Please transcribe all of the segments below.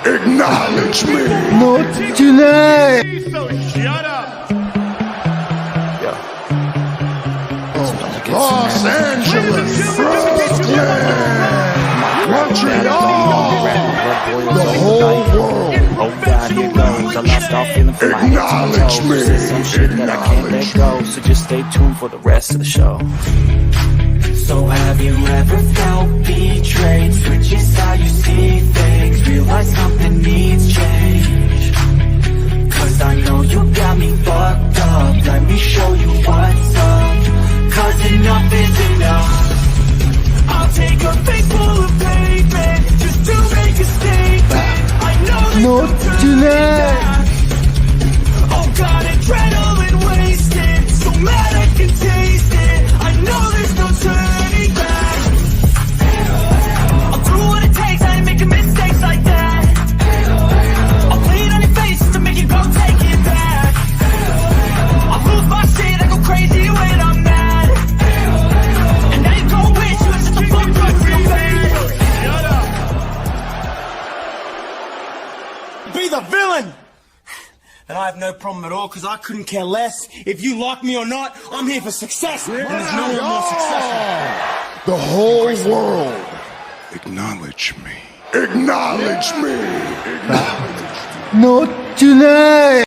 Acknowledge me. Not tonight. So shut up. Los Angeles, Brooklyn, Montreal, the whole world. Oh God, here goes. I lost all feeling for my Acknowledge head to my me. toes. There's some shit that I can't let go. So just stay tuned for the rest of the show. So have you ever felt betrayed? Switches how you see things. Realize something needs change. Cause I know you got me fucked up. Let me show you what's up. Cause enough is enough. I'll take a face full of pavement just to make a statement. I know there's Not no turning tonight. back. Oh God, adrenaline wasted. So mad I can taste it. I know there's no turning back. I'll do what it takes. I ain't making mistakes like that. I'll play it on your face just to make you go take it back. I'll lose my shit. I go crazy when I'm mad. And now you go wish you had such a fuck up real bad. Be the villain! And I have no problem at all, because I couldn't care less if you like me or not. I'm here for success, and there's no one more successful. The whole world. Acknowledge me. Acknowledge me. Not tonight.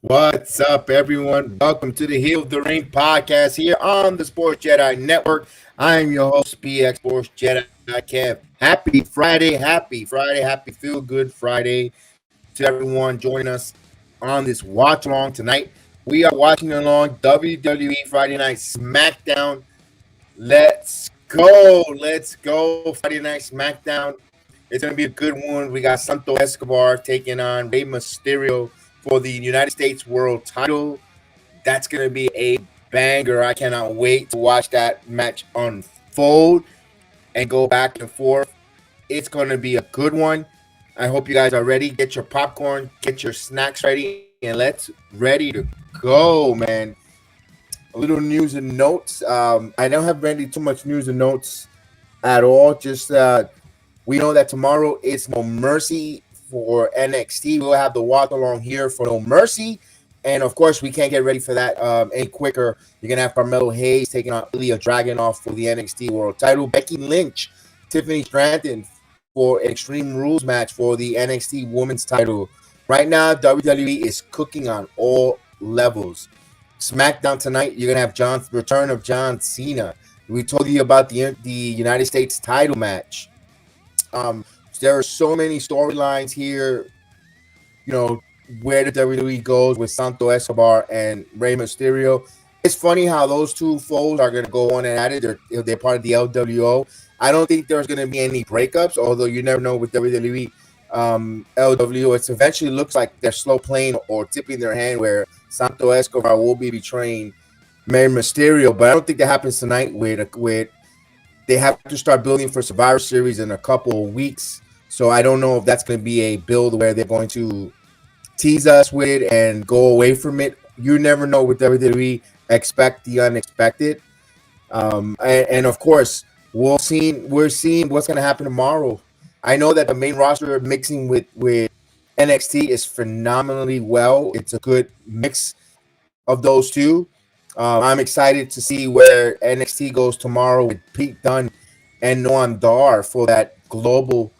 What's up, everyone? Welcome to the Heel of the Ring podcast here on the Sports Jedi Network. I'm your host, BX Sports Jedi Kev. Happy Friday, happy Feel Good Friday to everyone joining us on this watch along tonight. We are watching along WWE Friday Night Smackdown. Let's go Friday Night Smackdown. It's going to be a good one. We got Santos Escobar taking on Rey Mysterio for the United States World Title. That's going to be a banger. I cannot wait to watch that match unfold and go back and forth. It's going to be a good one. I hope you guys are ready. Get your popcorn, get your snacks ready, and let's ready to go, man. A little news and notes. I don't have really too much news and notes at all. Just we know that tomorrow is No Mercy for NXT. We'll have the walk along here for No Mercy. And of course, we can't get ready for that any quicker. You're going to have Carmelo Hayes taking on Ilya Dragunov for the NXT World Title. Becky Lynch, Tiffany Stratton for an Extreme Rules match for the NXT Women's Title. Right now, WWE is cooking on all levels. SmackDown tonight, you're going to have return of John Cena. We told you about the United States title match. There are so many storylines here, you know, where the WWE goes with Santos Escobar and Rey Mysterio. It's funny how those two foes are going to go on and at it. They're part of the LWO. I don't think there's going to be any breakups, although you never know with WWE. LWO, it eventually looks like they're slow playing or tipping their hand where Santos Escobar will be betraying Rey Mysterio. But I don't think that happens tonight with they have to start building for Survivor Series in a couple of weeks. So I don't know if that's going to be a build where they're going to tease us with it and go away from it. You never know with WWE. Expect the unexpected. And of course, we're seeing what's going to happen tomorrow. I know that the main roster mixing with NXT is phenomenally well. It's a good mix of those two. I'm excited to see where NXT goes tomorrow with Pete Dunne and Noam Dar for that global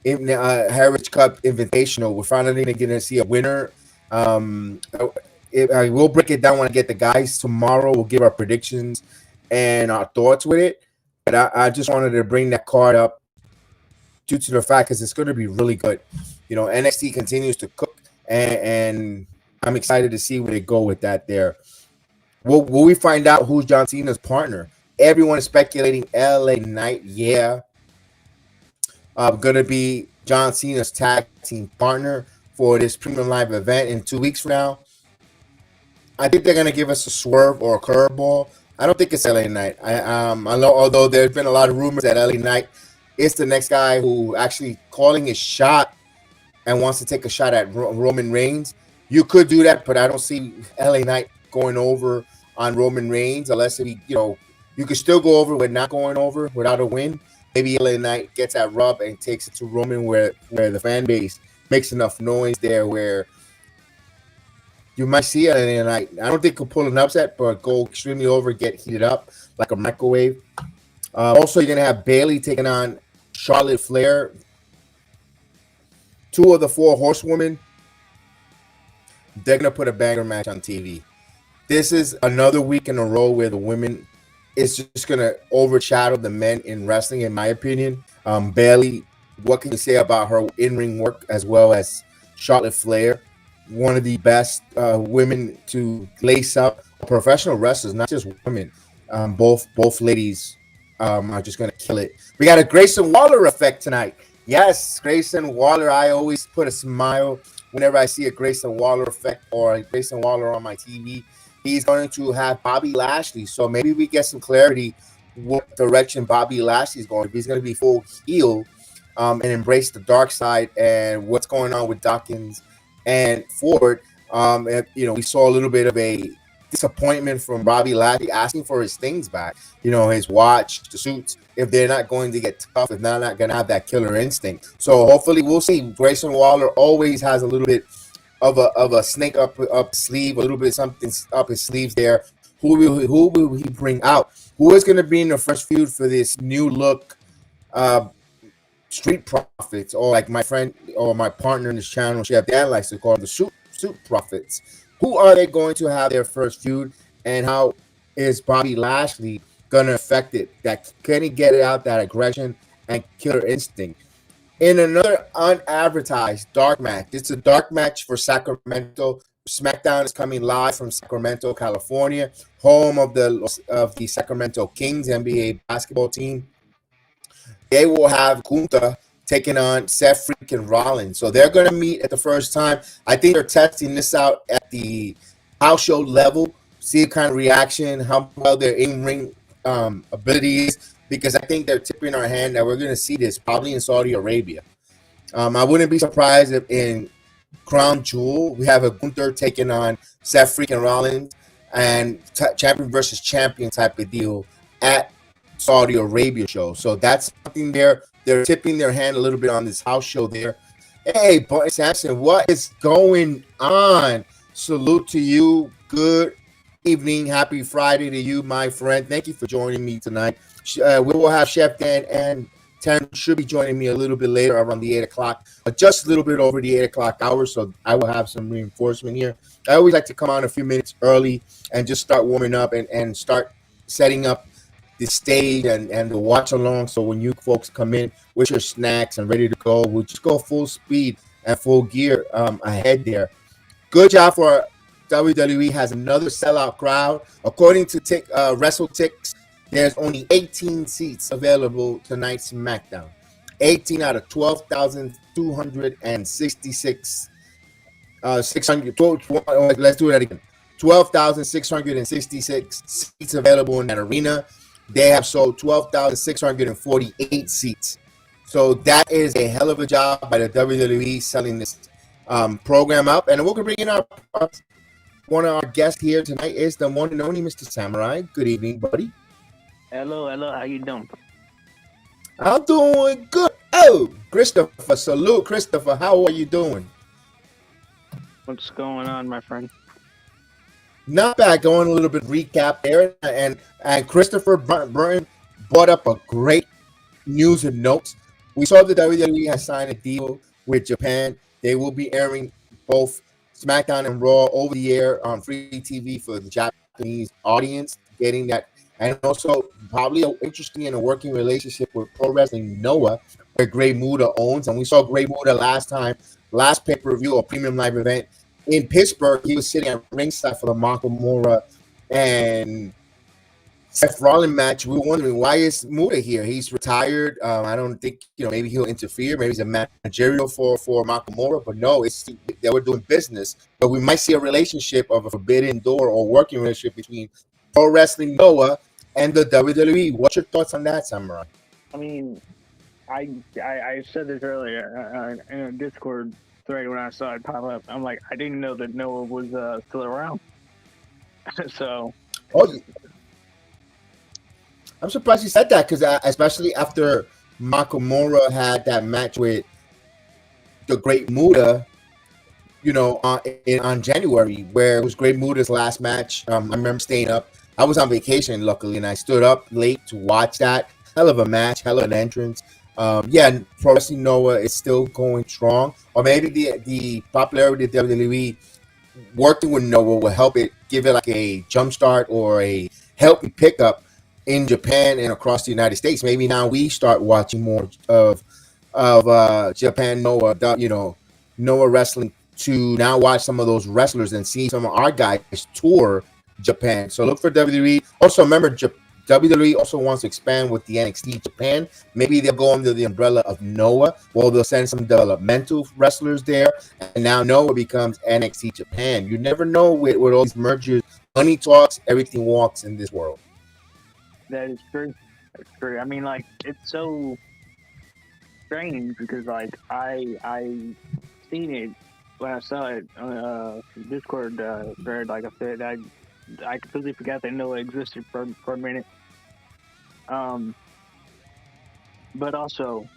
Heritage Cup Invitational. We're finally going to see a winner. We'll break it down when I get the guys tomorrow. We'll give our predictions and our thoughts with it. But I just wanted to bring that card up due to the fact because it's going to be really good. You know, NXT continues to cook, and I'm excited to see where they go with that there. Will we find out who's John Cena's partner? Everyone is speculating LA Knight. Yeah. Going to be John Cena's tag team partner for this premium live event in 2 weeks from now. I think they're going to give us a swerve or a curveball. I don't think it's LA Knight. I know, although there's been a lot of rumors that LA Knight is the next guy who actually calling his shot and wants to take a shot at Roman Reigns. You could do that, but I don't see LA Knight going over on Roman Reigns unless he, You could still go over with not going over without a win. Maybe LA Knight gets that rub and takes it to Roman where the fan base makes enough noise there where you might see it. And I don't think he'll pull an upset, but go extremely over, get heated up like a microwave. Also, you're going to have Bayley taking on Charlotte Flair. 2 of the 4 horsewomen. They're going to put a banger match on TV. This is another week in a row where the women is just going to overshadow the men in wrestling, in my opinion. Bayley, what can you say about her in-ring work as well as Charlotte Flair? One of the best women to lace up professional wrestlers, not just women. Both ladies are just going to kill it. We got a Grayson Waller effect tonight. Yes, Grayson Waller. I always put a smile whenever I see a Grayson Waller effect or a Grayson Waller on my TV. He's going to have Bobby Lashley. So maybe we get some clarity what direction Bobby Lashley's going. If he's going to be full heel and embrace the dark side and what's going on with Dawkins and Ford. We saw a little bit of a disappointment from Bobby Lashley asking for his things back. His watch, the suits, if they're not going to get tough, if they're not going to have that killer instinct. So hopefully we'll see. Grayson Waller always has a little bit of a snake up sleeve, a little bit something up his sleeves there. Who will he bring out? Who is going to be in the first feud for this new look Street Profits, or like my friend or my partner in this channel, Chef Dan likes to call them the Suit Profits? Who are they going to have their first feud, and how is Bobby Lashley going to affect it? Can he get it out, that aggression and killer instinct? In another unadvertised dark match, it's a dark match for Sacramento. Smackdown is coming live from Sacramento, California, home of the Sacramento Kings NBA basketball team. They will have Gunther taking on Seth freaking Rollins. So they're going to meet at the first time. I think they're testing this out at the house show level, see the kind of reaction, how well their in-ring ability is, because I think they're tipping our hand that we're going to see this probably in Saudi Arabia. I wouldn't be surprised if in Crown Jewel we have a Gunther taking on Seth freaking Rollins and champion versus champion type of deal at Saudi Arabia show. So that's something there. They're tipping their hand a little bit on this house show there. Hey, Bunny Sampson, what is going on? Salute to you. Good evening. Happy Friday to you, my friend. Thank you for joining me tonight. We will have Chef Dan and Taryn should be joining me a little bit later around the 8 o'clock, but just a little bit over the 8 o'clock hour. So I will have some reinforcement here. I always like to come on a few minutes early and just start warming up and start setting up the stage and the watch along. So when you folks come in with your snacks and ready to go, we'll just go full speed and full gear ahead there. Good job for WWE has another sellout crowd. According to WrestleTix, there's only 18 seats available tonight's SmackDown. 18 out of 12,266. 600. Let's do that again. 12,666 seats available in that arena. They have sold 12,648 seats. So that is a hell of a job by the WWE selling this program up. And we're going to bring in one of our guests here tonight is the one and only Mr. Samurai. Good evening, buddy. Hello. How you doing? I'm doing good. Oh, Christopher. Salute, Christopher. How are you doing? What's going on, my friend? Not bad. Going a little bit recap there. And Christopher Burton brought up a great news and notes. We saw the WWE has signed a deal with Japan. They will be airing both SmackDown and Raw over the air on free TV for the Japanese audience, getting that. And also probably interesting in a working relationship with Pro Wrestling Noah, where Great Muta owns. And we saw Great Muta last pay-per-view or premium live event in Pittsburgh. He was sitting at ringside for the Nakamura and Seth Rollins match. We were wondering, why is Muta here? He's retired. I don't think, maybe he'll interfere. Maybe he's a managerial for Nakamura. But no, they were doing business. But we might see a relationship of a forbidden door or working relationship between Pro Wrestling Noah and the WWE. What's your thoughts on that, Samurai? I mean, I said this earlier in a Discord thread when I saw it pop up. I'm like, I didn't know that Noah was still around. So, I'm surprised you said that because especially after Nakamura had that match with the Great Muta, on January, where it was Great Muta's last match. I remember staying up. I was on vacation, luckily, and I stood up late to watch that. Hell of a match, hell of an entrance. Yeah, Pro Wrestling Noah is still going strong, or maybe the popularity of WWE working with Noah will help it give it like a jump start or a healthy pickup in Japan and across the United States. Maybe now we start watching more of Japan Noah, Noah wrestling to now watch some of those wrestlers and see some of our guys tour Japan. So look for WWE. Also remember, WWE also wants to expand with the NXT Japan. Maybe they'll go under the umbrella of Noah. Well, they'll send some developmental wrestlers there, and now Noah becomes NXT Japan. You never know with all these mergers. Money talks, everything walks in this world. That is true. That's true. I mean, like, it's so strange because, like, I seen it when I saw it on Discord thread. Like I said, I completely forgot that Noah existed for a minute. But also,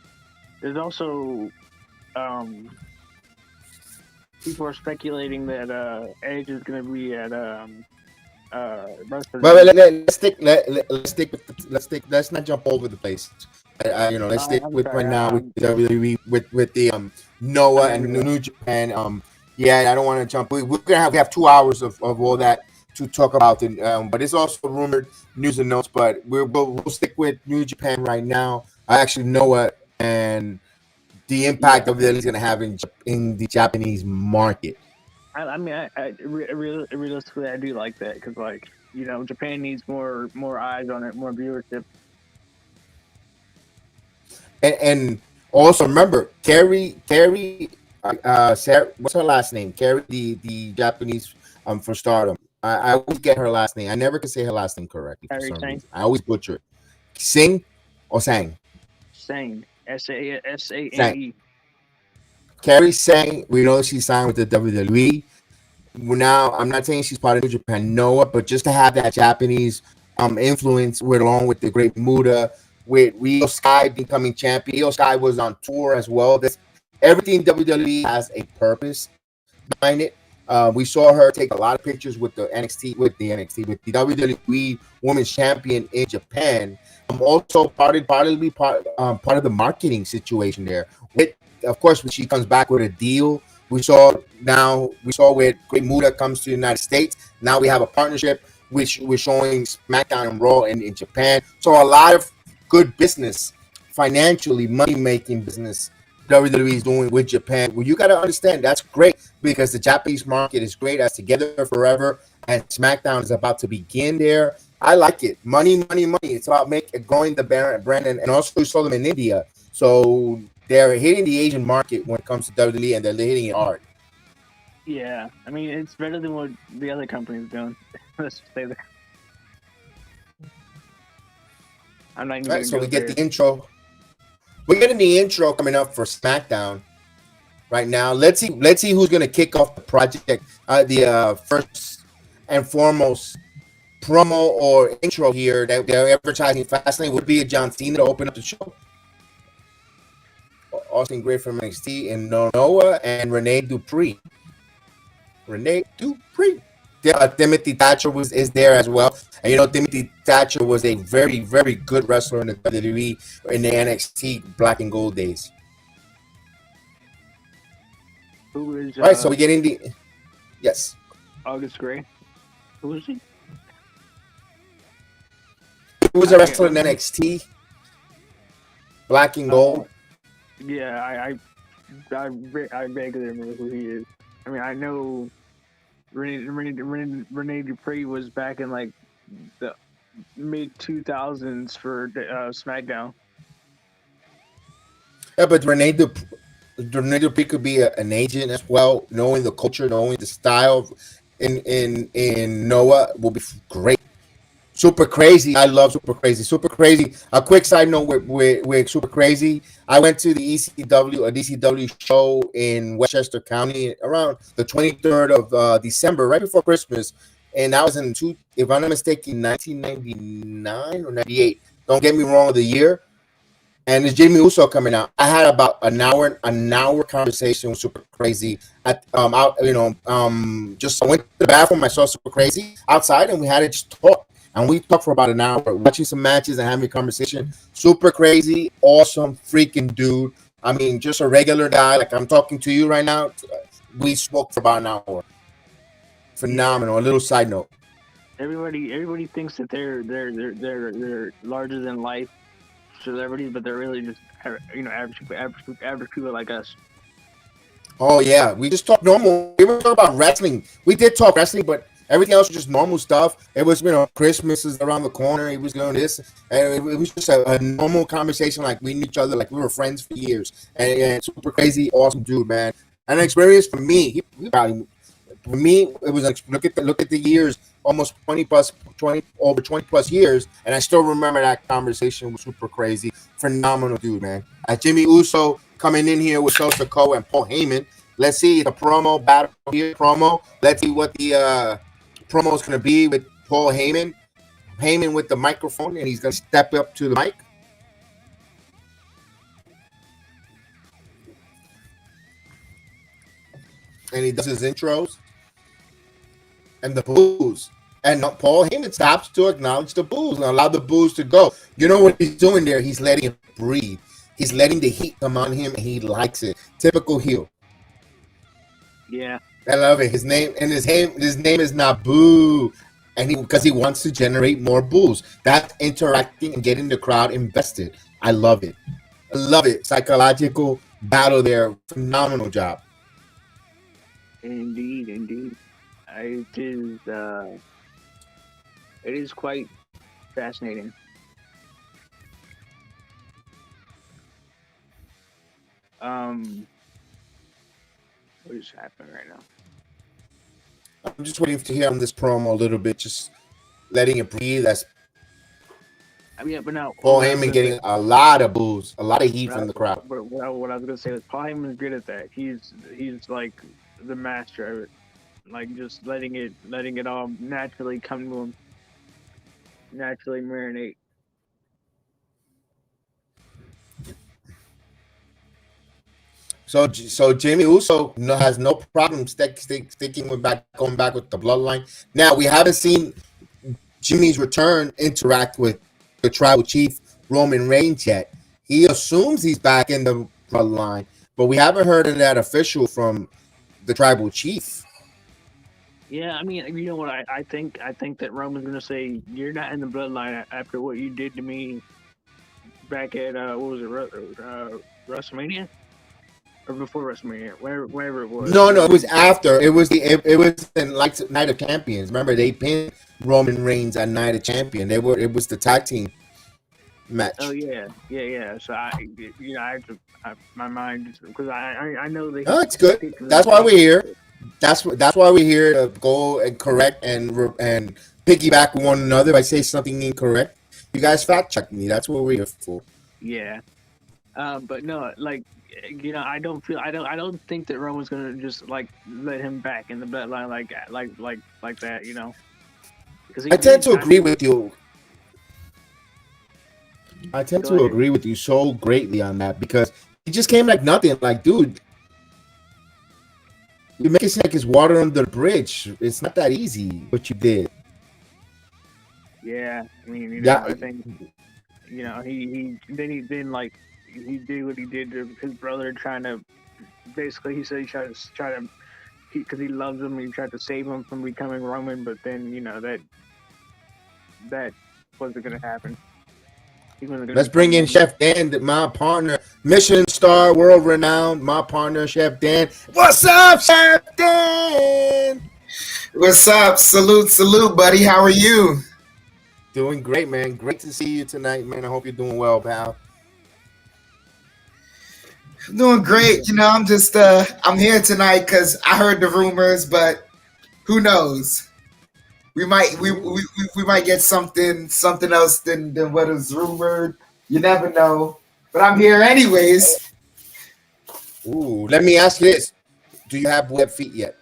there's also people are speculating that Edge is going to be at Let's not jump over the place. Let's stick with right now with WWE with the Noah and New Japan. Yeah, I don't want to jump. We're gonna have 2 hours of all that to talk about, but it's also rumored news and notes. But we'll stick with New Japan right now. I actually know it and the impact of it is going to have in the Japanese market. I mean, realistically, I do like that because, like, Japan needs more eyes on it, more viewership. And also remember, Carrie, Sarah, what's her last name? Carrie, the Japanese for Stardom. I always get her last name. I never can say her last name correctly for some reason. I always butcher it. Singh or Sang? Sang. Sane. Carrie Sang, we know she signed with the WWE. Now, I'm not saying she's part of New Japan Noah, but just to have that Japanese influence along with the Great Muta, with Rio Sky becoming champion. Rio Sky was on tour as well. Everything WWE has a purpose behind it. We saw her take a lot of pictures with the WWE Women's Champion in Japan. Also part of the marketing situation there. Of course, when she comes back with a deal, we saw with Great Muta comes to the United States. Now we have a partnership which we're showing SmackDown and Raw in Japan. So a lot of good business, financially money-making business WWE is doing with Japan. Well, you got to understand that's great because the Japanese market is great as Together Forever and SmackDown is about to begin there. I like it. Money. It's about growing the brand and also we saw them in India. So they're hitting the Asian market when it comes to WWE and they're hitting it hard. Yeah, I mean, it's better than what the other companies doing. Let's just say that. I'm not even right, so we get the intro. We're getting the intro coming up for SmackDown right now. Let's see who's going to kick off the project. The first and foremost promo or intro here that they're advertising Fastlane would be a John Cena to open up the show. Austin Gray from NXT and Noah and Renee Dupree. Timothy Thatcher is there as well. And Timothy Thatcher was a very, very good wrestler in the WWE in the NXT Black and Gold days. Who is right? So we get in the yes. August Gray. Who is he? He was a wrestler in NXT Black and Gold. Yeah, I vaguely remember who he is. I mean, I know Renee Dupree was back in like the mid-2000s for SmackDown. Yeah, but Renee Dupree could be an agent as well. Knowing the culture, knowing the style in Noah will be great. Super Crazy. I love Super Crazy. Super Crazy. A quick side note with Super Crazy. I went to the DCW show in Westchester County around the 23rd of December, right before Christmas. And that was if I'm not mistaken, 1999 or 98. Don't get me wrong, of the year. And it's Jimmy Uso coming out. I had about an hour conversation with Super Crazy. Just I went to the bathroom. I saw Super Crazy outside, and we had to just talk. And we talked for about an hour, watching some matches and having a conversation. Super Crazy, awesome, freaking dude. I mean, just a regular guy. Like I'm talking to you right now. We spoke for about an hour. Phenomenal. A little side note. Everybody thinks that they're larger than life celebrities, but they're really just average people like us. Oh yeah, we just talked normal. We were talking about wrestling. We did talk wrestling, but everything else was just normal stuff. It was Christmas is around the corner. He was doing this, and it was just a normal conversation. Like we knew each other, like we were friends for years. And Super Crazy, awesome dude, man. And an experience for me. For me, it was look at the years, almost 20 plus years, and I still remember that conversation with Super Crazy. Phenomenal dude, man. Jimmy Uso coming in here with Sosa Cole and Paul Heyman. Let's see the promo battle here. Let's see what the promo is going to be with Paul Heyman. Heyman with the microphone, and he's going to step up to the mic. And he does his intros. And the boos. And Paul Heyman stops to acknowledge the boos and allow the boos to go. You know what he's doing there? He's letting it breathe. He's letting the heat come on him, and he likes it. Typical heel. Yeah. I love it. His name is not Boo. And because he wants to generate more boos. That's interacting and getting the crowd invested. I love it. Psychological battle there. Phenomenal job. Indeed. It is quite fascinating. What is happening right now? I'm just waiting to hear on this promo a little bit, just letting it breathe. But now Paul Heyman getting a lot of boos, a lot of heat from the crowd. But what I was gonna say was Paul Heyman's good at that. He's like the master of it. Like just letting it all naturally come to him, naturally marinate. So Jimmy Uso has no problem sticking going back with the Bloodline. Now we haven't seen Jimmy's return interact with the Tribal Chief Roman Reigns yet. He assumes he's back in the Bloodline, but we haven't heard of that official from the Tribal Chief. Yeah, I mean, you know what? I think that Roman's gonna say you're not in the Bloodline after what you did to me back at WrestleMania or before WrestleMania, wherever it was. No, it was after. It was in like Night of Champions. Remember, they pinned Roman Reigns at Night of Champion. It was the tag team match. Oh yeah. So my mind, because I know they. Oh, it's good. That's why we're here. That's why we're here to go and correct and piggyback one another. If I say something incorrect, you guys fact check me. That's what we're here for. Yeah, but no, like I don't think that Roman's gonna just like let him back in the Bloodline like that. I tend to agree with you. I tend to agree with you so greatly on that because he just came like nothing. Like, dude. You make it seem like it's water under the bridge. It's not that easy what you did. Yeah, I mean, I think, he did what he did to his brother, trying to basically. He said he tried to because he loves him. He tried to save him from becoming Roman, but then that wasn't gonna happen. Let's bring in Chef Dan, my partner, Mission Star, world renowned, my partner, Chef Dan. What's up, Chef Dan? What's up? Salute, buddy. How are you? Doing great, man. Great to see you tonight, man. I hope you're doing well, pal. Doing great. I'm just I'm here tonight because I heard the rumors, but who knows? We might get something else than what is rumored. You never know. But I'm here anyways. Ooh, let me ask you this: do you have web feet yet?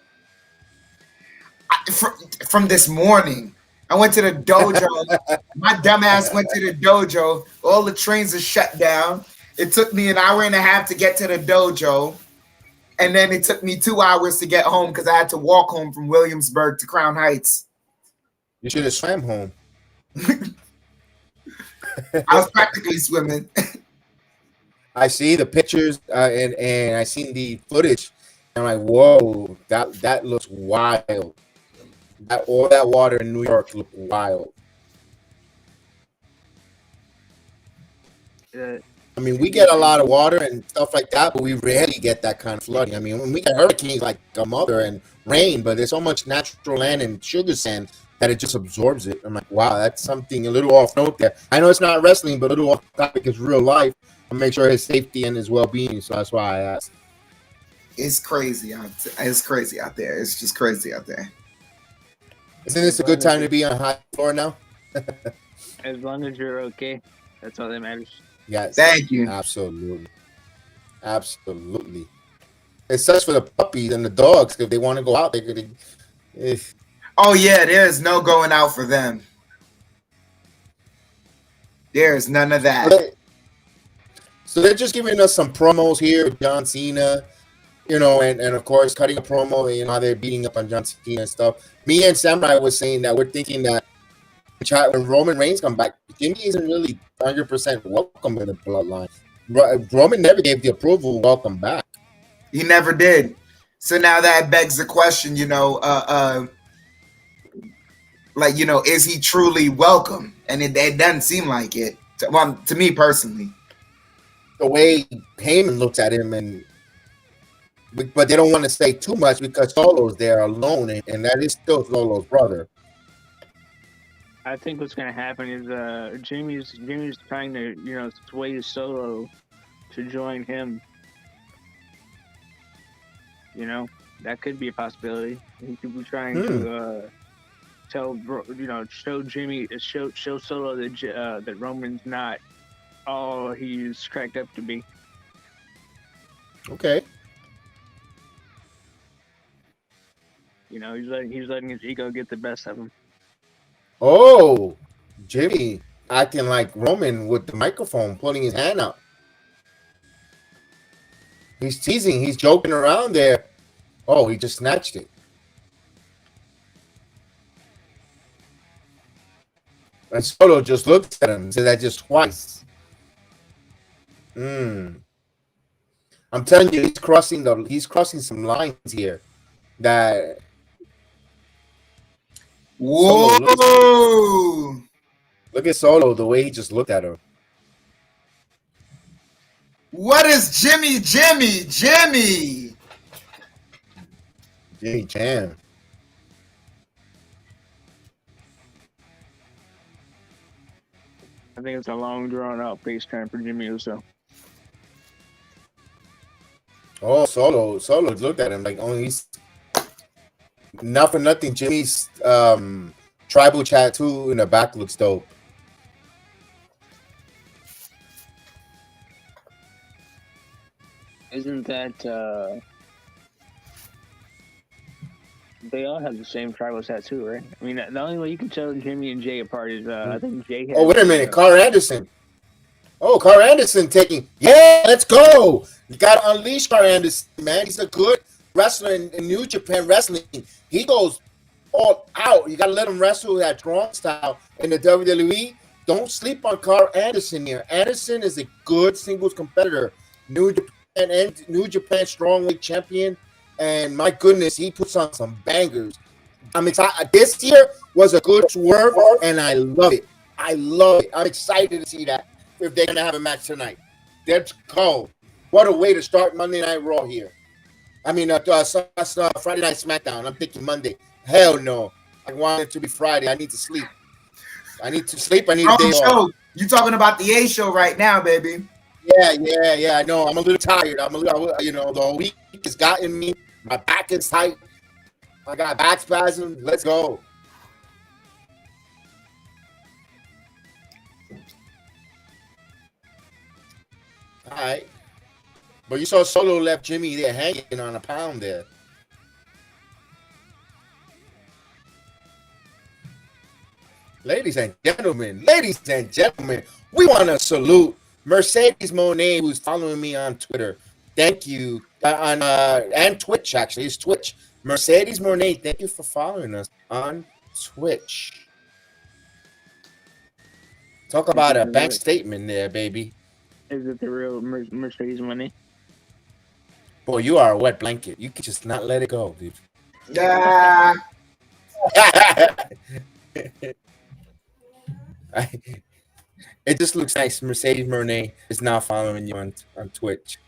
From this morning, I went to the dojo. My dumb ass went to the dojo. All the trains are shut down. It took me an hour and a half to get to the dojo. And then it took me 2 hours to get home because I had to walk home from Williamsburg to Crown Heights. You should have swam home. I was practically swimming. I see the pictures and I seen the footage. And I'm like, whoa, that looks wild. All that water in New York looked wild. I mean, we get a lot of water and stuff like that, but we rarely get that kind of flooding. I mean, when we get hurricanes like a mother and rain, but there's so much natural land and sugar sand that it just absorbs it. I'm like, wow, that's something a little off note there. I know it's not wrestling, but a little off topic is real life. I'll make sure his safety and his well-being, so that's why I asked. It's crazy out there. It's crazy out there. It's just crazy out there. Isn't this a good time to be on high floor now? As long as you're okay, that's all that matters. Yes. Thank you. Absolutely. Absolutely. It sucks for the puppies and the dogs if they want to go out. Oh, yeah, there's no going out for them. There's none of that. So they're just giving us some promos here with John Cena, you know, and of course, cutting a promo, you know, how they're beating up on John Cena and stuff. Me and Samurai was saying that we're thinking that when Roman Reigns come back, Jimmy isn't really 100% welcome in the bloodline. Roman never gave the approval welcome back. He never did. So now that begs the question, you know, like, you know, is he truly welcome? And it doesn't seem like it. Well, to me personally. The way Heyman looks at him, but they don't want to say too much because Solo's there alone, and that is still Solo's brother. I think what's going to happen is Jimmy's trying to, you know, sway Solo to join him. You know, that could be a possibility. He could be trying to show Jimmy, show Solo that Roman's not all he's cracked up to be. Okay. You know, he's letting his ego get the best of him. Oh, Jimmy acting like Roman with the microphone, putting his hand up. He's teasing. He's joking around there. Oh, he just snatched it. And Solo just looked at him and said that just twice. I'm telling you, he's crossing some lines here. That. Whoa! Look at Solo, the way he just looked at her. What is Jimmy? Jimmy Jam. I think it's a long, drawn-out face turn for Jimmy Uso. Oh, Solo looked at him like, oh, he's not for nothing. Jimmy's tribal tattoo in the back looks dope. Isn't that they all have the same tribal tattoo, right? I mean, the only way you can tell Jimmy and Jay apart is I think Jay has. Oh, wait a minute, Carl Anderson. Oh, Carl Anderson taking. Yeah, let's go. You got to unleash Carl Anderson, man. He's a good wrestler in New Japan Wrestling. He goes all out. You got to let him wrestle that strong style in the WWE. Don't sleep on Carl Anderson here. Anderson is a good singles competitor. New Japan Strongweight champion. And my goodness, he puts on some bangers. I'm excited. This year was a good swerve, and I love it. I'm excited to see that if they're going to have a match tonight. Let's go. What a way to start Monday Night Raw here. I mean, Friday Night Smackdown. I'm thinking Monday. Hell no. I want it to be Friday. I need to sleep. I need a day off. You talking about the A show right now, baby. Yeah. I know. I'm a little tired. The whole week has gotten me. My back is tight. I got back spasm. Let's go. All right. But you saw Solo left Jimmy there hanging on a pound there. ladies and gentlemen, we want to salute Mercedes Monet, who's following me on Twitter. Thank you. And Twitch, actually. It's Twitch. Mercedes Monet, thank you for following us on Twitch. Talk about a bank statement there, baby. Is it the real Mercedes money? Boy, you are a wet blanket. You can just not let it go, dude. Yeah. It just looks nice. Mercedes Monet is now following you on Twitch.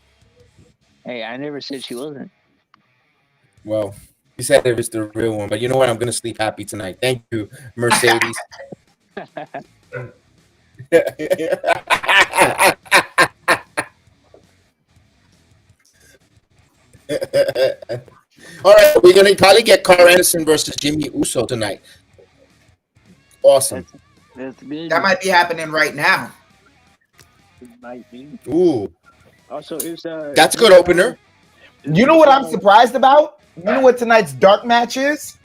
Hey, I never said she wasn't. Well, you said it was the real one, but you know what? I'm going to sleep happy tonight. Thank you, Mercedes. All right, we're going to probably get Carl Anderson versus Jimmy Uso tonight. Awesome. That's good. That might be happening right now. It might be. Ooh. Also, That's a good opener. You know what I'm surprised about? You know what tonight's dark match is?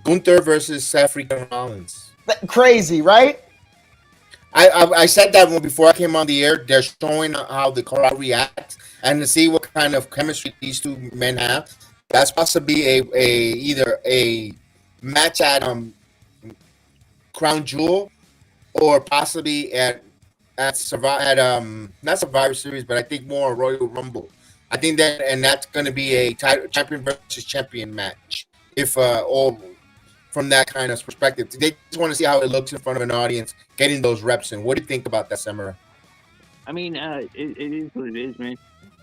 Gunther versus Seth freaking Rollins. Crazy, right? I said that one before I came on the air. They're showing how the crowd reacts and to see what kind of chemistry these two men have. That's possibly either a match at Crown Jewel or possibly at not Survivor Series, but I think more Royal Rumble. I think that's going to be a champion versus champion match. If all from that kind of perspective, they just want to see how it looks in front of an audience, getting those reps in. What do you think about that, Samara? I mean, it is what it is, man.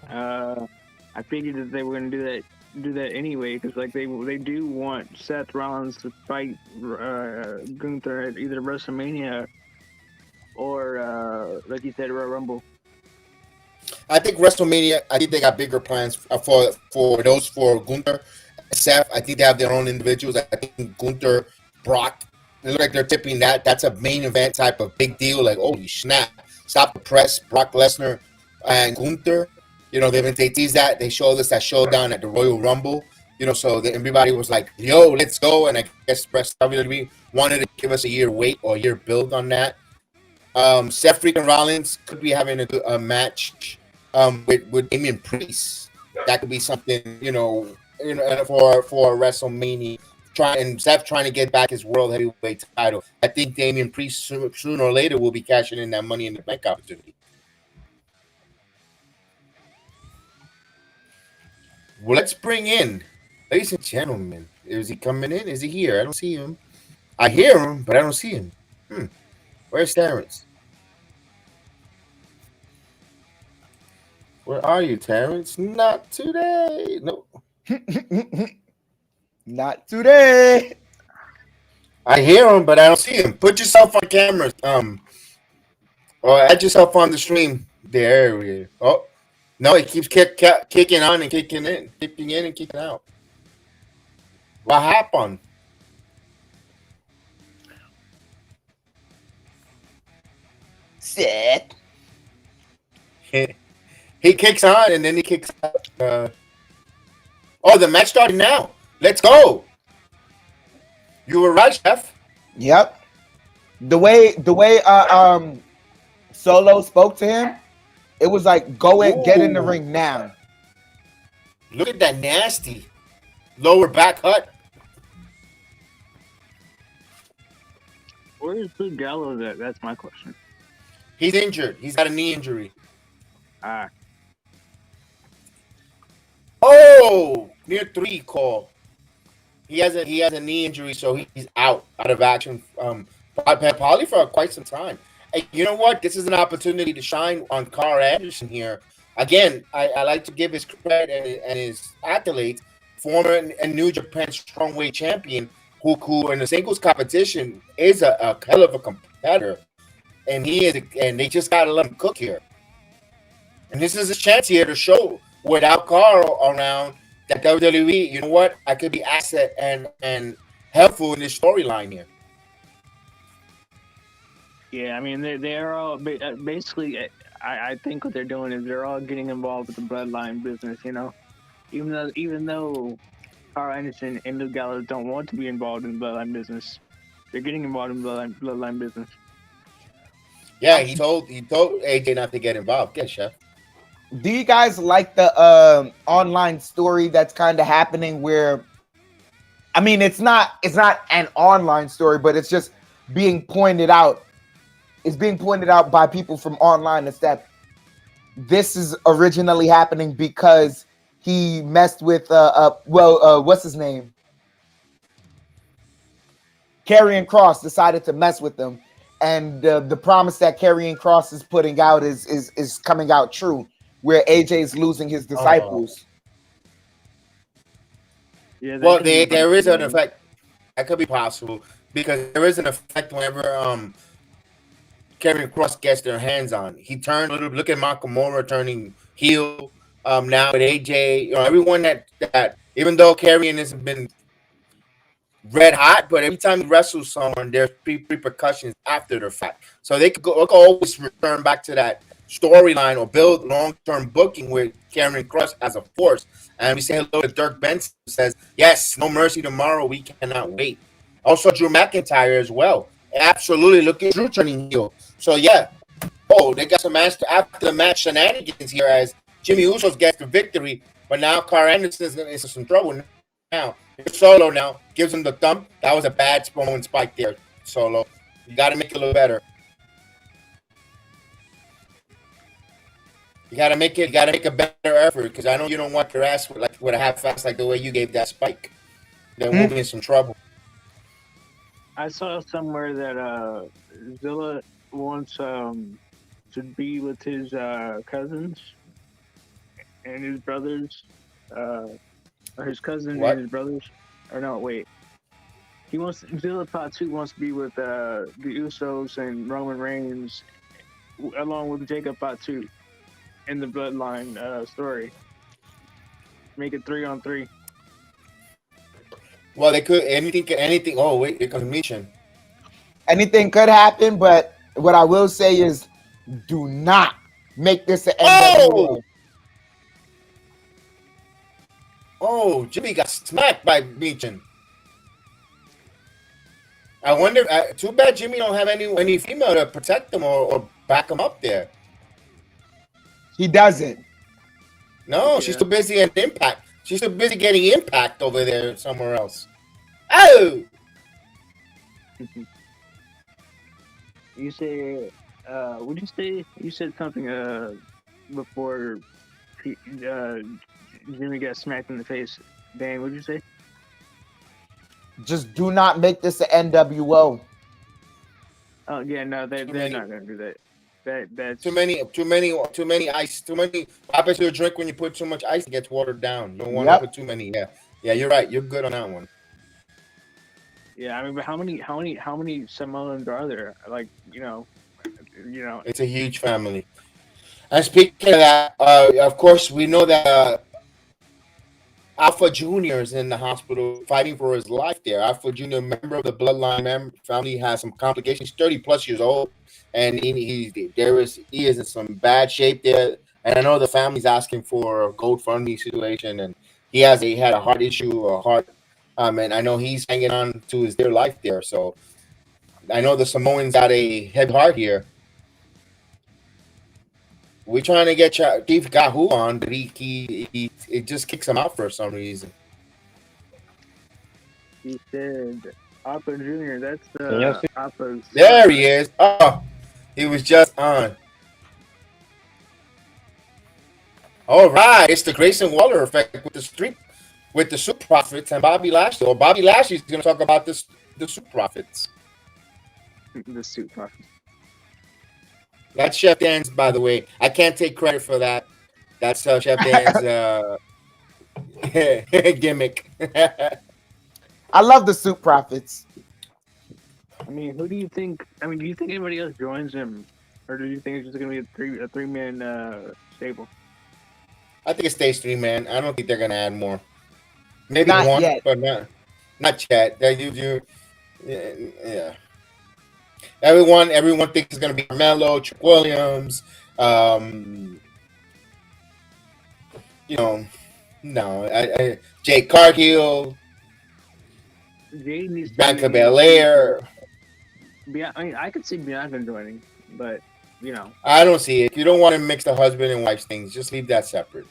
I figured that they were going to do that anyway, because like they do want Seth Rollins to fight Gunther at either WrestleMania or like you said, Royal Rumble. I think WrestleMania. I think they got bigger plans for those for Gunther, Seth. I think they have their own individuals. I think Gunther, Brock. They look like they're tipping that. That's a main event type of big deal. Like, holy snap! Stop the press. Brock Lesnar and Gunther. You know, they teased that. They showed us that showdown at the Royal Rumble. You know, so everybody was like, "Yo, let's go!" And I guess WWE wanted to give us a year wait or a year build on that. Seth freaking Rollins could be having a match with Damian Priest. That could be something, you know, for WrestleMania. Seth trying to get back his world heavyweight title. I think Damian Priest sooner or later will be cashing in that Money in the Bank opportunity. Well, let's bring in, ladies and gentlemen. Is he coming in? Is he here? I don't see him. I hear him, but I don't see him. Where's Terrence? Where are you, Terrence? Not today. No. Not today. I hear him, but I don't see him. Put yourself on camera. Or add yourself on the stream. There we go. Oh, no, it keeps kicking on and kicking in and kicking out. What happened? Seth. He kicks on and then he kicks out. Oh, the match started now. Let's go. You were right, Chef. Yep. The way Solo spoke to him, it was like, go and get in the ring now. Look at that nasty lower back hut. Where is Luke Gallows at? That's my question. He's injured. He's got a knee injury. Oh, near 3 call. He has a knee injury, so he's out of action. Probably for quite some time. Hey, you know what? This is an opportunity to shine on Carl Anderson here. Again, I like to give his credit and his accolades. Former and New Japan Strongweight champion, who in the singles competition is a hell of a competitor, and they just gotta let him cook here. And this is a chance here to show, without Carl around, that WWE, you know what, I could be asset and helpful in this storyline here. Yeah, I mean they're all basically. I think what they're doing is they're all getting involved with the Bloodline business. You know, even though Carl Anderson and Luke Gallows don't want to be involved in the Bloodline business, They're getting involved in bloodline business. Yeah, he told AJ not to get involved. Yes, chef. Do you guys like the online story that's kind of happening where, I mean, it's not an online story, but it's just being pointed out. It's being pointed out by people from online. It's that this is originally happening because he messed with what's his name? Karrion Kross decided to mess with them, and the promise that Karrion Kross is putting out is coming out true, where AJ is losing his disciples. Yeah. Well, there is an effect. That could be possible because there is an effect whenever Karrion Kross gets their hands on. He turned a little. Look at Nakamura turning heel. Now with AJ, everyone that even though Karrion hasn't been red hot, but every time he wrestles someone, there's repercussions after the fact. So they could always return back to that storyline or build long-term booking with Karrion Kross as a force. And we say hello to Dirk Benson, who says, yes, no mercy tomorrow. We cannot wait. Also, Drew McIntyre as well. Absolutely. Look at Drew turning heel. So, yeah. Oh, they got some after the match shenanigans here as Jimmy Usos gets the victory. But now Carl Anderson is in some trouble now. Solo now gives him the thumb. That was a bad promo and spike there, Solo. You got to make it a little better. You got to make a better effort because I know you don't want your ass with a half-ass like the way you gave that spike. Then we'll be in some trouble. I saw somewhere that Zilla wants to be with his cousins and his brothers, or his cousin and his brothers. Or no, wait. Zilla Part 2 wants to be with the Usos and Roman Reigns, along with Jacob Part 2 in the Bloodline story. Make it 3-on-3. Well, they could anything. Oh wait, here comes Michin. Anything could happen, but what I will say is, do not make this an NWO. Oh, Jimmy got smacked by Michin. I wonder. Too bad Jimmy don't have any female to protect him or back him up there. He doesn't. No, she's too busy at Impact. She's too busy getting Impact over there somewhere else. Oh! You say, would you say, you said something before Jimmy got smacked in the face. Dan, what did you say? Just do not make this an NWO. Oh, yeah, no, they're not going to do that. That's too many ice. Too many. I bet you a drink when you put too much ice, it gets watered down. You don't want to put too many. Yeah, you're right. You're good on that one. Yeah, I mean, but how many Samoans are there? Like, you know, it's a huge family. And speaking of that, of course, we know that Alpha Jr. is in the hospital fighting for his life there. Alpha Jr., member of the Bloodline family, has some complications. 30+ years old, and he is in some bad shape there. And I know the family's asking for a GoFundMe situation, and he had a heart issue, and I know he's hanging on to his dear life there. So I know the Samoans got a heavy heart here. We're trying to get Steve Gahu on, but he just kicks him out for some reason. He said, Alpha Jr., that's the Alpha's... There he is. Oh, he was just on. All right, it's the Grayson Waller effect with the Soup Profits and Bobby Lashley. Or Bobby Lashley's going to talk about the Soup Profits. The Soup Profits. That's Chef Dan's, by the way. I can't take credit for that. That's Chef Dan's gimmick. I love the Soup Profits. I mean, who do you think? I mean, do you think anybody else joins him, or do you think it's just going to be a three-man stable? I think it stays 3-man. I don't think they're going to add more. Maybe Not one, yet. but not yet. Yeah. Everyone thinks it's going to be Carmelo, Trick Williams, Jay Cargill, Jay needs Bianca Belair. I mean, I could see Bianca joining, but you know, I don't see it. You don't want to mix the husband and wife things. Just leave that separate.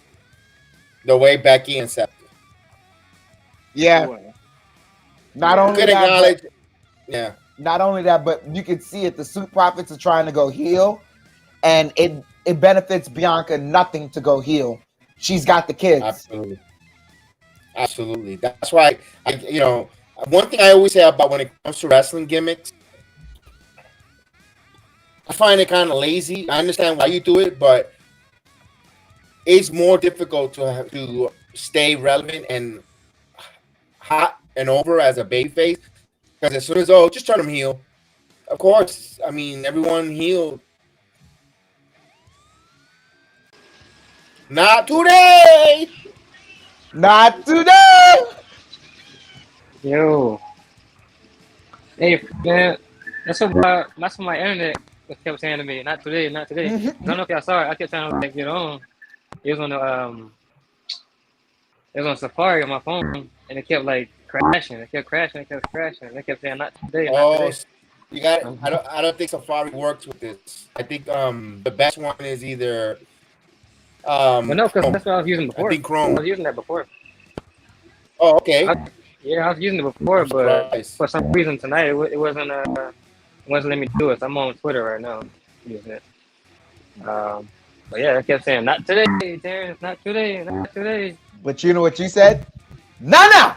The way Becky and Seth. Yeah. well, Not Yeah. You only could that, but acknowledge. Yeah. not only that, but you can see it. The Suit Profits are trying to go heel, and it benefits Bianca nothing to go heel. She's got the kids. Absolutely. Absolutely. That's why one thing I always say about when it comes to wrestling gimmicks, I find it kind of lazy. I understand why you do it, but it's more difficult to stay relevant and hot and over as a babyface because as soon as just turn him heel, of course. I mean, everyone heel. Not today. Not today. Yo. Hey, man. That's what my internet kept saying to me. Not today, not today. I don't know if y'all saw it. I kept trying to get on. It was on it was on Safari on my phone, and it kept like crashing. It kept crashing. It kept crashing. And it kept saying not today, not today. You got. I don't think Safari works with this. I think the best one is either. But no, because that's what I was using before. I think Chrome. I was using that before. Oh, okay. I was using it before, but for some reason tonight it wasn't letting me do it. So I'm on Twitter right now using it. But yeah, I kept saying not today, Terrence, not today, not today. But you know what you said? No,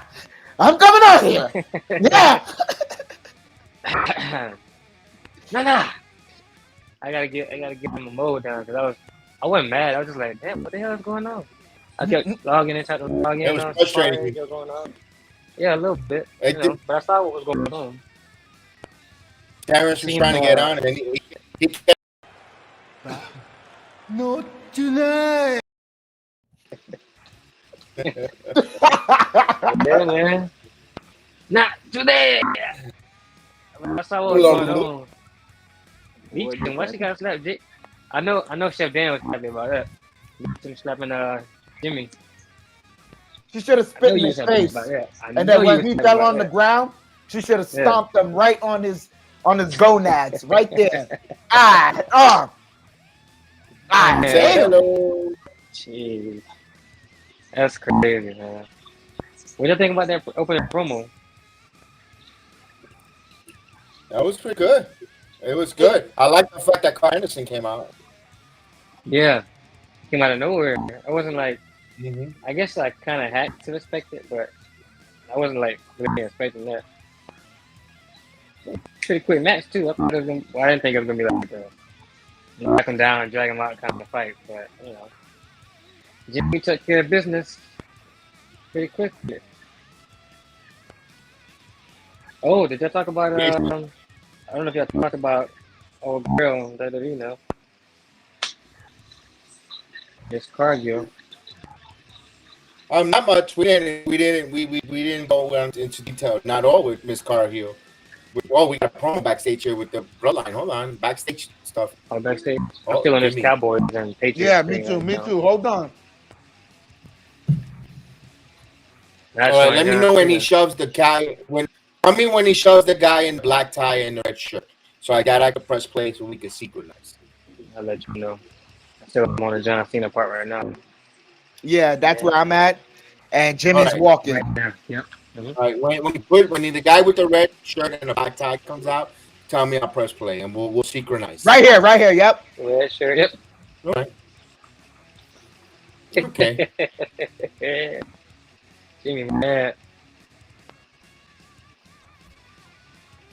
I'm coming out here. Yeah. Nah. I gotta get him a mode down because I wasn't mad. I was just like, damn, what the hell is going on? I kept logging in, trying to log in. It was frustrating. Going on. Yeah, a little bit. But I saw what was going on. Terrence was trying to get on, and he kept. Not today. Yeah, man. Not today. I saw what was going on. Meeching, why she got slapped? I know Chef Dan was happy about that. Meeching slapping Jimmy. She should have spit in his face. And then when he fell on the ground, she should have stomped him right on his gonads, right there. Jeez. That's crazy, man. What do you think about that opening promo? That was pretty good. It was good. I like the fact that Carl Anderson came out. Yeah. Came out of nowhere. I wasn't like, I guess I kind of had to expect it, but I wasn't like really expecting that. Pretty quick match too. I didn't think it was gonna be like knock him down and drag him out kind of fight, but Jimmy took care of business pretty quickly. Oh, did y'all talk about I don't know if y'all talked about old girl WWE now. This Cargill. Not much. We didn't go into detail. Not all with Miss Cargill. We got a promo backstage here with the Bloodline. Hold on, backstage stuff. Oh, backstage. I'm feeling this Cowboys and Patriots. Yeah, me too. Hold on. Let me know when he shoves the guy. When he shoves the guy in the black tie and the red shirt. So I could press play so we can synchronize. I'll let you know. I still am on the John Cena part right now. Yeah, that's where I'm at. And Jimmy's walking. Right there. Yep. All right, when the guy with the red shirt and the black tie comes out, tell me I'll press play and we'll synchronize. Right here. Yep. Red shirt. Yep. All right. Okay. Jimmy mad.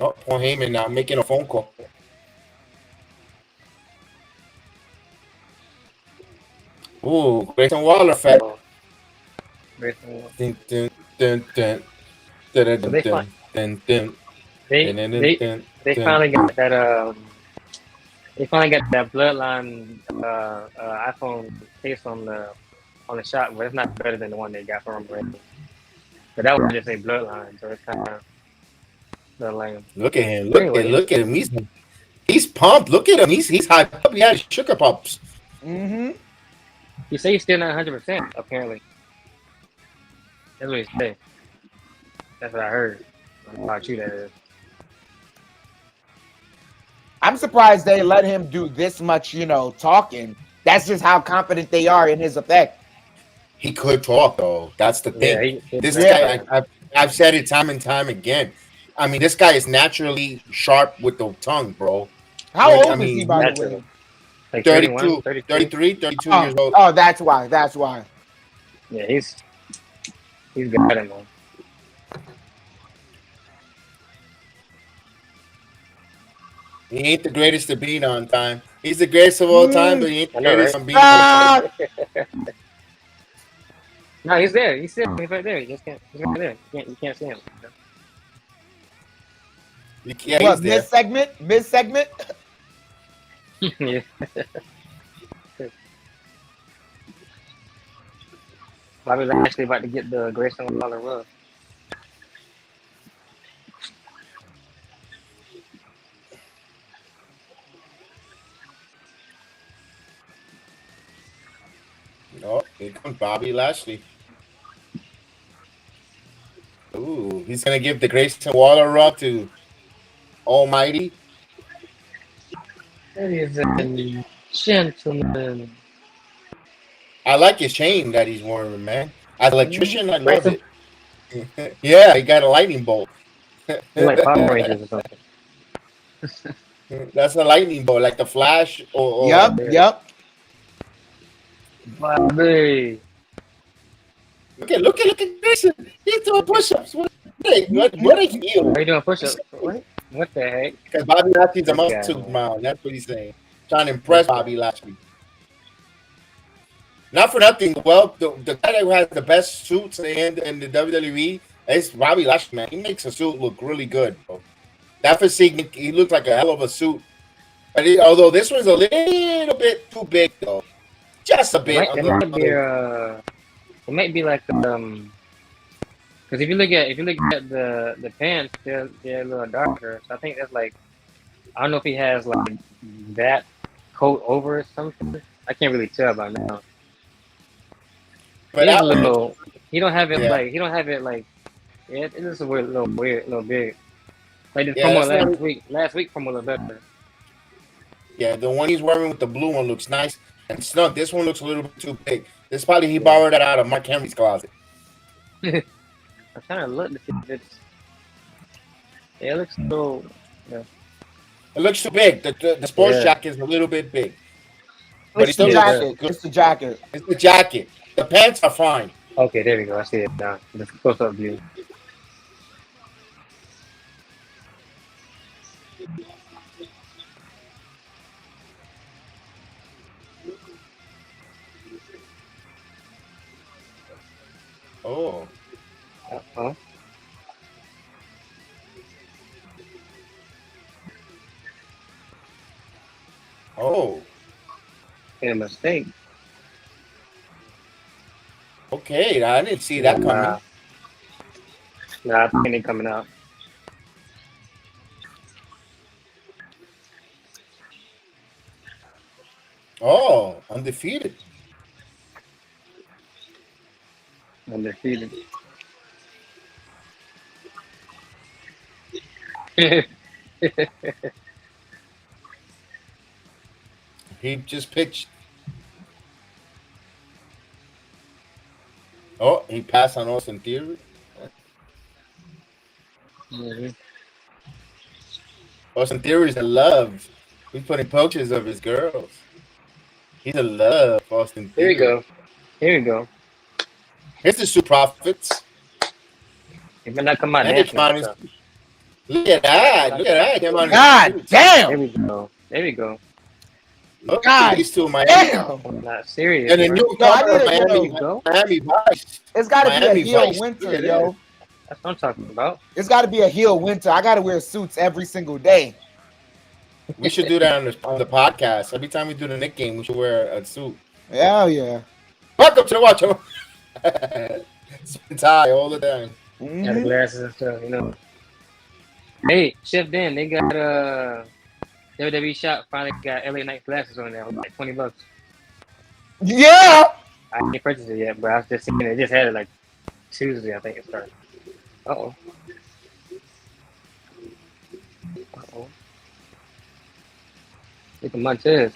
Oh, Paul Heyman now making a phone call. Ooh, Grayson Waller Effect. Dun, dun, dun, dun. Dun, dun, dun, dun, dun. They finally got that they finally got that Bloodline iPhone case on the shop, but it's not better than the one they got from him. But that was just a Bloodline, so it's kind of the lame. Look at him! Look at him! He's pumped. Look at him! He's hyped up. He had sugar pops. Mm-hmm. He say he's still not 100%. Apparently, that's what he said. That's what I heard. I don't know how true that is. I'm surprised they let him do this much, talking. That's just how confident they are in his effect. He could talk though. That's the thing. This Yeah. guy, I've said it time and time again. I mean, this guy is naturally sharp with the tongue, bro. How old is he, by the way? Like 32, 33, 32 years old. Oh, that's why. That's why. Yeah, he's got it, man. He ain't the greatest to beat on time. He's the greatest of all time, but he ain't the greatest on beating Ah! on time. No, he's there. He's sitting. He's right there. He's right there. You can't see him. Yeah, What, mid-segment? Mid-segment? Yeah. Bobby Lashley about to get the Grayson Waller rub. Oh, here comes Bobby Lashley. Ooh, he's gonna give the Grayson Waller rub to Almighty. Ladies and gentlemen. I like his chain that he's wearing, man. As an electrician, I love it. Yeah, he got a lightning bolt. Like Power Rangers or something. That's a lightning bolt, like the Flash. Or Yep. Bobby. Look at Grayson. He's doing push-ups. What a heel. Are you doing push-ups? What the heck? Because Bobby Lashley's a muscle man. That's what he's saying. Trying to impress Bobby Lashley. Not for nothing. Well, the guy who has the best suits in the WWE is Bobby Lashley, man. He makes a suit look really good, bro. That physique, he looks like a hell of a suit. But although this one's a little bit too big, though. Just a bit. It might be like because if you look at the pants, they're a little darker. So I think that's like, I don't know if he has like that coat over or something. I can't really tell by now. But he don't have it like it is a little big. Like the promo last week promo looked better. Yeah, the one he's wearing with the blue one looks nice and snug. This one looks a little bit too big. This probably he borrowed that out of Mark Henry's closet. I'm trying to look to see if it's. Yeah, it looks so. Yeah. It looks too big. The sports jacket is a little bit big. But It's the jacket. It's the jacket. It's the jacket. The pants are fine. Okay, there we go. I see it now. The close-up view. Oh. Uh-huh. Oh. A mistake. Okay, I didn't see that coming. Nah, I think it ain't coming out. Oh, undefeated. Undefeated. He just pitched. Oh, he passed on Austin Theory. Mm-hmm. Austin Theory's in love. He's putting pictures of his girls. He's in love, Austin Theory. Here we go. Here's the Super Profits. It may not come out. Look at that. God damn. There we go. Look God at these two, man. Damn. I'm not serious. And the bro. new cover of Miami Vice. It's got to be a Miami heel Vice. winter, yo. That's what I'm talking about. It's got to be a heel winter. I got to wear suits every single day. We should do that on the podcast. Every time we do the Nick game, we should wear a suit. Hell yeah. Welcome to the watch. Tie all the time. Got the glasses and stuff, you know. Hey, Chef Dan, they got WWE Shop finally got LA Knight glasses on there, like $20. Yeah. I didn't purchase it yet, but I was just seeing it. Just had it like Tuesday, I think it started. Uh-oh. Look at Montez.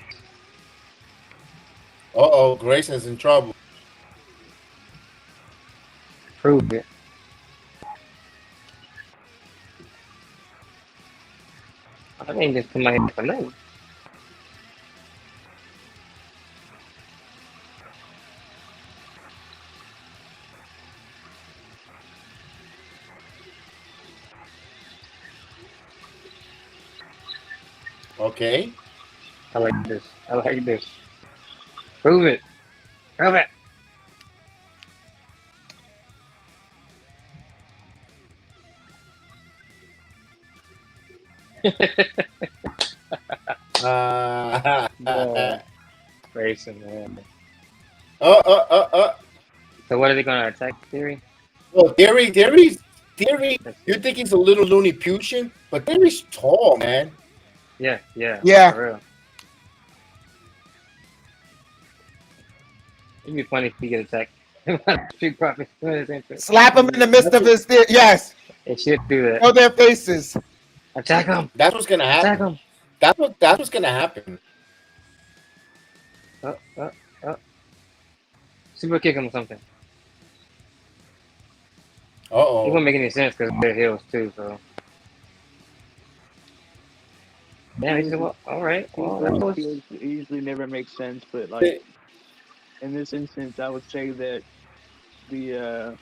Grayson's in trouble. Prove it. I ain't just come out here for nothing. Okay. I like this. I like this. Prove it. Prove it. Grayson, man. So what are they gonna attack Theory? Well, Theory. You think he's a little loony Putian, but Theory's tall, man. Yeah. Yeah. For real. It'd be funny if he get attacked. Street Profits. Slap him in the midst of his yes. It should do that. Show their faces. Attack him. That's what's gonna happen. Attack him. That's what's gonna happen. Super kick him or something. It Uh-oh. wouldn't make any sense because they're heels too. So. Yeah, he said, well, all right. Well, that was... It usually never makes sense, but like in this instance, I would say that the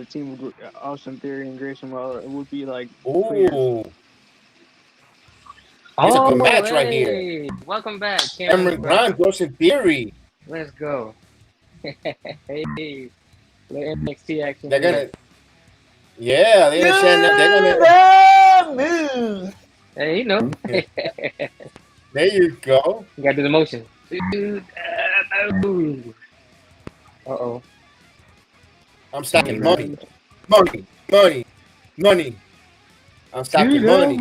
team of Austin Theory and Grayson Waller would be like. Ooh. It's a good match right here. Welcome back, Cameron Grimes versus Theory. Let's go. Hey, NXT action. They're gonna. Yeah, they understand that they're gonna. Hey, you know. There you go. You gotta do the motion. Uh-oh. I'm stacking money. I'm stacking money.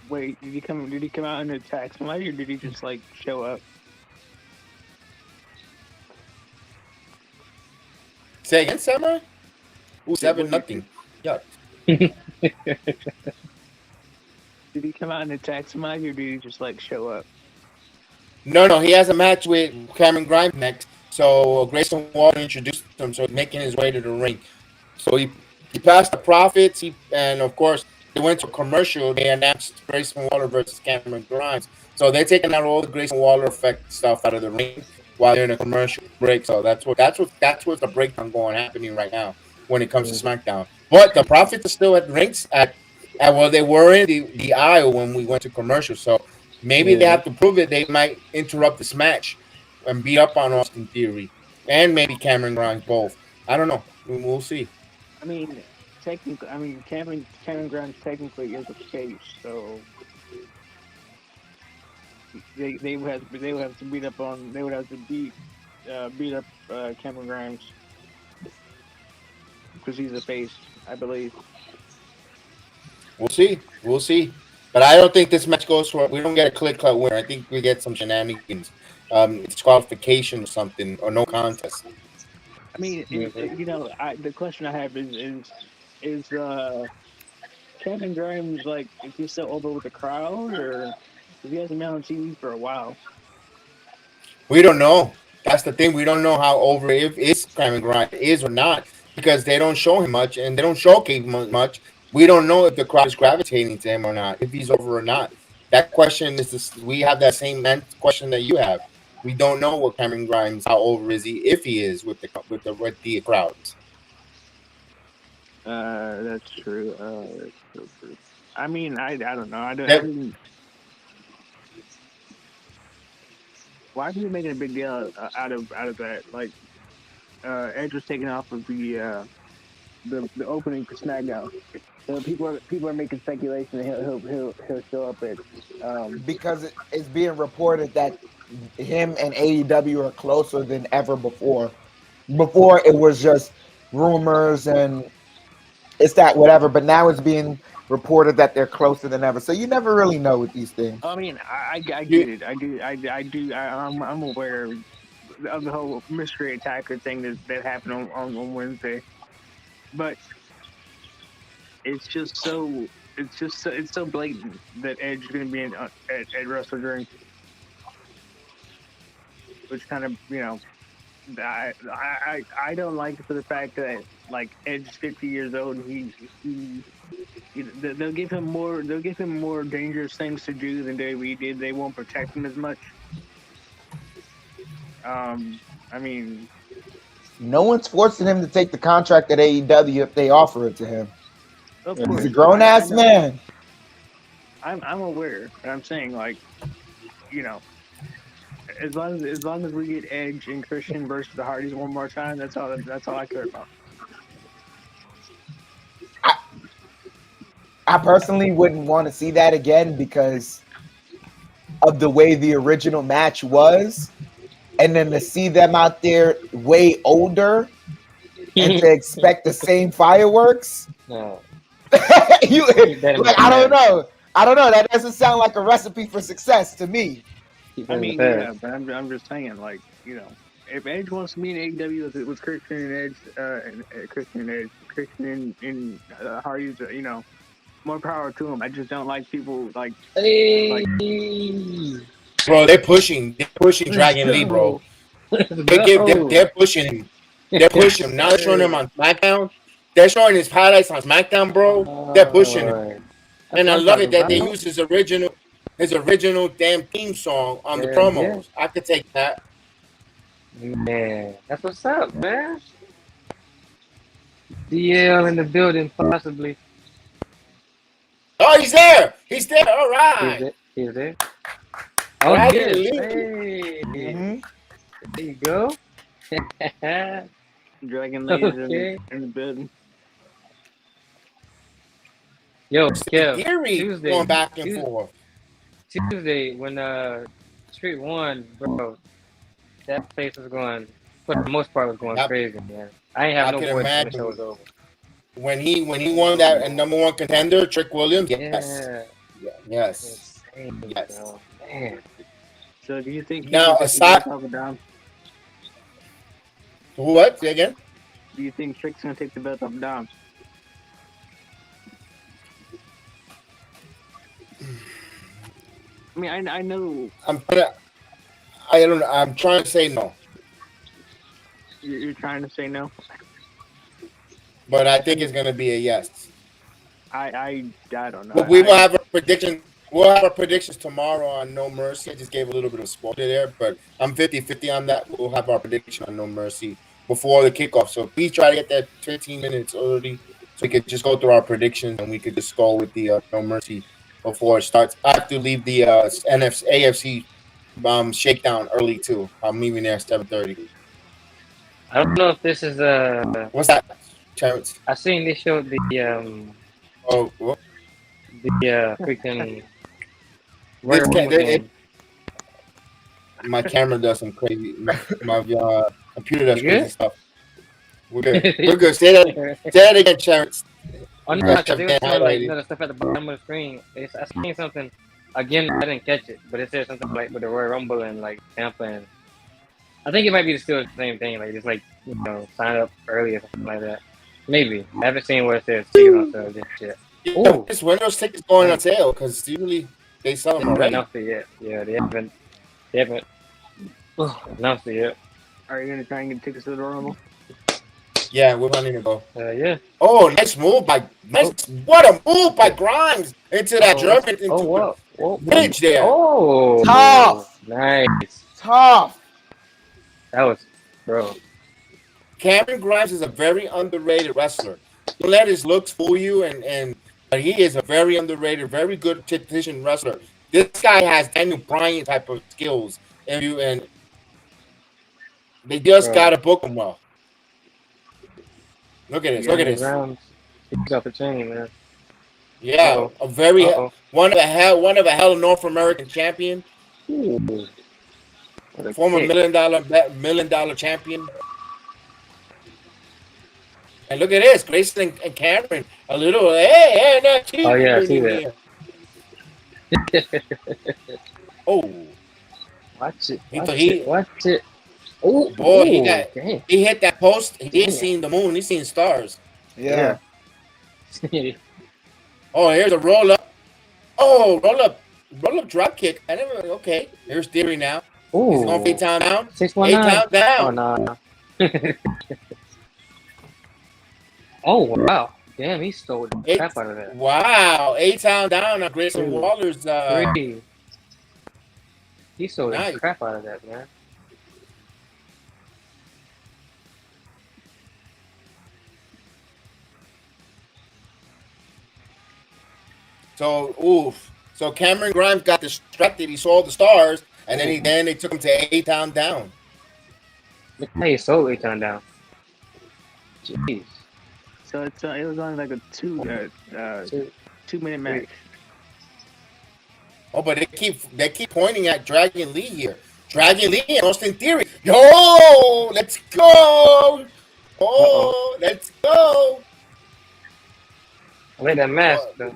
Wait, did he come out and attack somebody, or did he just like show up? Say again, Samurai? Ooh, 7-0. Yuck. Did he come out and attack somebody, or did he just like show up? No, he has a match with Cameron Grimes next. So Grayson Waller introduced him, so he's making his way to the ring. So he passed the Profits, and of course they went to a commercial. They announced Grayson Waller versus Cameron Grimes. So they're taking out all the Grayson Waller Effect stuff out of the ring while they're in a commercial break. So that's what's the breakdown happening right now when it comes to SmackDown. But the Profits are still at rinks at well, they were in the aisle when we went to commercial. So maybe they have to prove it. They might interrupt this match and beat up on Austin Theory and maybe Cameron Grimes both. I don't know. We'll see. I mean, Cameron Grimes technically is a face, so they would have to beat up Cameron Grimes because he's a face, I believe. We'll see. But I don't think this match goes for. We don't get a clear-cut winner. I think we get some shenanigans, disqualification or something, or no contest. I mean, the question I have is Cameron Grimes, like, is he still over with the crowd, or because he hasn't been on TV for a while? We don't know. That's the thing. We don't know how over if Cameron Grimes is or not, because they don't show him much and they don't showcase him much. We don't know if the crowd is gravitating to him or not, if he's over or not. That question is we have that same question that you have. We don't know what Cameron Grimes, how over is he, if he is with the crowds. That's true. That's so true. I mean, I don't know. I didn't. Why are you making a big deal out of that? Like, Edge was taken off of the opening for SmackDown. So people are making speculation that he'll show up at because it's being reported that him and AEW are closer than ever before. Before it was just rumors and it's that whatever, but now it's being reported that they're closer than ever. So you never really know with these things. I mean, I get it. I do. I'm aware of the whole mystery attacker thing that happened on Wednesday, but it's so blatant that Edge is going to be at Wrestle Dream, which kind of I don't like it for the fact that like Edge is 50 years old and they'll give him more dangerous things to do than WWE did. They won't protect him as much. I mean, no one's forcing him to take the contract at AEW if they offer it to him. He's a grown ass man. I'm aware, but I'm saying like, as long as we get Edge and Christian versus the Hardys one more time, that's all I care about. I personally wouldn't want to see that again because of the way the original match was. And then to see them out there way older and to expect the same fireworks. No. I don't know. That doesn't sound like a recipe for success to me. I mean, yeah, but I'm just saying, like, if Edge wants to be in AEW with Christian and Edge, Christian and Hardy's, more power to him. I just don't like people like. Bro, they're pushing Dragon Lee, bro. They're pushing him. They're pushing him. Now they're showing him on SmackDown. They're showing his highlights on SmackDown, bro. They're pushing him. And I love it that they use his original damn theme song on the promos. I could take that. Man, that's what's up, man. DL in the building, possibly. Oh, he's there. He's there. All right. He's there. Oh, Right, yes. Lee. Hey. There you go. Dragon Lee in the building. Yo, Kev, Tuesday going back and forth. Tuesday when Street won, bro, that place was going, for the most part, was going crazy, man. I ain't have no voice when the show was over. When he won that number one contender, Trick Williams, yes. Insane, yes. Bro. Man. So do you think now aside what? Say again? Do you think Trick's gonna take the belt up and down? I mean, I know. I'm trying to say no. You're trying to say no? But I think it's gonna be a yes. I don't know. But we will have a prediction. We'll have our predictions tomorrow on No Mercy. I just gave a little bit of spoiler there, but I'm 50-50 on that. We'll have our prediction on No Mercy before the kickoff. So please try to get that 15 minutes early so we could just go through our predictions and we could just go with the No Mercy before it starts. I have to leave the AFC shakedown early too. I'm leaving there at 7:30. I don't know if this is what's that, Terrence? I seen they showed the freaking. My camera does some crazy. My computer does crazy stuff. We're good. We're good. Say that again, Terrence. Oh no, because they were showing the stuff at the bottom of the screen. I seen something. Again, I didn't catch it, but it said something like with the Royal Rumble and like Tampa, and I think it might be still the same thing. Like just like sign up early or something like that. Maybe I haven't seen where it says tickets on sale just yet. Oh, just when those tickets going on sale because usually they sell them already. Announced it yet? Yeah, they haven't announced it yet. Are you gonna try and get tickets to the Rumble? Yeah, we're planning to go. Yeah. Oh, nice move by what a move by Grimes into that German bridge there. Oh, tough, nice, tough. That was, bro. Cameron Grimes is a very underrated wrestler. Don't let his looks fool you, and he is a very underrated, very good technician wrestler. This guy has Daniel Bryan type of skills, and they just gotta book him well. Look at this! Look at this! He's off the chain, man. Yeah, a very one of a hell of North American champion, former $1 million champion. And look at this, Grayson and Cameron, a little hey, oh yeah, I see that. Oh, watch it! Watch it! Oh boy, he hit that post. He ain't seen the moon. He's seen stars. Yeah. Oh, here's a roll up. Oh, roll up drop kick. I never. Okay, here's Theory now. He's going Ooh, A-Town down. 619. A-Town down. Oh no. Oh wow. Damn, he stole the crap out of that. Wow, A-Town down on Grayson Ooh. Waller's. 3. He stole Nice. the crap out of that, man. So Cameron Grimes got distracted. He saw the stars, and then they took him to A-Town down. Look how he sold A-Town down. Jeez. So it was only like a 2-minute match. Oh, but they keep pointing at Dragon Lee here. Dragon Lee and Austin Theory. Yo, let's go. Oh, let's go. I like that mask, though.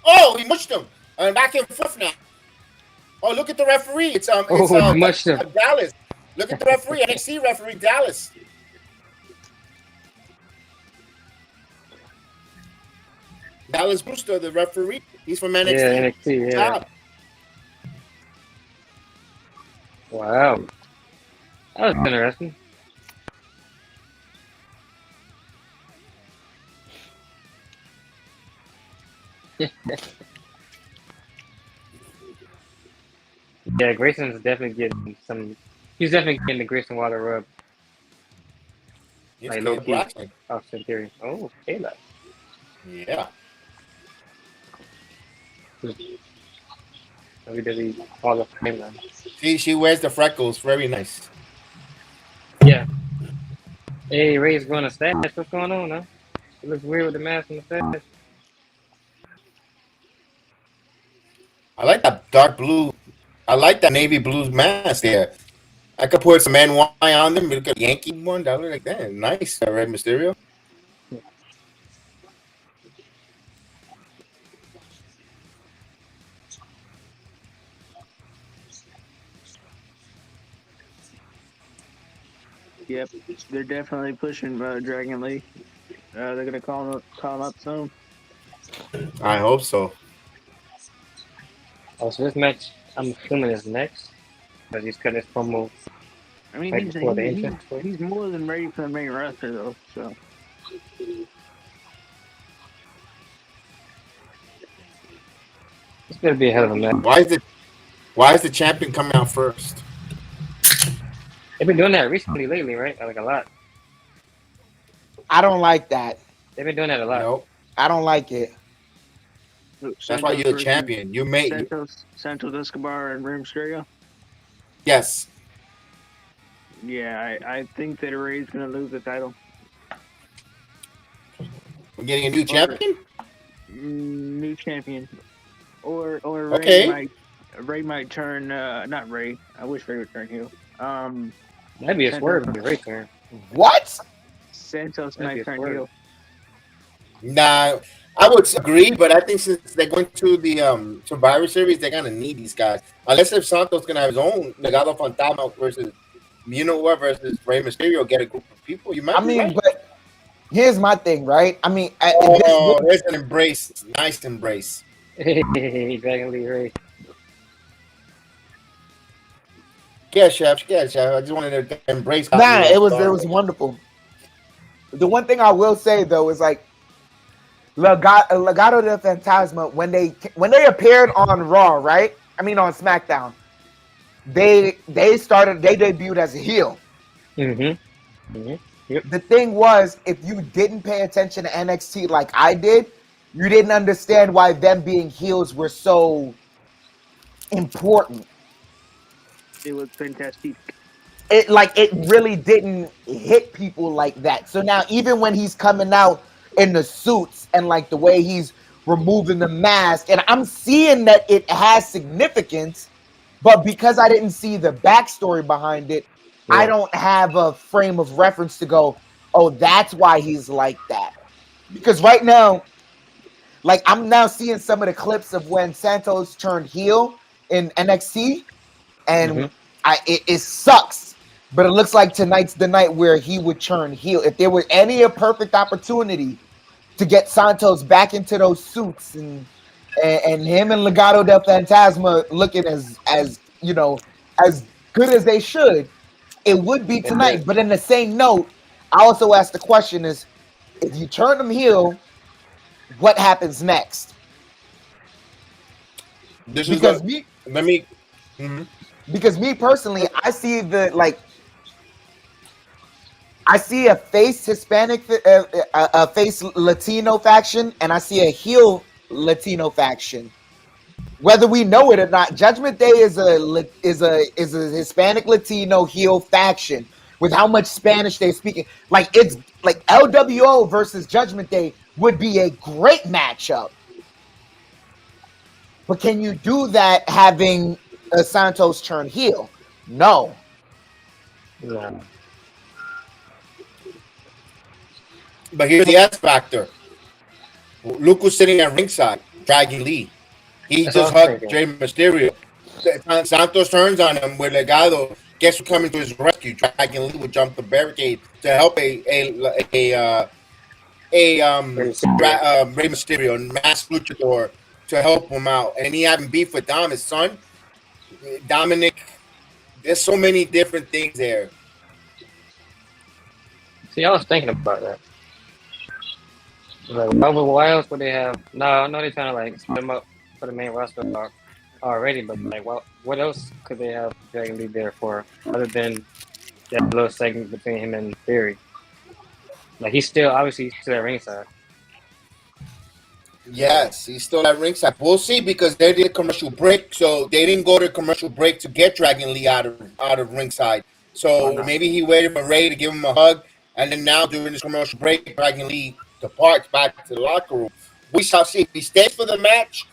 Oh, he mushed him. And back and forth now. Oh, look at the referee. It's he mushed him. Dallas. Look at the referee. NXT referee Dallas. Dallas Brewster, the referee. He's from NXT. Yeah, NXT, yeah. Top. Wow. That was interesting. Yeah, Grayson's definitely getting some. He's definitely getting the Grayson Waller rub. He's Like Caleb low key. Blackman. Austin Theory. Oh, Kayla. Yeah. WWE Hall of Fame now. She wears the freckles. Very nice. Yeah. Hey, Ray's going to stash. What's going on, huh? It looks weird with the mask and the stash. I like that dark blue. I like that navy blue mask there. I could put some NY on them. Look at Yankee one. That look like that. Nice. Rey Mysterio. Yep, they're definitely pushing Dragon Lee. They're gonna call him up soon. I hope so. Oh, so this match, I'm assuming is next. Because he's cutting his promo. I mean, Right before the entrance. he's more than ready for the main roster though. So It's going to be a hell of a match. Why is the champion coming out first? They've been doing that recently, lately, right? Like a lot. I don't like that. They've been doing that a lot. Nope. I don't like it. That's why you're the champion. You made Santos Escobar and Rey Mysterio. yes. Yeah, I think that Rey's gonna lose the title. We're getting a new champion. New champion, or Okay. Rey might turn. Not Rey. I wish Rey would turn heel. That'd be a swerve in the race turn. What? Santos That'd be might a turn swerve. heel. Nah, I would agree, but I think since they're going to the Survivor Series, they're gonna need these guys. Unless if Santos gonna have his own Legado Fantasma versus versus Rey Mysterio, get a group of people. You might. I be mean, right. but here's my thing, right? I mean, Oh, there's an embrace. Nice embrace. Dragon Lee Ray. Yeah, chef. I just wanted to embrace. nah, it was wonderful. The one thing I will say though is like Legado del Fantasma when they appeared on Raw, right? I mean on SmackDown. They debuted as a heel. Mm-hmm. Mm-hmm. Yep. The thing was, if you didn't pay attention to NXT like I did, you didn't understand why them being heels were so important. It was fantastic. It really didn't hit people like that. So now even when he's coming out in the suits and like the way he's removing the mask, and I'm seeing that it has significance, but because I didn't see the backstory behind it, Yeah. I don't have a frame of reference to go, oh, that's why he's like that. Because right now, like I'm now seeing some of the clips of when Santos turned heel in NXT, and it sucks. But it looks like tonight's the night where he would turn heel. If there were any a perfect opportunity to get Santos back into those suits and him and Legado del Fantasma looking as you know, as good as they should, it would be tonight. But in the same note, I also ask the question is, if you turn them heel, what happens next? Because me personally, I see I see a face Hispanic, a face Latino faction, and I see a heel Latino faction. Whether we know it or not, Judgment Day is a Hispanic Latino heel faction with how much Spanish they're speaking. Like it's like LWO versus Judgment Day would be a great matchup. But can you do that having a Santos turn heel? No. No. But here's the X factor. Luke was sitting at ringside, Dragon Lee. He just hugged Rey Mysterio. Santos turns on him with Legado. Guess who's coming to his rescue? Dragon Lee would jump the barricade to help Rey Mysterio, Masked Luchador, to help him out. And he having beef with Dom, his son, Dominic. There's so many different things there. See, I was thinking about that. Like, why else would they have? No, they're trying to like split them up for the main roster already. But like, what else could they have Dragon Lee there for other than that little segment between him and Theory? Like he's still at ringside. Yes, he's still at ringside. We'll see because they did a commercial break, so they didn't go to commercial break to get Dragon Lee out of ringside. So maybe he waited for Ray to give him a hug, and then now during this commercial break, Dragon Lee departs back to the locker room. We shall see. If he stays for the match,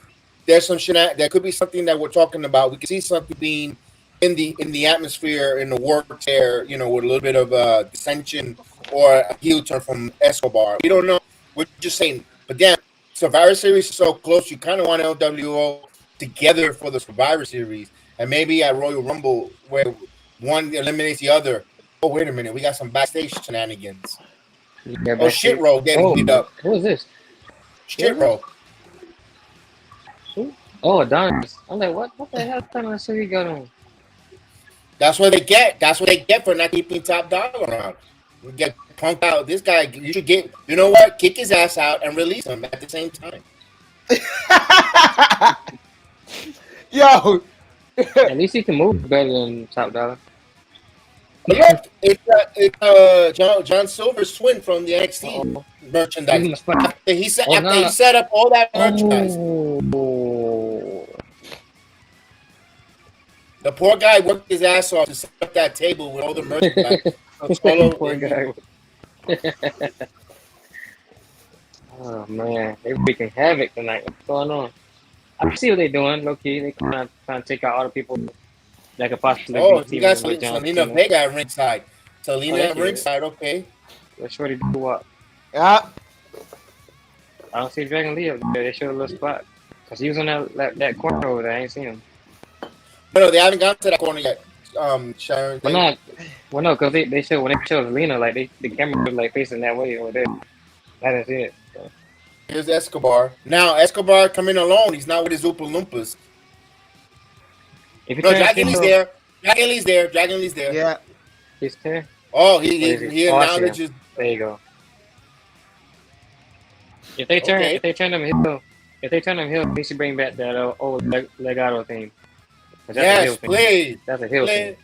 there's some shit. There could be something that we're talking about. We could see something being in the atmosphere, in the works there, with a little bit of dissension or a heel turn from Escobar. We don't know. We're just saying. But then Survivor Series is so close. You kind of want LWO together for the Survivor Series, and maybe at Royal Rumble where one eliminates the other. Oh, wait a minute. We got some backstage shenanigans. Oh, Shit Row getting beat up. Who is this? Shit Row. Oh, Adonis. I'm like, what the hell kind of shit he got on? That's what they get. That's what they get for not keeping Top Dollar around. We get punked out. This guy, you should get, you know what? Kick his ass out and release him at the same time. Yo. At least he can move better than Top Dollar. Yeah, it's John Silver's twin from the NXT merchandise. After he set up all that merchandise. The poor guy worked his ass off to set up that table with all the merchandise. Poor guy. Oh man, they're wreaking havoc tonight. What's going on? I see what they're doing, low key. They trying to take out all the people that could possibly. Oh, you got Selena Vega at ringside. Selena at ringside, okay. Let's sure to do what? Yeah. I don't see Dragon Lee up there. They showed a little spot. Because he was on that corner over there. I ain't seen him. No, they haven't gotten to that corner yet. Sharon. Well, no, because they showed when they showed Selena, like the camera was like facing that way over there. I didn't see it. So. Here's Escobar. Now Escobar coming alone. He's not with his Oompa Loompas. No, Dragon Lee's there. Dragon Lee's there. Yeah. He's there. Oh, he acknowledges. There you go. If they turn him heel, they should bring back that old Legado theme. Yes, please. That's a heel theme.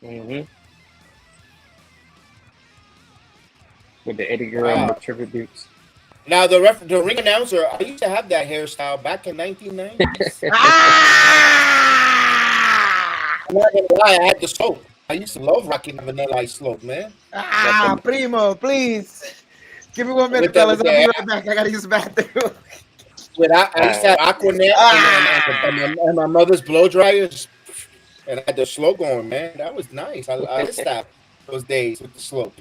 Mm-hmm. With the Eddie Guerrero tribute boots. Now the ring announcer, I used to have that hairstyle back in 1990s. I'm not gonna lie, I had the slope. I used to love rocking the Vanilla Ice slope, man. Primo, please. Give me 1 minute, fellas. I'll be right back. I gotta use the bathroom. I used to have Aquanet and my mother's blow dryers, and I had the slope going, man. That was nice. I missed that those days with the slope.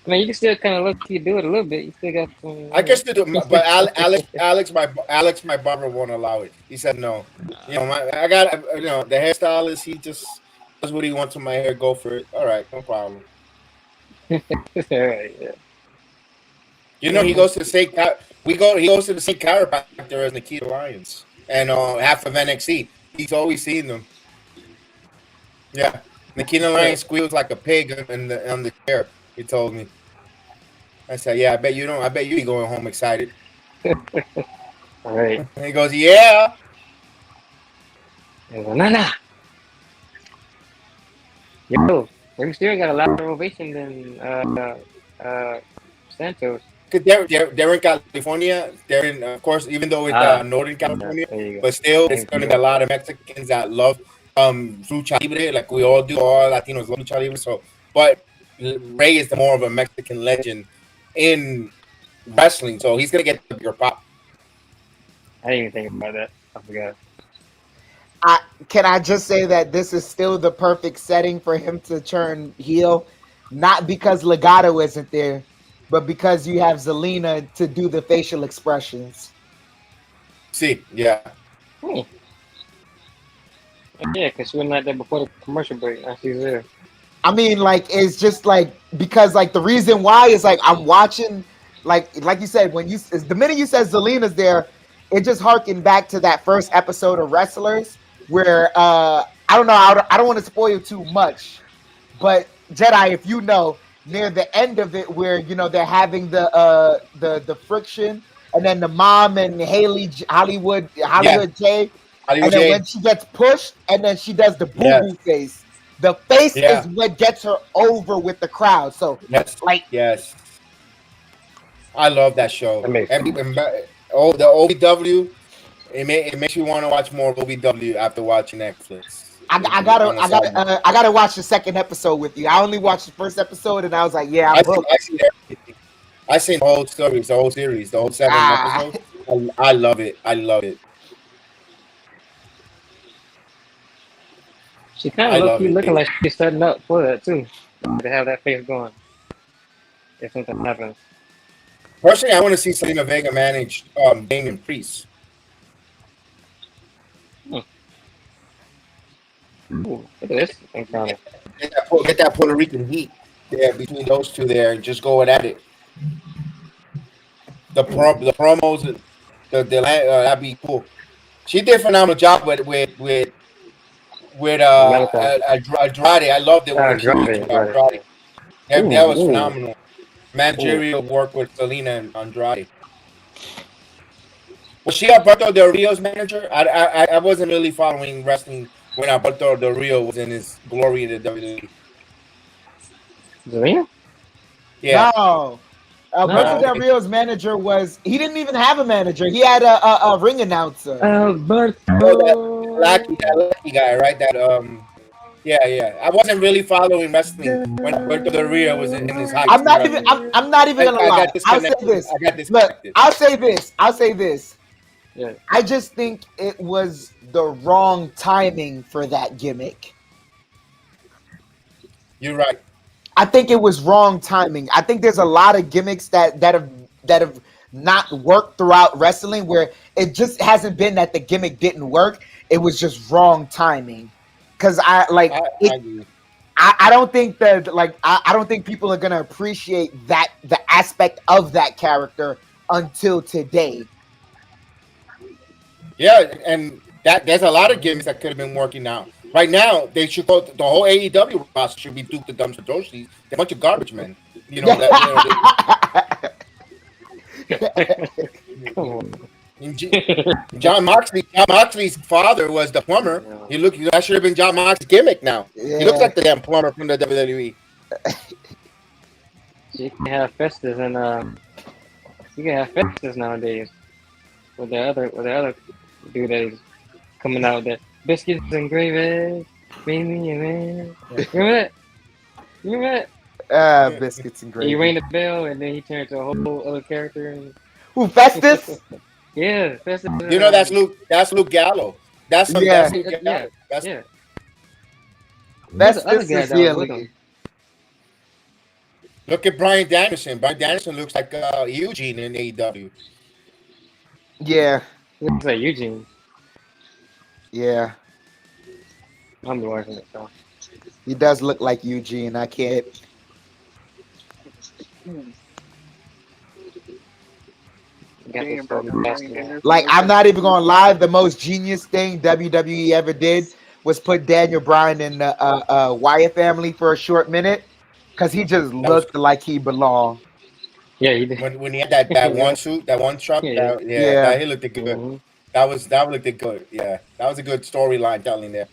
I mean, you can still kind of look. You do it a little bit. You still got some. I guess to do, but Alex, my barber won't allow it. He said no. I got the hairstylist. He just does what he wants with my hair. Go for it. All right, no problem. All right, yeah. You know, he goes to the same he goes to the same chiropractor as Nikita Lyons and half of NXT. He's always seen them. Yeah, Nikita Lyons squeals like a pig on the chair. He told me. I said, "Yeah, I bet you don't. I bet you be going home excited." All right. And he goes, "Yeah." Nah. Yo, Rey Mysterio got a louder ovation than Santos. Cause they're in California. They're in, of course, even though it's Northern California, but still, it's going to be a lot of Mexicans that love lucha libre, like we all do. All Latinos love lucha libre. So, but Rey is the more of a Mexican legend in wrestling, so he's going to get the bigger pop. I didn't even think about that. I forgot. Can I just say that this is still the perfect setting for him to turn heel, not because Legado isn't there, but because you have Zelina to do the facial expressions. See, yeah. Yeah, because she wasn't like that before the commercial break. Now she's there. I mean, like, it's just like, because like the reason why is like I'm watching, like you said, the minute you said Zelina's there, it just harkened back to that first episode of Wrestlers where I don't know, I don't want to spoil too much, but Jedi, if you know, near the end of it where they're having the friction, and then the mom and Hollywood J, and then when she gets pushed and then she does the boo-boo face. The face is what gets her over with the crowd. So yes, I love that show. The OVW, it makes you want to watch more OVW after watching Netflix. I gotta watch the second episode with you. I only watched the first episode and I was like, yeah, I seen the whole story, the whole series, the whole 7 episodes. I love it. I love it. She kind of low-key looking like she's setting up for that too, to have that face going. If something happens. Personally, I want to see Selena Vega manage Damian Priest. Ooh, look at this encounter. Get that Puerto Rican heat there between those two there, and just going at it. The promos, that'd be cool. She did a phenomenal job with Andrade. I loved it. Andrade. That was phenomenal. Managerial work with Selena and Andrade. Was she Alberto Del Rio's manager? I wasn't really following wrestling when Alberto Del Rio was in his glory in the WWE. Zelina? Yeah. No. Alberto Del Rio's manager he didn't even have a manager. He had a ring announcer. Alberto. That lucky guy, right? Yeah. I wasn't really following wrestling when Alberto Del Rio was in his high. I'm not even gonna lie. I'll say this. Look, I'll say this. Yeah. I just think it was the wrong timing for that gimmick. You're right. I think it was wrong timing. I think there's a lot of gimmicks that have not worked throughout wrestling where it just hasn't been that the gimmick didn't work. It was just wrong timing. Because I don't think that I don't think people are gonna appreciate the aspect of that character until today. Yeah, and there's a lot of gimmicks that could have been working out. Right now, they should go. The whole AEW roster should be Duke the Dumpster Doshis. They're a bunch of garbage men. John Moxley's father was the plumber. That should have been John Moxley's gimmick now. Yeah. He looks like the damn plumber from the WWE. You can have Festus nowadays with the other dude that is coming out there. Biscuits and gravy, baby, man. Remember that? Biscuits and gravy. He rang the bell and then he turned to a whole other character. Who, Festus? Yeah, Festus. That's Luke Gallo. That's Luke Gallo. Yeah. Festus is healing. Look at Bryan Danielson. Bryan Danielson looks like Eugene in AEW. Yeah. Looks like Eugene. Yeah. I'm watching it, though. He does look like Eugene. I can't. Damn, bro. Like, I'm not even gonna lie. The most genius thing WWE ever did was put Daniel Bryan in the Wyatt family for a short minute because he just looked like he belonged. Yeah, he did. When he had that one suit, that one truck, Yeah. that he looked good. Mm-hmm. That looked good. Yeah, that was a good storyline telling there.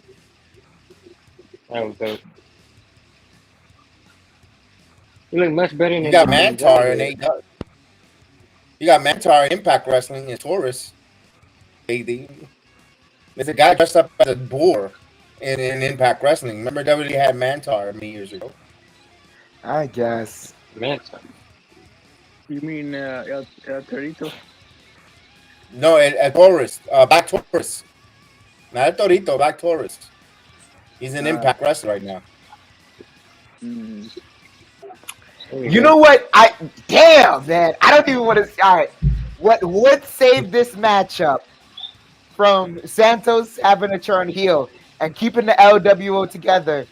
That was dope. You look much better than You got Mantar and you got Mantar in Impact Wrestling and Taurus. There's a guy dressed up as a boar in Impact Wrestling. Remember WWE had Mantar many years ago. I guess. Mantar. You mean El Torito? No, at Taurus, Black Taurus. Not at Torito, Black Taurus. He's in Impact Wrestling right now. Mm. You know what? Damn, man. I don't even want to. All right. What would save this matchup from Santos having to turn heel and keeping the LWO together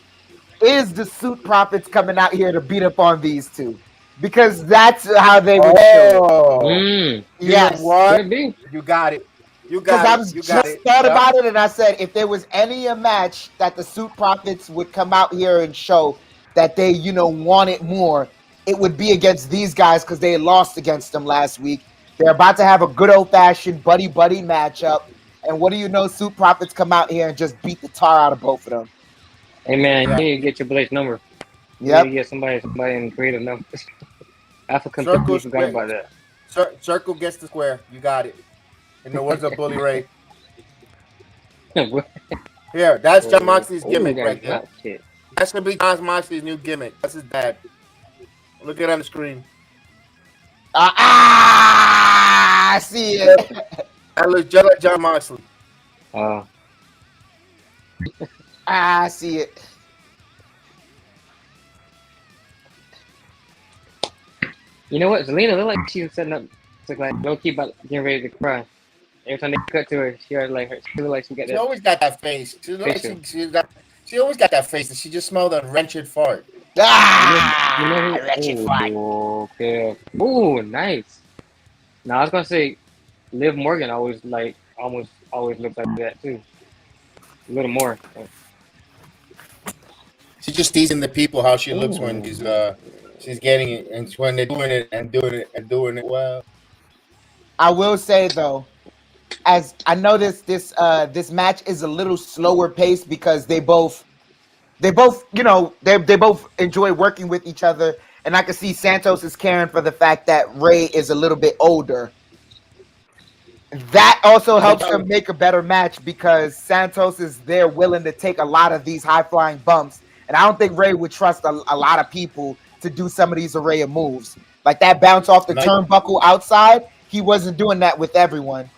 is the Suit Profits coming out here to beat up on these two. Because that's how they would show it. Yes. What? You got it. You got it. Because I just thought about it and I said, if there was any match that the Suit Profits would come out here and show that they, wanted more, it would be against these guys because they lost against them last week. They're about to have a good old-fashioned buddy-buddy matchup. And what do you know? Suit Profits come out here and just beat the tar out of both of them. Hey, man, you need to get Triple H number. You need to get somebody in creative number. I forgot about that. Circle gets the square. You got it. In the words of Bully Ray. Here, that's John Moxley's gimmick right there. That's going to be John Moxley's new gimmick. That's his dad. Look at it on the screen. I see it. That looks just like John Moxley. I see it. You know what? Zelina looked like she was setting up. It's like low key about getting ready to cry. Every time they cut to her, she looked like she got that. She always got that face. She always got that face, and she just smelled a wretched fart. Wretched fart. Okay. Ooh, nice. Now I was gonna say, Liv Morgan almost looks like that too. A little more. She's just teasing the people how she looks when she's getting it, and when they're doing it well. I will say though, as I know this match is a little slower paced because they both enjoy working with each other, and I can see Santos is caring for the fact that Rey is a little bit older. That also helps them make a better match because Santos is there willing to take a lot of these high-flying bumps, and I don't think Rey would trust a lot of people to do some of these array of moves. Like that bounce off the turnbuckle outside, he wasn't doing that with everyone.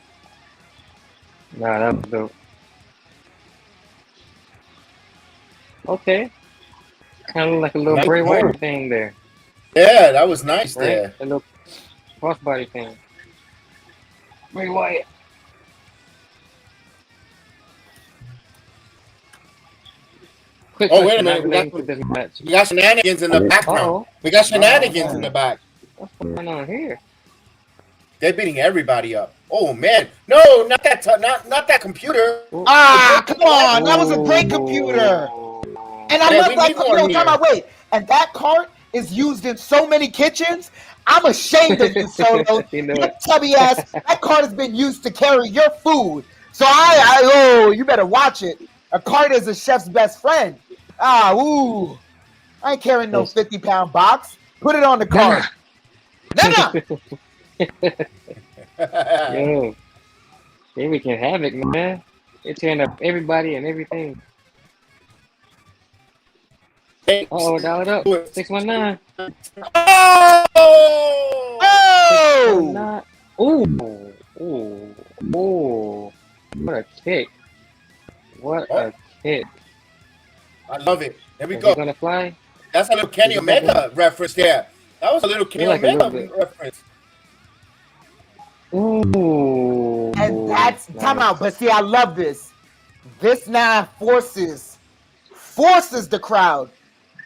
Nah, that was dope. Okay. Kind of like a little Bray Wyatt thing there. Yeah, that was nice there. A little crossbody thing. Bray Wyatt. Wait a minute. We got shenanigans in the background. We got shenanigans in the back. What's going on here? They're beating everybody up. Oh man, no, not that computer. Come on, that was a great computer. And I love that. Time out, wait. And that cart is used in so many kitchens. I'm ashamed of you, Solo. Your chubby ass. That cart has been used to carry your food. So you better watch it. A cart is a chef's best friend. I ain't carrying no 50-pound box. Put it on the cart. No. Yo, they wreaking havoc, man. They're tearing up everybody and everything. Dial it up. 619. Oh! What a kick! What a kick! I love it. There we go. Gonna fly. That's a little Kenny Omega reference there. That was a little Kenny Omega reference. Ooh. And that's time out. But see, I love this. This now forces the crowd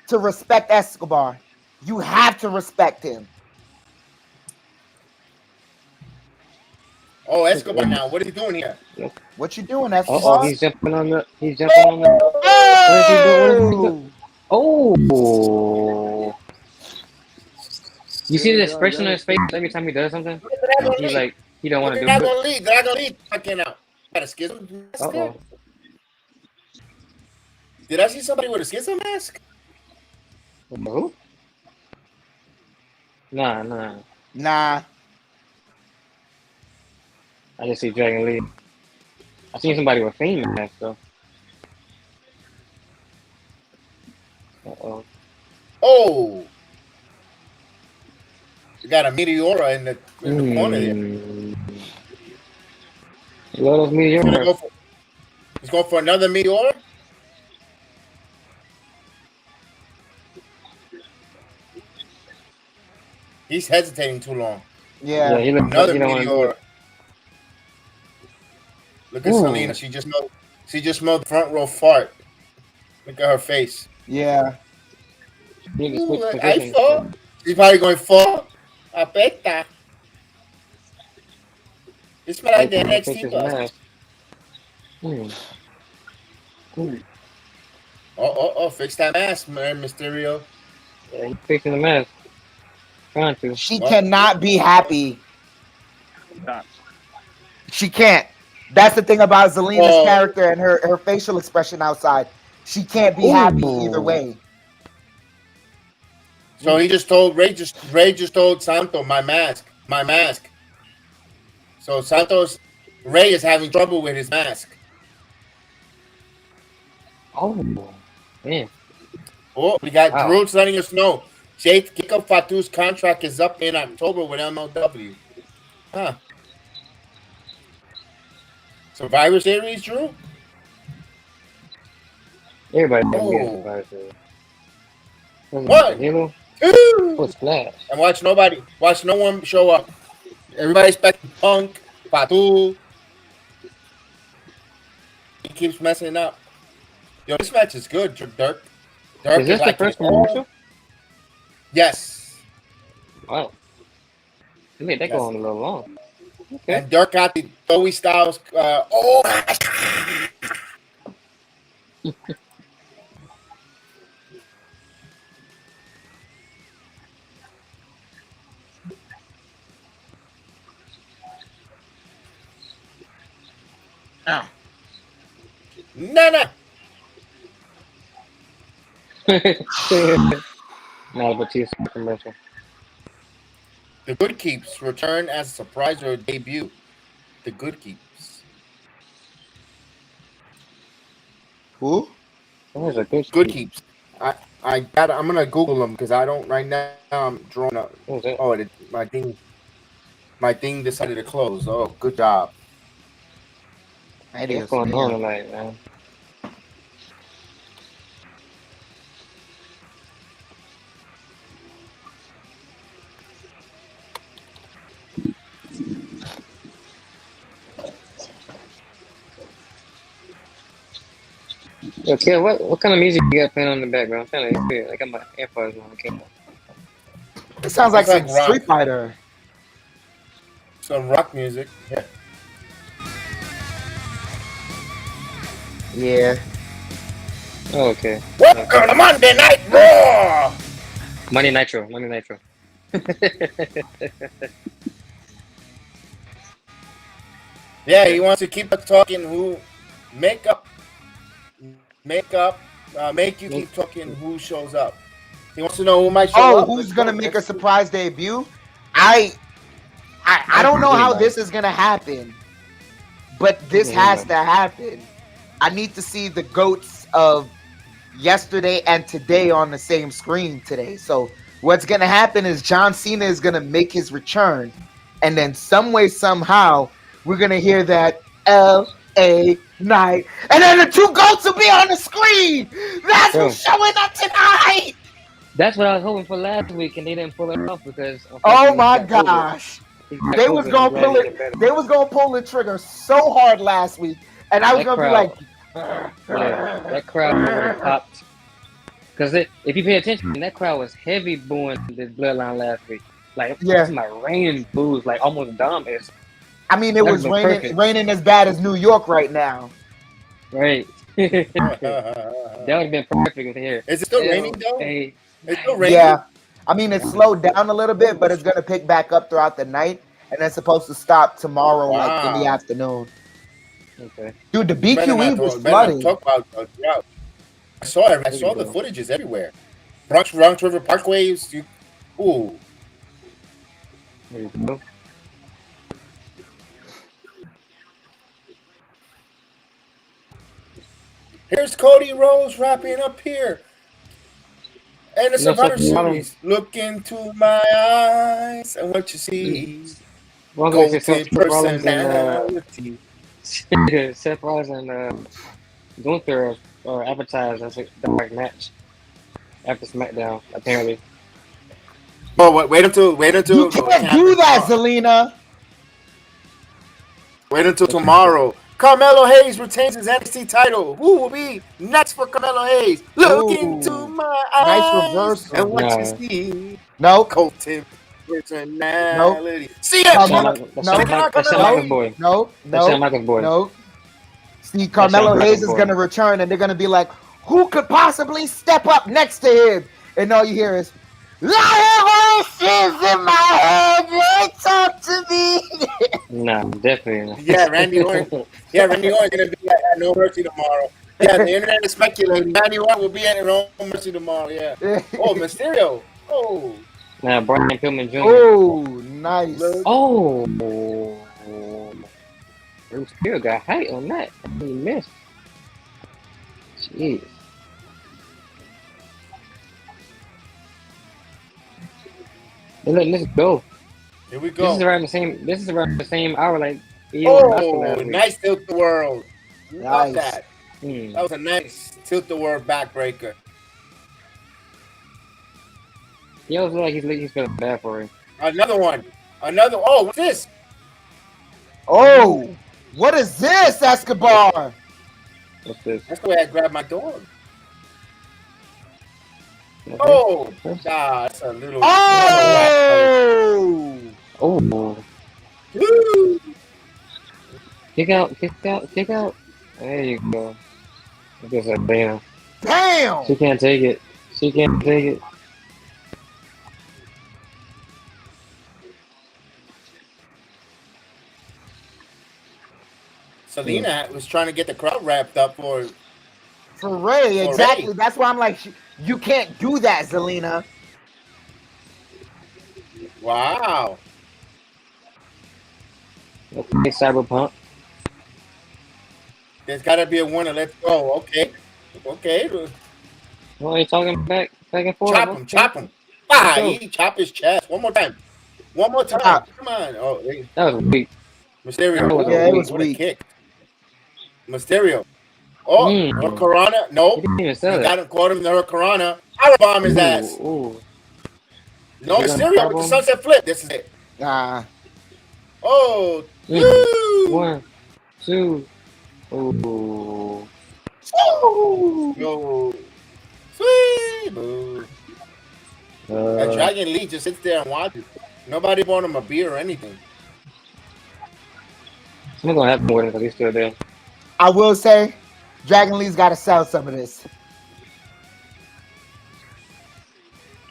to respect Escobar. You have to respect him. Oh, Escobar now. What is he doing here? What you doing, Oh, Escobar? he's jumping on the. What is he doing? What is he doing? Oh. You see the expression on his face every time he does something? He don't want to do it. Dragon Lee fucking out. Got a schism mask? Uh-oh. Did I see somebody with a schism mask? Who? Nah. Nah. I just see Dragon Lee. I seen somebody with Fiend mask though. Uh-oh. Oh! You got a Meteora in the corner there. Love those Meteora. He's going for another Meteora? He's hesitating too long. Yeah. He looks Another like he don't want to do Meteora. it. Look at Selena. She just smelled the front row fart. Look at her face. Yeah. He need to switch I positions. fall. He's probably going fall. Apeta. It smells like the Fix NXT his bus. mask. Oh, fix that mask, man, Mysterio. Yeah, he's fixing the mask. Trying to. She cannot be happy. Nah. She can't. That's the thing about Zelina's character and her facial expression outside. She can't be happy either way. So he just told Ray just told Santos, my mask. So Ray is having trouble with his mask. Oh, man. Oh, we got Drew's letting us know. Jacob Fatu's contract is up in October with MLW. Huh. Survivor Series, Drew? Everybody can get Survivor Series. What? Halo? Ooh. Oh, Splash. And watch no one show up. Everybody expecting Punk, Fatu. He keeps messing up. Yo, this match is good, Dirk. Is this the first commercial? Yes. Wow. They made that go on a little long. Okay. And Dirk got the Joey Styles. Nana. Not but Batista commercial. The Good Keeps return as a surprise or a debut. The Good Keeps. Who? Where's a Good Keeps. I'm gonna Google them because I don't right now. I'm drawing up. Oh, my thing decided to close. Oh, good job. What's going on tonight, man? Yo, kid, what kind of music you got playing on the background? I'm trying to hear. I got my AirPods on. Okay. It sounds like some rock. Street Fighter. Some rock music. Yeah. Yeah. Oh, okay. Welcome to Monday Night Raw. Monday Nitro. Yeah, he wants to keep us talking. Who make you keep talking. Who shows up? He wants to know who might show up. Who's gonna make a surprise debut? I don't know how this is gonna happen, but this has to happen. I need to see the goats of yesterday and today on the same screen today. So what's gonna happen is John Cena is gonna make his return, and then some way, somehow, we're gonna hear that L.A. Knight, and then the two goats will be on the screen. That's who's showing up tonight. That's what I was hoping for last week, and they didn't pull it off because. Oh my gosh, they was gonna pull it. They was gonna pull the trigger so hard last week, and I was gonna be like, that crowd popped. Because if you pay attention, that crowd was heavy booing the Bloodline last week. Like, that's my raining boos, like almost dumb. I mean, it was That'd been raining perfect. raining as bad as New York right now. Right. That would have been perfect here. Is it still raining though? Hey, It's still raining. Yeah. I mean, it slowed down a little bit, but it's going to pick back up throughout the night. And it's supposed to stop tomorrow, like in the Wow. afternoon. okay. Dude, the Better BQE not was talk- better not flooded. talk about drought. I saw it. I saw the footages everywhere. Bronx River Parkways. Ooh. There you go. Here's Cody Rhodes wrapping up here. And the You know Survivor something, Series. Look into my eyes and what you see. One of the Coated personality. Seth Rollins and Gunther are advertised as a dark match after SmackDown, apparently. Oh, wait until You can't do that, Zelina. Wait until tomorrow. Carmelo Hayes retains his NXT title. Who will be next for Carmelo Hayes? Look Ooh. into my Nice eyes reversal. and what Nah. you see. Nope. Coated personality. See it. That's No, Shawn Michaels boy. Nope. That's Shawn Nope. Michaels boy. Nope. See, Carmelo Shawn Hayes is Michaels going to return, and they're going to be like, who could possibly step up next to him? And all you hear is, voices in my head, they talk to me. Nah, definitely not. Yeah, Randy Orton. Yeah, Randy Orton gonna be at No Mercy tomorrow. Yeah, the internet is speculating. Randy Orton will be at No Mercy tomorrow. Yeah. Oh, Mysterio. Oh. Nah, Brian Pillman Jr. Oh, nice. Oh. Rey Mysterio got height on that. He missed. Jeez. Let's go. Here we This go. is around the same. This is around the same hour like Io and Asuka Oh, last week. nice tilt the world. Love Nice. that. Hmm. That was a nice tilt the world backbreaker. He always look like he's feeling bad for him. Another one. Another. Oh, what's this? Oh, what is this, Escobar? What's this? That's the way I grabbed my dog. Okay. Oh, that's a little. Oh! Oh. Woo. Kick out. There you go. I guess that damn. Damn! She can't take it. Selena was trying to get the crowd wrapped up for. For Ray, For exactly. Ray. That's why I'm like, you can't do that, Zelina. Wow. Okay, Cyberpunk. There's got to be a winner. Let's go. Okay. Well, you talking back and forth. Chop him. Ah, Go. he chop his chest. One more time. Ah. Come on. Oh, hey. That was weak. Mysterio. Yeah, it was what weak. a kick. Mysterio. Oh, Hurricanrana. No. He didn't even sell He it. got him, caught him in the Hurricanrana. Powerbomb his ass. Ooh. No, He got Mysterio with the powerbomb? sunset flip. This is it. Ah, Oh. Mm. Woo. 1, 2. Ooh. Yo. Sweet. Boo. That Dragon Lee just sits there and watches. Nobody bought him a beer or anything. Something's gonna happen with him because he's still there. I will say, Dragon Lee's got to sell some of this.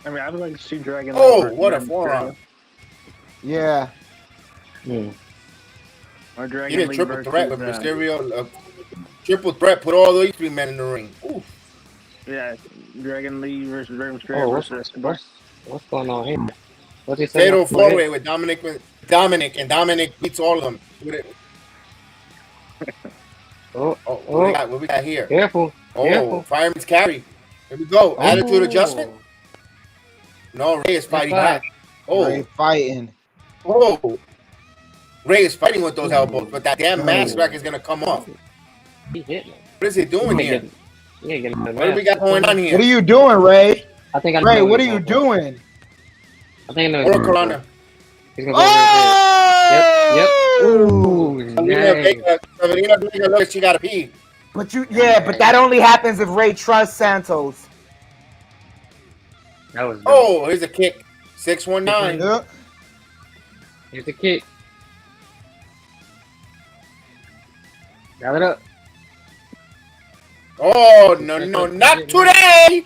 I mean, I would like to see Dragon. Oh, Lee what a versus forearm. Yeah. Hmm. Or Dragon He did Lee triple versus, threat with Mysterio. Triple threat. Put all those 3 men in the ring. Ooh. Yeah, Dragon Lee versus Rey Oh, Mysterio versus Escobar. what's going on here? What's he saying? Fatal 4-way with Dominic, and Dominic beats all of them. Oh, What we got here? careful. Oh, Careful. fireman's carry. Here we go. Attitude Oh. adjustment. No, Ray is fighting back. Ray Oh, fighting. Ray is fighting with those elbows, but that damn mask rack is gonna come off. He hit me. What is he doing here? What do we got going on What are here? you doing, Ray? I think I Ray, know what are he's you going for. doing? I think I know. Hurricanrana. He's gonna go over his head. Yep. Ooh, nice. Selena Vega looks like she gotta pee. But but that only happens if Ray trusts Santos. That was dope. Oh, here's a kick. 619. Yeah. Here's the kick. Dial it up. Oh, no, not today.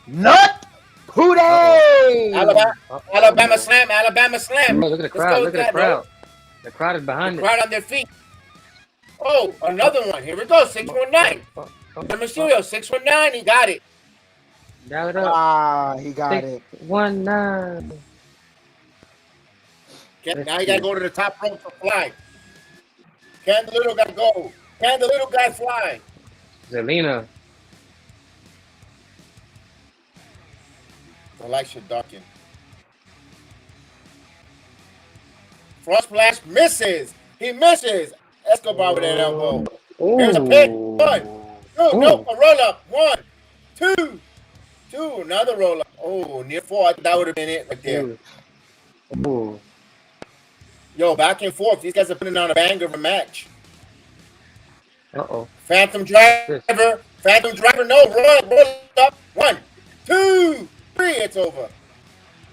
Not today. Alabama slam. Oh, look at the crowd. Look at the crowd. The crowd is behind it. Crowd on their feet. Oh, another one. Here we go. 619. Rey Mysterio, 619. He got it. Dial it up. Ah, he got it. 619. Now you got to go to the top rope to fly. Can the little guy go? Can the little guy fly? Zelina. Elisha ducking. Front splash misses. He misses. Escobar with that elbow. There's a pin. 1, 2, no, a roll up. 1, 2, 2. Another roll up. Oh, near 4. I thought that would have been it right there. Ooh. Yo, back and forth. These guys are putting on a banger of a match. Uh-oh. Phantom driver. No, roll up. 1, 2, 3. It's over.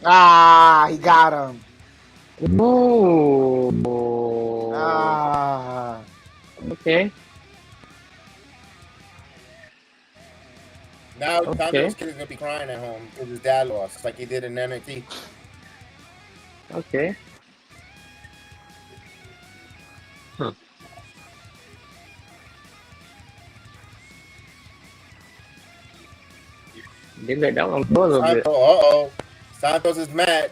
Ah, he got him. Ooh. Ah. Okay. Now, Okay. Santos kid is gonna be crying at home because his dad lost, like he did in NXT. Okay. Huh. Didn't let that one go a little bit. Uh-oh. Santos is mad.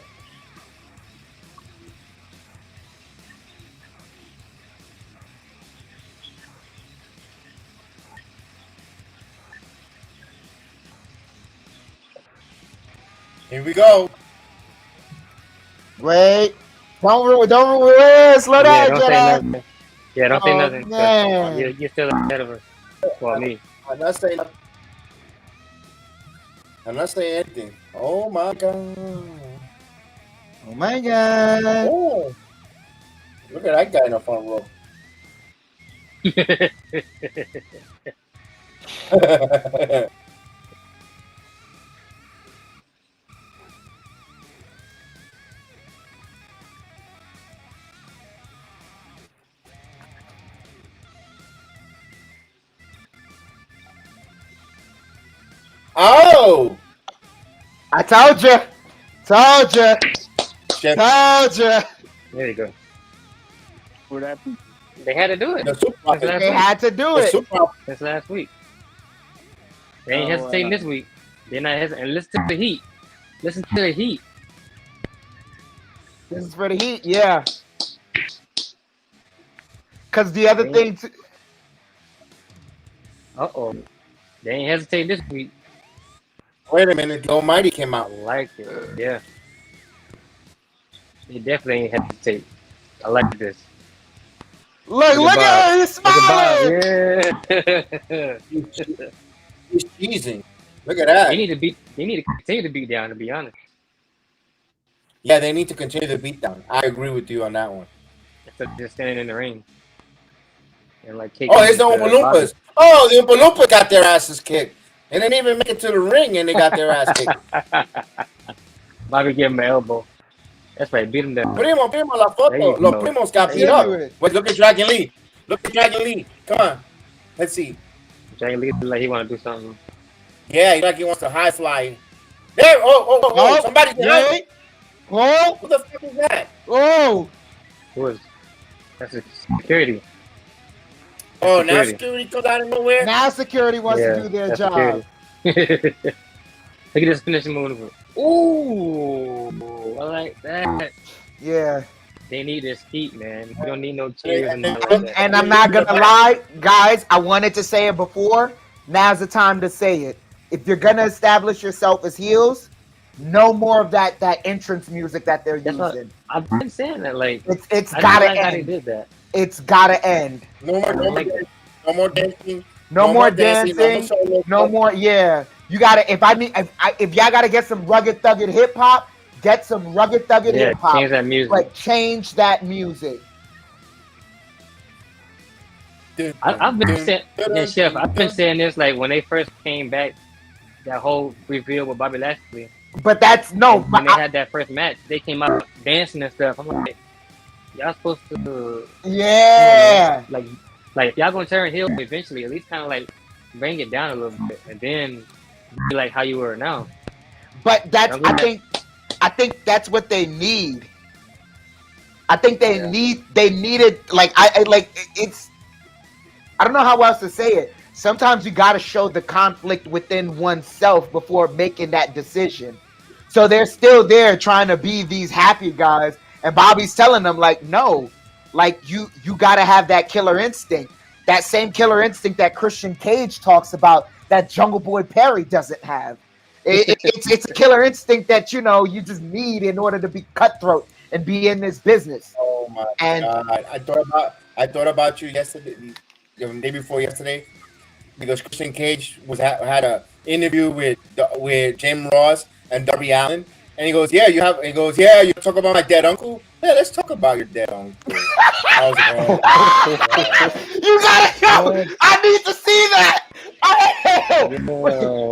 Here we go. Wait. Don't wait, slow down, Don't say Jedi. nothing. Yeah, don't say Oh, nothing. 'Cause man. You're still ahead of us. Well, me. I'm not saying anything. Oh my god. Oh my god. Oh. Look at that guy in the front row. Oh! I told you. Chef, There you go. What happened? They had to do it. the super, They had to do the it. super, Since last week. They ain't hesitating this week. They're not hesitating. And listen to the heat. Listen to the heat. This is for the heat, yeah. Because the other thing, Uh-oh. They ain't hesitating this week. wait a minute, the Almighty came out. I like it. Yeah. They definitely ain't hesitate. I like this. look at her, he's smiling. Yeah. He's cheesing. Look at that. They need to continue to beat down, to be honest. Yeah, they need to continue the beatdown. I agree with you on that one. Instead of just standing in the ring. And like Oh, there's the Oompa Loompas. Oh, the Oompa Loompa got their asses kicked. They didn't even make it to the ring, and they got their ass kicked. Bobby gave him an elbow. That's right, beat him down. Primo, la There foto. you Los go. Primos got beat Yeah, up. do it. Wait, look at Dragon Lee. Come on. Let's see. Dragon Lee look like he want to do something. Yeah, he like he wants to high fly. There. Oh. Somebody's behind me. Whoa, Who the fuck is that? whoa. That's a security. Oh, now Security. security comes out of nowhere. Now security wants to do their that's job. security. Look at this finishing move. Ooh, I like that. Yeah. They need this heat, man. You don't need no cheers and nothing like that. And I'm not gonna lie, guys. I wanted to say it before. Now's the time to say it. If you're gonna establish yourself as heels, no more of that entrance music that they're That's what- using. I've been saying that, like, It's I gotta didn't like how they end. did that. It's gotta end. No more dancing. No more dancing. solo No stuff. more. Yeah. You gotta. If y'all gotta get some rugged thugged hip hop, get some rugged thugged Yeah, hip hop. change that music. Like change that music. I've been saying, yeah, Chef, I've been saying this, like, when they first came back, that whole reveal with Bobby Lashley. But that's no. When they had that first match, they came out dancing and stuff. I'm like, y'all supposed to, Yeah. like, Like if y'all gonna turn heel eventually, at least kind of like bring it down a little bit, and then be like how you were now. But I think that's what they need. I think they needed like it's I don't know how else to say it. Sometimes you got to show the conflict within oneself before making that decision. So they're still there trying to be these happy guys, and Bobby's telling them like, no, like you got to have that killer instinct, that same killer instinct that Christian Cage talks about that Jungle Boy Perry doesn't have. It's a killer instinct that you just need in order to be cutthroat and be in this business. Oh my God! I thought about you yesterday, the day before yesterday, because Christian Cage had a interview with Jim Ross and Darby Allin, and he goes, "Yeah, you talk about my dead uncle. Yeah, let's talk about your dead uncle." I was like, you gotta go. I need to see that.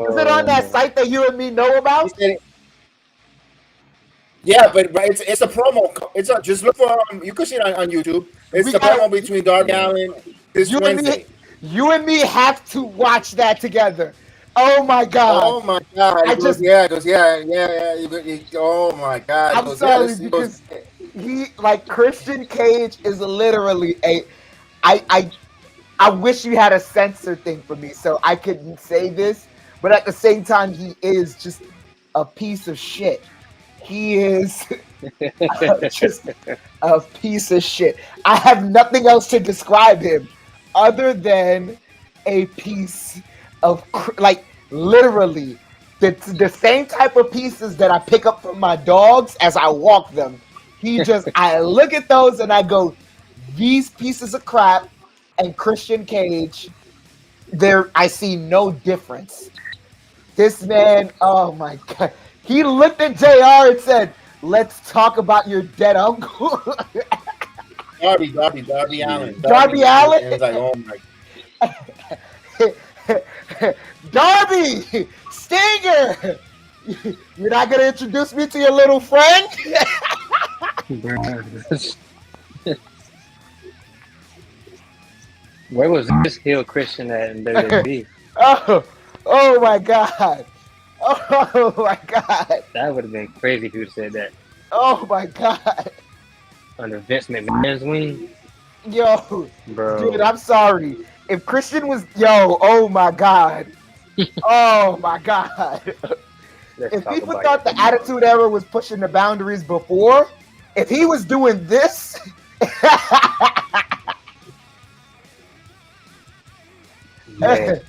Is it on that site that you and me know about? Yeah, but it's a promo. Just look for you can see it on YouTube. It's the promo between Darby Allin this Wednesday. You and me have to watch that together. Oh my God! Oh my God! Oh my God! I'm sorry because Christian Cage is literally I wish you had a censor thing for me so I couldn't say this, but at the same time, he is just a piece of shit. He is just a piece of shit. I have nothing else to describe him other than a piece of literally the same type of pieces that I pick up from my dogs as I walk them. I look at those and I go, these pieces of crap. And Christian Cage, I see no difference. This man, oh my God. He looked at JR and said, let's talk about your dead uncle. Darby Allin. Darby Allin? And it's like, oh my. Darby! Stinger! You're not going to introduce me to your little friend? Where was this heel Christian at in WWE? Oh my God. Oh my God. That would have been crazy if you would have said that. Oh my God. Under Vince McMahon's wing? Yo. Bro. Dude, I'm sorry. If Christian was, oh my God. Oh my God. If people thought the Attitude Era was pushing the boundaries before, if he was doing this... Man,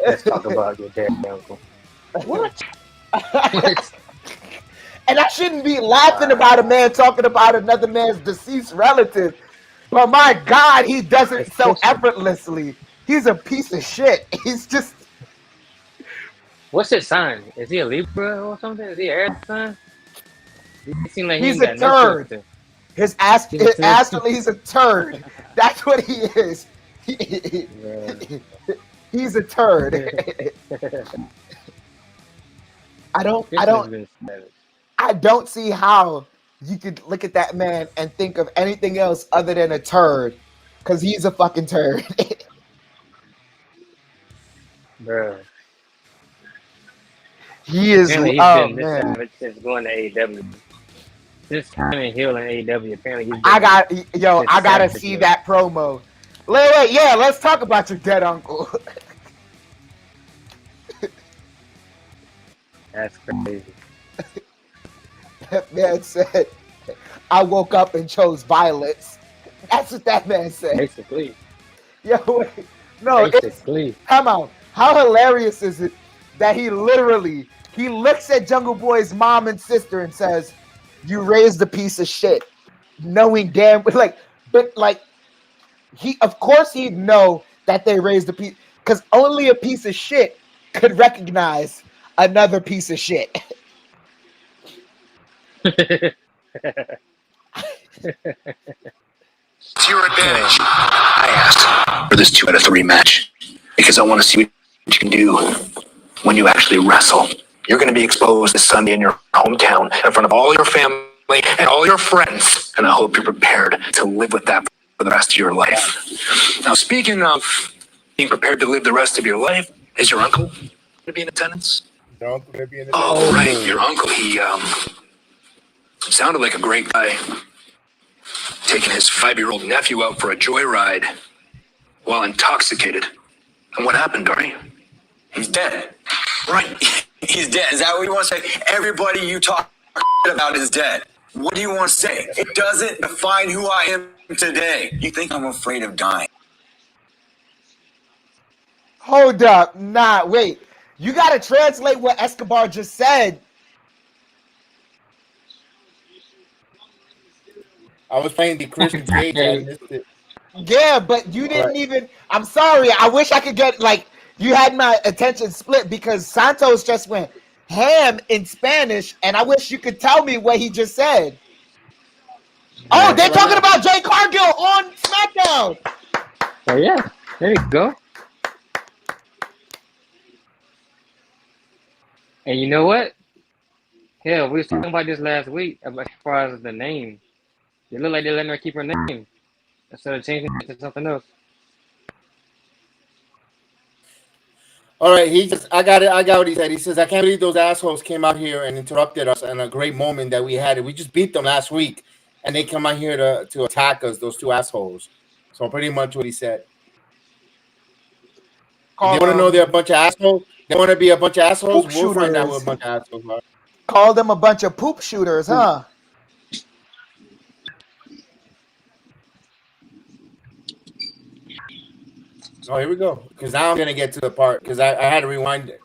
let's talk about your dead uncle. What? And I shouldn't be laughing about a man talking about another man's deceased relative, but my God, he does it so effortlessly. He's a piece of shit. He's just. What's his sign? Is he a Libra or something? Is he an air sign? He seems like he's a turd. He's a turd. That's what he is. He's a turd. I don't see how you could look at that man and think of anything else other than a turd, because he's a fucking turd. Bro. He is. Man. Since going to AEW. This coming heel in AEW, apparently he's. I gotta see that promo. Wait, yeah, let's talk about your dead uncle. That's crazy. That man said, I woke up and chose violets. That's what that man said. Basically. Yo, wait. No, basically. Come on. How hilarious is it that he looks at Jungle Boy's mom and sister and says, you raised a piece of shit. Knowing damn, of course he'd know that they raised a piece, because only a piece of shit could recognize another piece of shit. It's your advantage. I asked for this 2 out of 3 match because I want to see what you can do when you actually wrestle. You're going to be exposed this Sunday in your hometown in front of all your family and all your friends, and I hope you're prepared to live with that for the rest of your life. Now, speaking of being prepared to live the rest of your life, is your uncle going to be in attendance? Your uncle may be in Oh, right, your uncle. He sounded like a great guy, taking his 5-year-old nephew out for a joyride while intoxicated. And what happened, Dory? He's dead. Right. He's dead. Is that what you want to say? Everybody you talk about is dead. What do you want to say? It doesn't define who I am today. You think I'm afraid of dying? Hold up. Nah, wait. You got to translate what Escobar just said. I was playing the Christian Cage. I missed it. Yeah, but you didn't even. I'm sorry. I wish I could get, like, you had my attention split because Santos just went ham in Spanish, and I wish you could tell me what he just said. Oh, they're talking about Jay Cargill on Smackdown. Oh, yeah. There you go. And you know what? Hell, we were talking about this last week about as far as the name. It looked like they're letting her keep her name instead of changing it to something else. All right, I got what he said. He says, I can't believe those assholes came out here and interrupted us in a great moment that we had. We just beat them last week, and they come out here to attack us, those two assholes. So pretty much what he said. They want to know they're a bunch of assholes? They want to be a bunch of assholes? We'll find out what a bunch of assholes are. Call them a bunch of poop shooters, huh? Oh, here we go. Because now I'm going to get to the part, because I had to rewind it.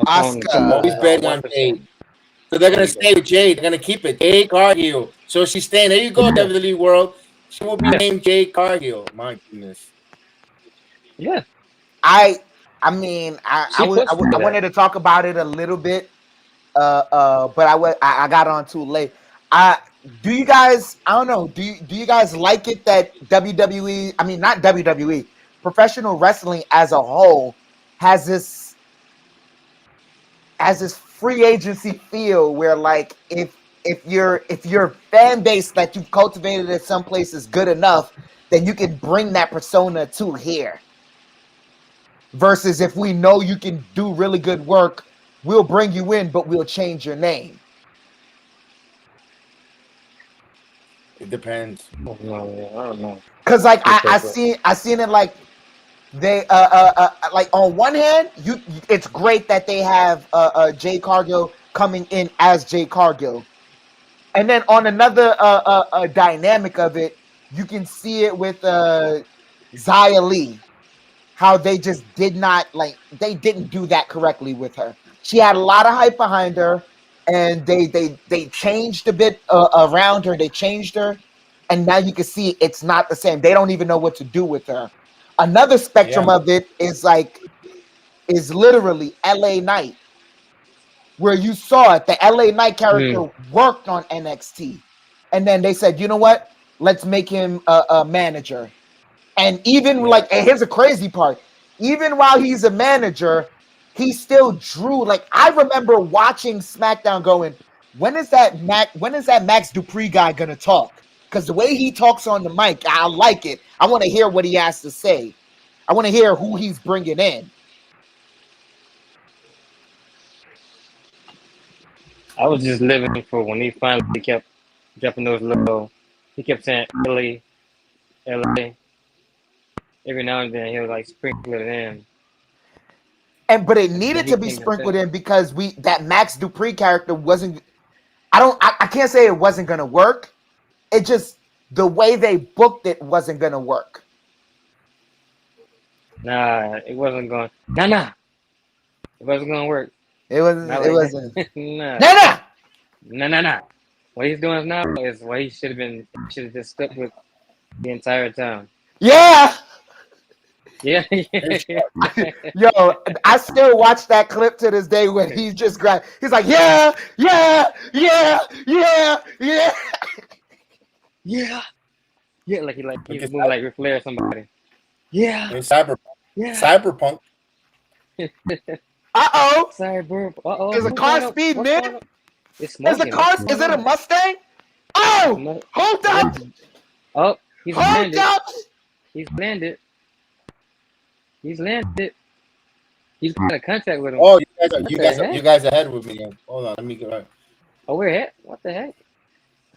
Oscar. Always betting on Jade. So they're going to stay with Jade. They're going to keep it. Jade Cargill. So she's staying. There you go, WWE World. She will be named Jade Cargill. My goodness. Yeah. I wanted to talk about it a little bit, but I got on too late. Do you guys? I don't know. Do you guys like it that WWE? I mean, not WWE. Professional wrestling as a whole has this free agency feel where, like, if your fan base that you've cultivated at some place is good enough, then you can bring that persona to here. Versus if we know you can do really good work, we'll bring you in, but we'll change your name. It depends. I don't know. Cause like I seen it like they like on one hand, it's great that they have Jay Cargill coming in as Jay Cargill, and then on another dynamic of it, you can see it with Xia Li. How they just they didn't do that correctly with her. She had a lot of hype behind her, and they changed a bit around her. They changed her, and now you can see it's not the same. They don't even know what to do with her. Another spectrum of it is literally LA Knight, where you saw it. The LA Knight character worked on NXT, and then they said, you know what? Let's make him a manager. And even and here's the crazy part. Even while he's a manager, he still drew. Like, I remember watching SmackDown going, when is that Max Dupree guy gonna talk? Because the way he talks on the mic, I like it. I want to hear what he has to say. I want to hear who he's bringing in. I was just living for when he finally kept dropping those little. He kept saying LA. Every now and then he'll like sprinkle it in. But it needed to be sprinkled in because that Max Dupree character wasn't. I can't say it wasn't gonna work. It just the way they booked it wasn't gonna work. Nah, it wasn't going. Nah. It wasn't gonna work. It wasn't. Nah. What he's doing now is what he should have just stuck with the entire time. Yeah. Yeah. Yo, I still watch that clip to this day when he's just he's like, yeah. Like he's moving like with Flair or somebody. Yeah. Cyberpunk. Uh-oh. Uh-oh. Is a car speeding in? Is it a Mustang? Oh! Hold up! Oh, he's hold up! He's landed. He's landed. He's got a contract with him. Oh, you the guys ahead with me. Then. Hold on, let me get right. Oh, we're ahead. What the heck?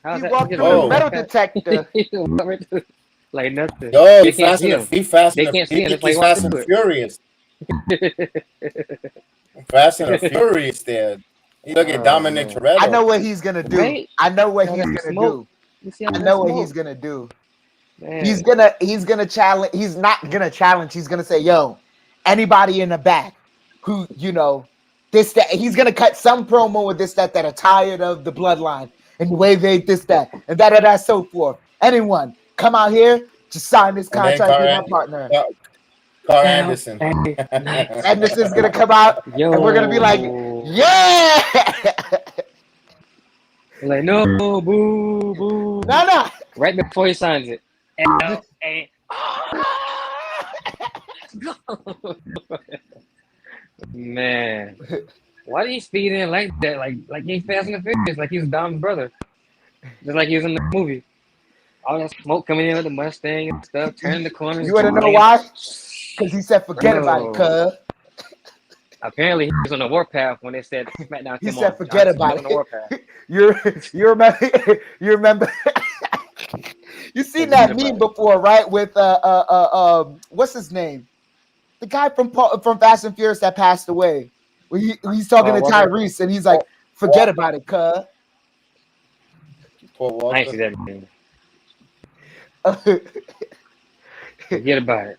How's He that? walked just through the Oh. metal walked detector. He walked right through- like nothing. Yo, They can't see him. They can't see him. That's why he he's walked fast and through furious. it. Fast and furious there. You look at Oh, Dominic man. Toretto. I know what he's gonna do. Right? I know what All he's that gonna smoke. do. You see all I that know what smoke? he's gonna do. Man. He's gonna challenge. He's not gonna challenge. He's gonna say, "Yo, anybody in the back who this that." He's gonna cut some promo with this that are tired of the bloodline and the way they this that and that so forth. Anyone come out here, just sign this And then contract with my partner. Carl Anderson. And this is gonna come out, Yo. and we're gonna be like, "Yeah." Like, no, boo, boo. No. Right before he signs it. L-A. Let's go. Man. Why did he speed in like that? Like he's Fast and the Furious, like he's Dom's brother. Just like he was in the movie. All that smoke coming in with the Mustang and stuff, turning the corners. You wanna know why? Because he said, "Forget about it, cuz." Apparently, he was on the warpath when they said Smackdown. He said, "Forget about on the warpath. it." You remember? You remember? You seen that meme before, right? With what's his name? The guy from Fast and Furious that passed away. He's talking to Walker? Tyrese, and he's like, "Forget about it, cuz." Paul Walker. I ain't see that meme. Forget about it.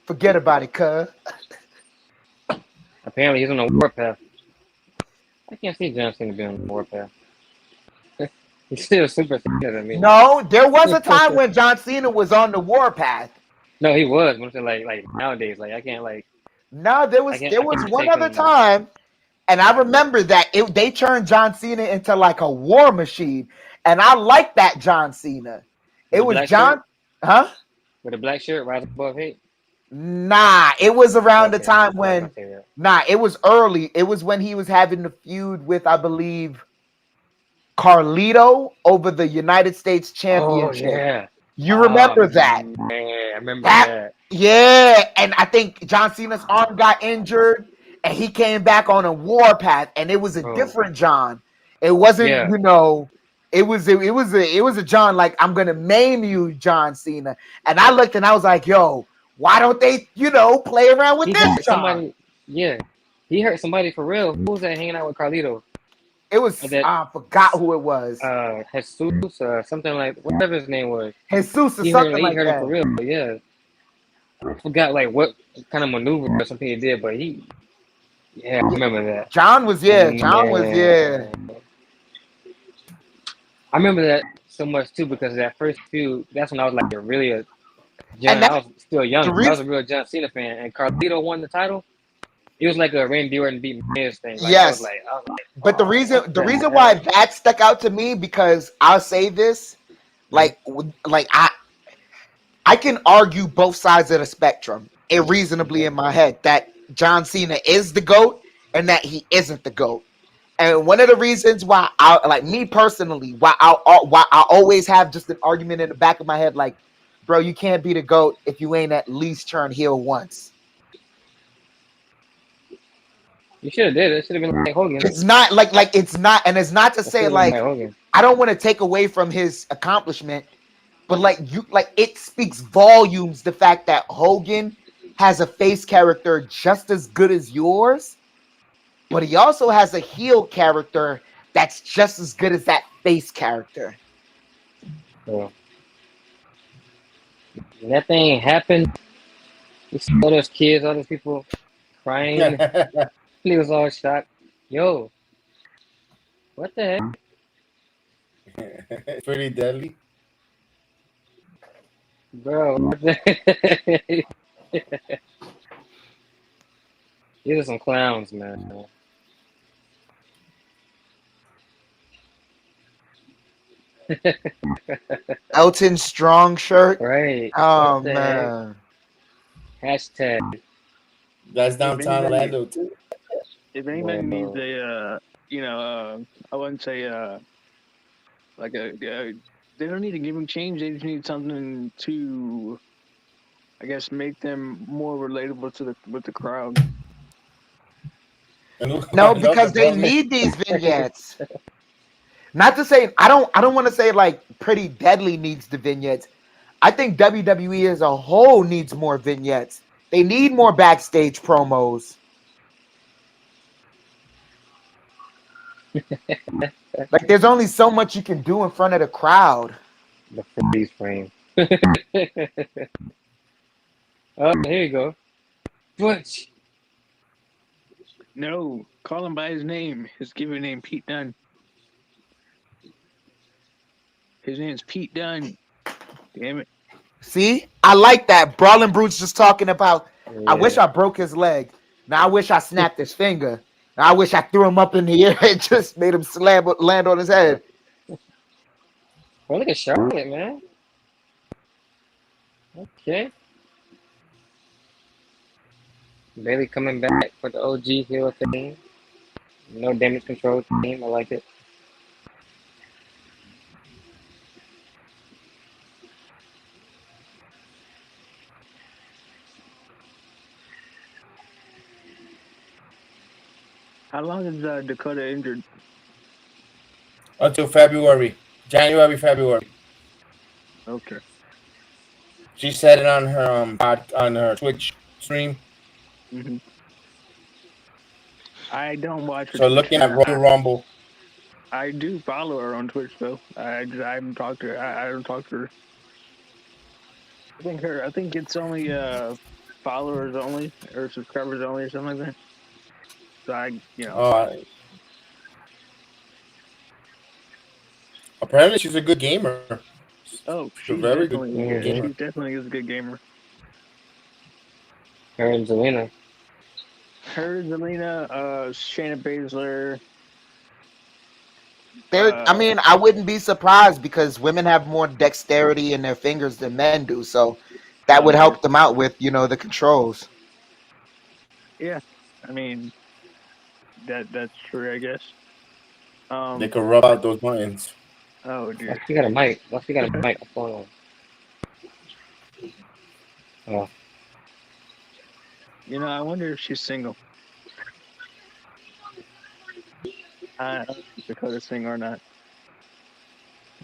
Forget about it, cuz. Apparently, he's on the warpath. I can't see John Cena being on the warpath. He's still super Cena to me. No, there was a time when John Cena was on the warpath. No, he was. But I'm saying, like nowadays, like I can't like. No, there was I can't one take other him. time, and I remember that they turned John Cena into like a war machine, and I like that John Cena. It With was black John, shirt? huh? With a black shirt, rise above hate. Nah, it was around the Okay, time I'm when. not saying that. Nah, it was early. It was when he was having the feud with, I believe, Carlito over the United States Championship. Oh yeah. You remember that? Man, I remember that. Yeah, and I think John Cena's arm got injured, and he came back on a warpath, and it was a different John. It wasn't, it was a John like, "I'm gonna maim you, John Cena." And I looked and I was like, "Yo, why don't they, play around with this John?" Somebody, yeah, he hurt somebody for real. Who was that hanging out with Carlito? It was I forgot who it was. Jesus, something like whatever his name was. Jesus or He something hurt like him that. for real. Yeah, I forgot like what kind of maneuver or something he did, but I remember that. John was I remember that so much too because that first feud. That's when I was like I was still young. I was a real John Cena fan, and Carlito won the title. It was like a Randy Orton beat Miz thing. Like, yes, I was like, but the reason why that stuck out to me, because I'll say this, like I can argue both sides of the spectrum reasonably in my head that John Cena is the GOAT and that he isn't the GOAT. And one of the reasons why me personally, why I always have just an argument in the back of my head, like, bro, you can't be the GOAT if you ain't at least turned heel once. You should have did it. It should have been like Hogan. It's not it's not, and it's not to say like I don't want to take away from his accomplishment, but it speaks volumes the fact that Hogan has a face character just as good as yours, but he also has a heel character that's just as good as that face character. Yeah. When that thing happened, you saw all those kids, all those people crying. He was all shocked. Yo, what the heck? Pretty deadly. Bro, what the These are some clowns, man. Elton Strong shirt. Right. Oh man. Hashtag. That's downtown Orlando too. If anybody needs a, I wouldn't say they don't need to give him change. They just need something to I guess make them more relatable to the crowd. No, because they need these vignettes. Not to say I don't want to say like Pretty Deadly needs the vignettes. I think WWE as a whole needs more vignettes. They need more backstage promos. Like there's only so much you can do in front of the crowd. The freeze frame. Oh, here you go. Butch. No, call him by his name. His given name, Pete Dunne. His name's Pete Dunne. Damn it. See? I like that. Brawling Brute's just talking about, Yeah. I wish I broke his leg. Now I wish I snapped his finger. Now I wish I threw him up in the air and just made him land on his head. Well, look at Charlotte, man. Okay. Bayley coming back for the OG heel thing. No damage control team. I like it. How long is Dakota injured? Until February. February. Okay. She said it on her on her Twitch stream. Mm-hmm. I don't watch her. So looking at Royal Rumble. I do follow her on Twitch though. I haven't talked to her. I don't talk to her. I think it's only followers only or subscribers only or something like that. So Apparently she's a good gamer. Oh, she's very good gamer. She definitely is a good gamer. Her and Zelina. Shayna Baszler. I mean, I wouldn't be surprised because women have more dexterity in their fingers than men do. So that would help them out with, the controls. Yeah. I mean, that's true, I guess. They could rub out those buttons. Oh, dear. She got a mic. She got a microphone on. Oh. I wonder if she's single. I don't know if Dakota's single or not.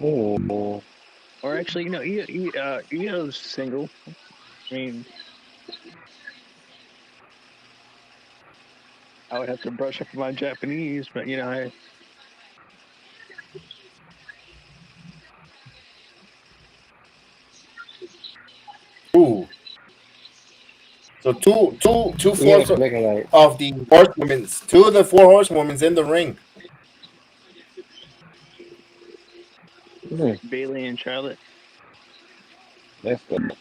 Ooh. Or actually, Io's single. I mean, I would have to brush up on my Japanese, but I. Ooh. So two forms of the horsewomen. Two of the four horsewomen in the ring. Bayley and Charlotte. That's good.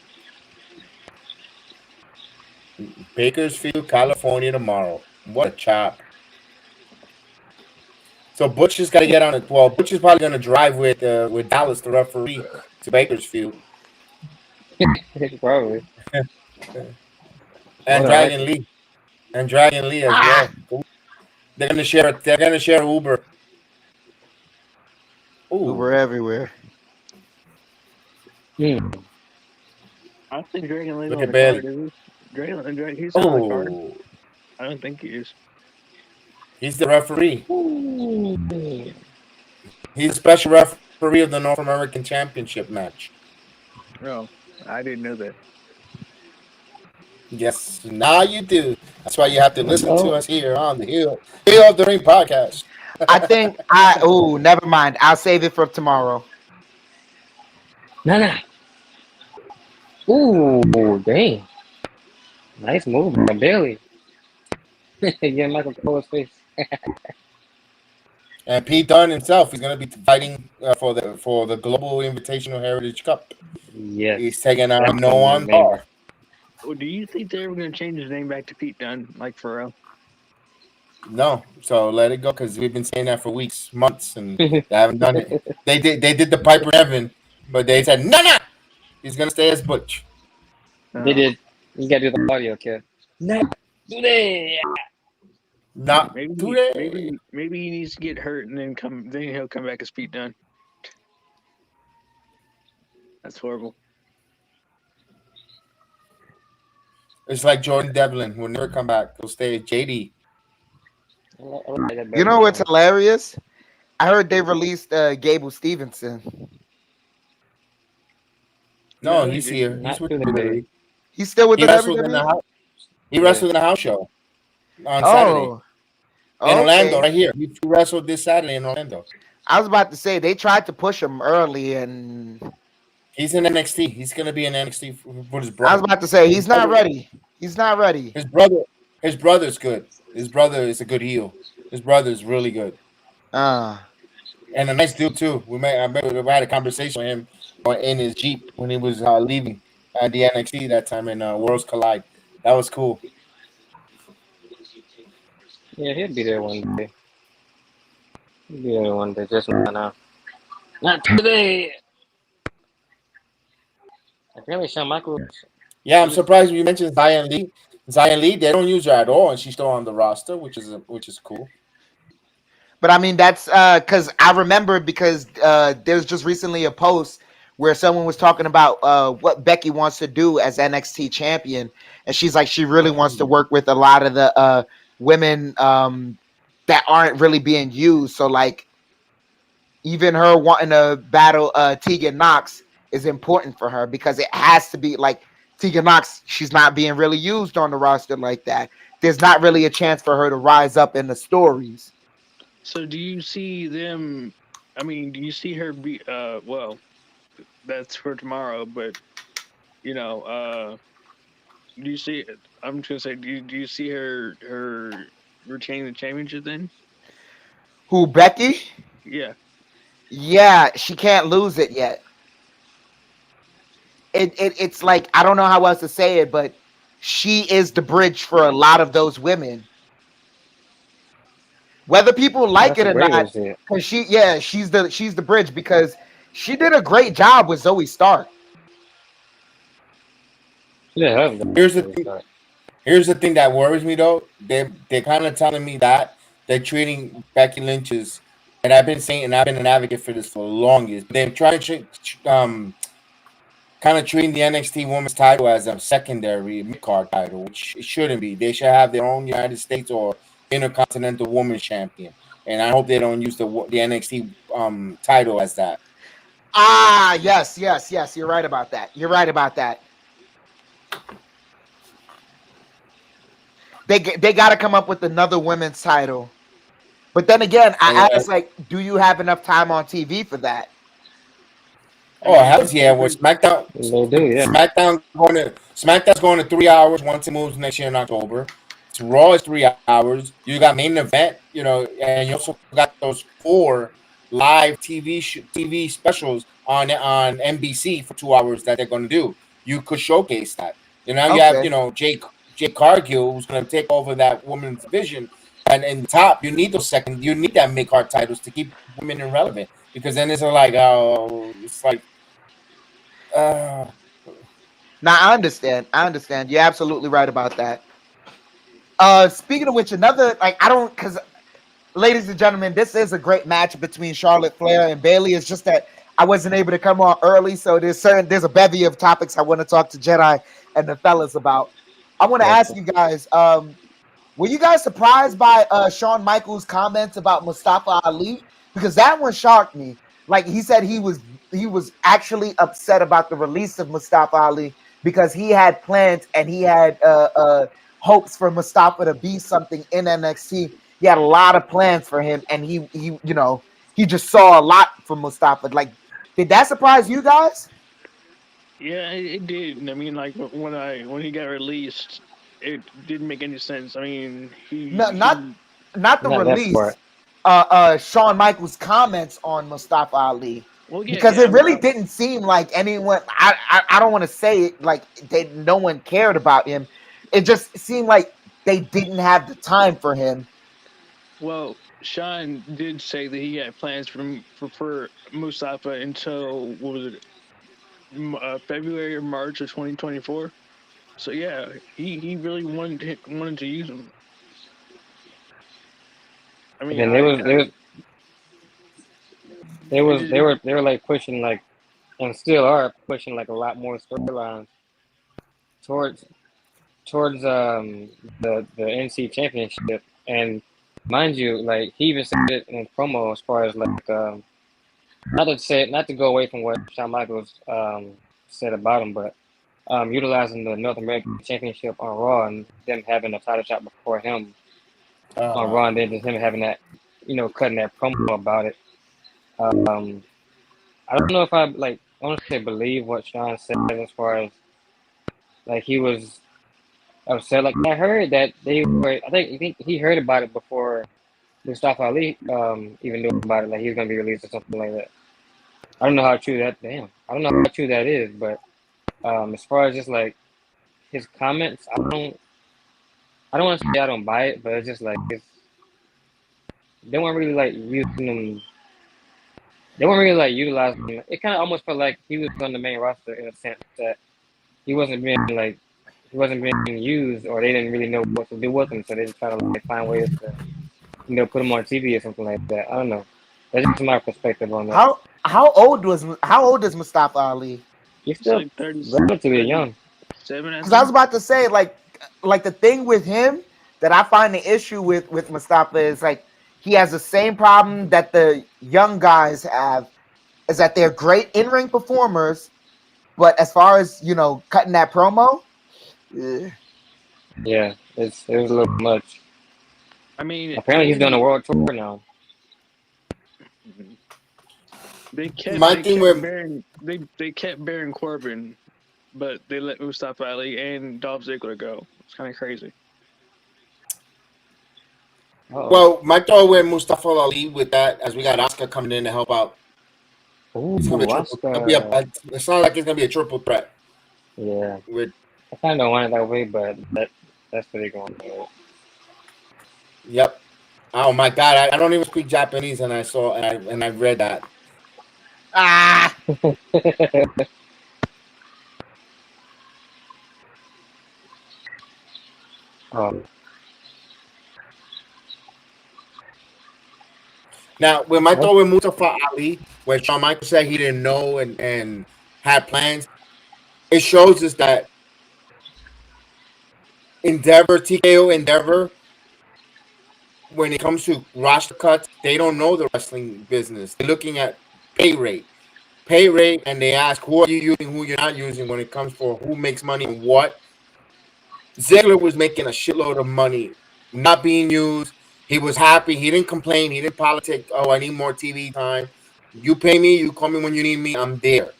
Bakersfield, California tomorrow. What a chop. So Butch has got to get on it. Well, Butch is probably going to drive with Dallas, the referee, to Bakersfield. Probably. And Dragon Lee. And Dragon Lee as well. They're gonna share Uber. Ooh. Uber everywhere. I don't think Dragon Lee's Look on at the Bayley. card, is he? He's on the card. I don't think he is. He's the referee. Ooh. He's a special referee of the North American Championship match. Oh, I didn't know that. Yes, now you do. That's why you have to listen to us here on the Hill of the Ring podcast. I think never mind. I'll save it for tomorrow. Nah. Ooh, dang. Nice move by Bayley. Yeah, Michael Cole's face. And Pete Dunne himself is going to be fighting for the Global Invitational Heritage Cup. Yes. He's taking on Noam Dar. Well, do you think they're ever going to change his name back to Pete Dunne, like for real? No, so let it go because we've been saying that for weeks, months, and they haven't done it. They did the Piper Evan, but they said no, he's gonna stay as Butch. They did. You gotta do the audio, kid. Not today. Not maybe today. Maybe he needs to get hurt and then he'll come back as Pete Dunne. That's horrible. It's like Jordan Devlin will never come back. He'll stay JD. You know what's hilarious? I heard they released Gable Stevenson. No, he's here. He's with WWE. He's still with He the wrestled in the WWE. house. He wrestled in the house show on Saturday Oh, in Orlando, okay. right here. He wrestled this Saturday in Orlando. I was about to say they tried to push him early, and He's in NXT. He's gonna be in NXT for his I brother. was about to say he's not ready. He's not ready. His brother's good. His brother is a good heel. His brother is really good. And a nice dude too. I remember we had a conversation with him in his Jeep when he was leaving the NXT that time in Worlds Collide. That was cool. Yeah, he'll be there one day. He'll be there one day, just not now. Not today. Apparently, Shawn Michaels. Yeah, I'm surprised you mentioned Zion Lee. Zion Lee, they don't use her at all, and she's still on the roster, which is cool. But I mean, that's because I remember because there's just recently a post where someone was talking about what Becky wants to do as NXT champion, and she's like she really wants to work with a lot of the women that aren't really being used. So like even her wanting to battle Tegan Knox is important for her because it has to be like Tegan Knox. She's not being really used on the roster like that. There's not really a chance for her to rise up in the stories. So do you see them? I mean, do you see her be? Well, that's for tomorrow. But do you see? I'm just gonna say, do you see her retaining the championship then? Who, Becky? Yeah. Yeah, she can't lose it yet. It's like I don't know how else to say it, but she is the bridge for a lot of those women. Whether people like it or not, because she's the bridge because she did a great job with Zoe Stark. Yeah. Here's the thing that worries me though. They're kind of telling me that they're treating Becky Lynch's, and I've been saying, and I've been an advocate for this for the longest. They're trying to kind of treating the NXT Women's title as a secondary mid-card title, which it shouldn't be. They should have their own United States or Intercontinental Women's Champion, and I hope they don't use the NXT title as that. Yes. You're right about that. They got to come up with another women's title. But then again, I ask, like, do you have enough time on TV for that? Oh, hell yeah! With SmackDown, they do, yeah. SmackDown's going to 3 hours once it moves next year in October. Raw is 3 hours. You got main event, and you also got those 4 live TV specials on NBC for 2 hours that they're going to do. You could showcase that. You have Jake Cargill who's going to take over that women's division, and in the top you need that mid card titles to keep women irrelevant because then it's like Now I understand. You're absolutely right about that. Speaking of which, because ladies and gentlemen, this is a great match between Charlotte Flair and Bayley. It's just that I wasn't able to come on early, so there's a bevy of topics I want to talk to Jedi and the fellas about. I want to ask you guys, were you guys surprised by Shawn Michaels' comments about Mustafa Ali? Because that one shocked me. Like he said he was actually upset about the release of Mustafa Ali because he had plans and he had hopes for Mustafa to be something in NXT. He had a lot of plans for him, and he just saw a lot from Mustafa. Like, did that surprise you guys? Yeah, it did. I mean, like when he got released, it didn't make any sense. I mean, not the release. Shawn Michaels' comments on Mustafa Ali. Well, because it really didn't seem like anyone. I don't want to say it like no one cared about him. It just seemed like they didn't have the time for him. Well, Shawn did say that he had plans for Mustafa until what was it, February or March of 2024. So yeah, he really wanted to use him. I mean, and they were like pushing like, and still are pushing like a lot more storylines towards towards the NC Championship, and mind you, like he even said it in promo as far as like not to go away from what Shawn Michaels said about him, but utilizing the North American Championship on Raw and them having a title shot before him on Raw, and then just him having that, cutting that promo about it. I don't know if I like honestly believe what Sean said as far as like he was upset. Like I heard that they were. I think he heard about it before Mustafa Ali even knew about it. Like he was gonna be released or something like that. I don't know how true that. Damn, I don't know how true that is. But as far as just like his comments, I don't want to say I don't buy it, but it's just like they weren't really like using them. They weren't really like utilizing him. It kind of almost felt like he was on the main roster in a sense that he wasn't being used, or they didn't really know what to do with him, so they just try to like find ways to put him on TV or something like that. I don't know. That's just my perspective on that. How old is Mustafa Ali? He's still like 37, relatively young. Because I was about to say like the thing with him that I find the issue with Mustafa is like he has the same problem that the young guys have, is that they're great in-ring performers, but as far as cutting that promo, yeah, it was a little much. I mean, apparently he's doing a world tour now. They kept Baron Corbin, but they let Mustafa Ali and Dolph Ziggler go. It's kind of crazy. Uh-oh. Well, my thought with Mustafa Ali with that, as we got Oscar coming in to help out. Ooh, it's not like it's gonna be a triple threat. Yeah. With I kind of don't want it that way, but that's what they're going to. Yep. Oh my God, I don't even speak Japanese, and I read that. ah. Now, when my thought with Mustafa Ali, when Shawn Michaels said he didn't know and had plans, it shows us that TKO Endeavor, when it comes to roster cuts, they don't know the wrestling business. They're looking at pay rate, and they ask who are you using, who you're not using when it comes for who makes money and what. Ziggler was making a shitload of money, not being used. He was happy. He didn't complain. He didn't politic. Oh, I need more TV time. You pay me. You call me when you need me. I'm there.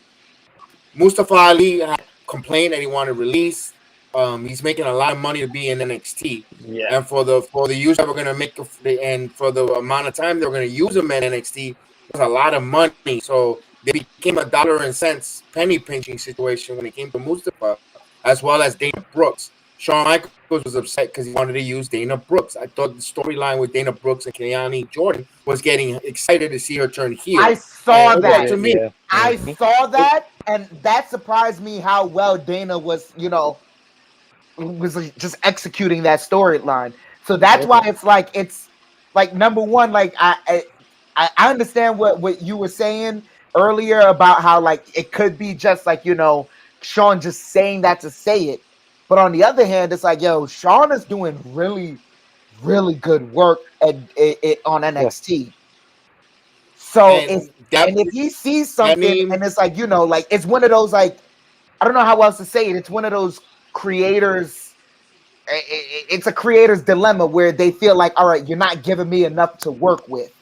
Mustafa Ali had complained that he wanted release. He's making a lot of money to be in NXT. Yeah. And for the use that we're gonna make, and for the amount of time they're gonna use him in NXT, there's a lot of money. So they became a dollar and cents penny pinching situation when it came to Mustafa, as well as Dana Brooks. Shawn Michaels was upset because he wanted to use Dana Brooks. I thought the storyline with Dana Brooks and Keani Jordan was getting excited to see her turn heel. I saw that. To me, Yeah. I saw that, and that surprised me how well Dana was, was just executing that storyline. So that's why it's like number one, like I understand what you were saying earlier about how like it could be just like Sean just saying that to say it. But on the other hand, it's like, Sean is doing really, really good work on NXT. So if he sees something and it's like, like it's one of those, like, I don't know how else to say it. It's one of those creators. It's a creator's dilemma where they feel like, all right, you're not giving me enough to work with.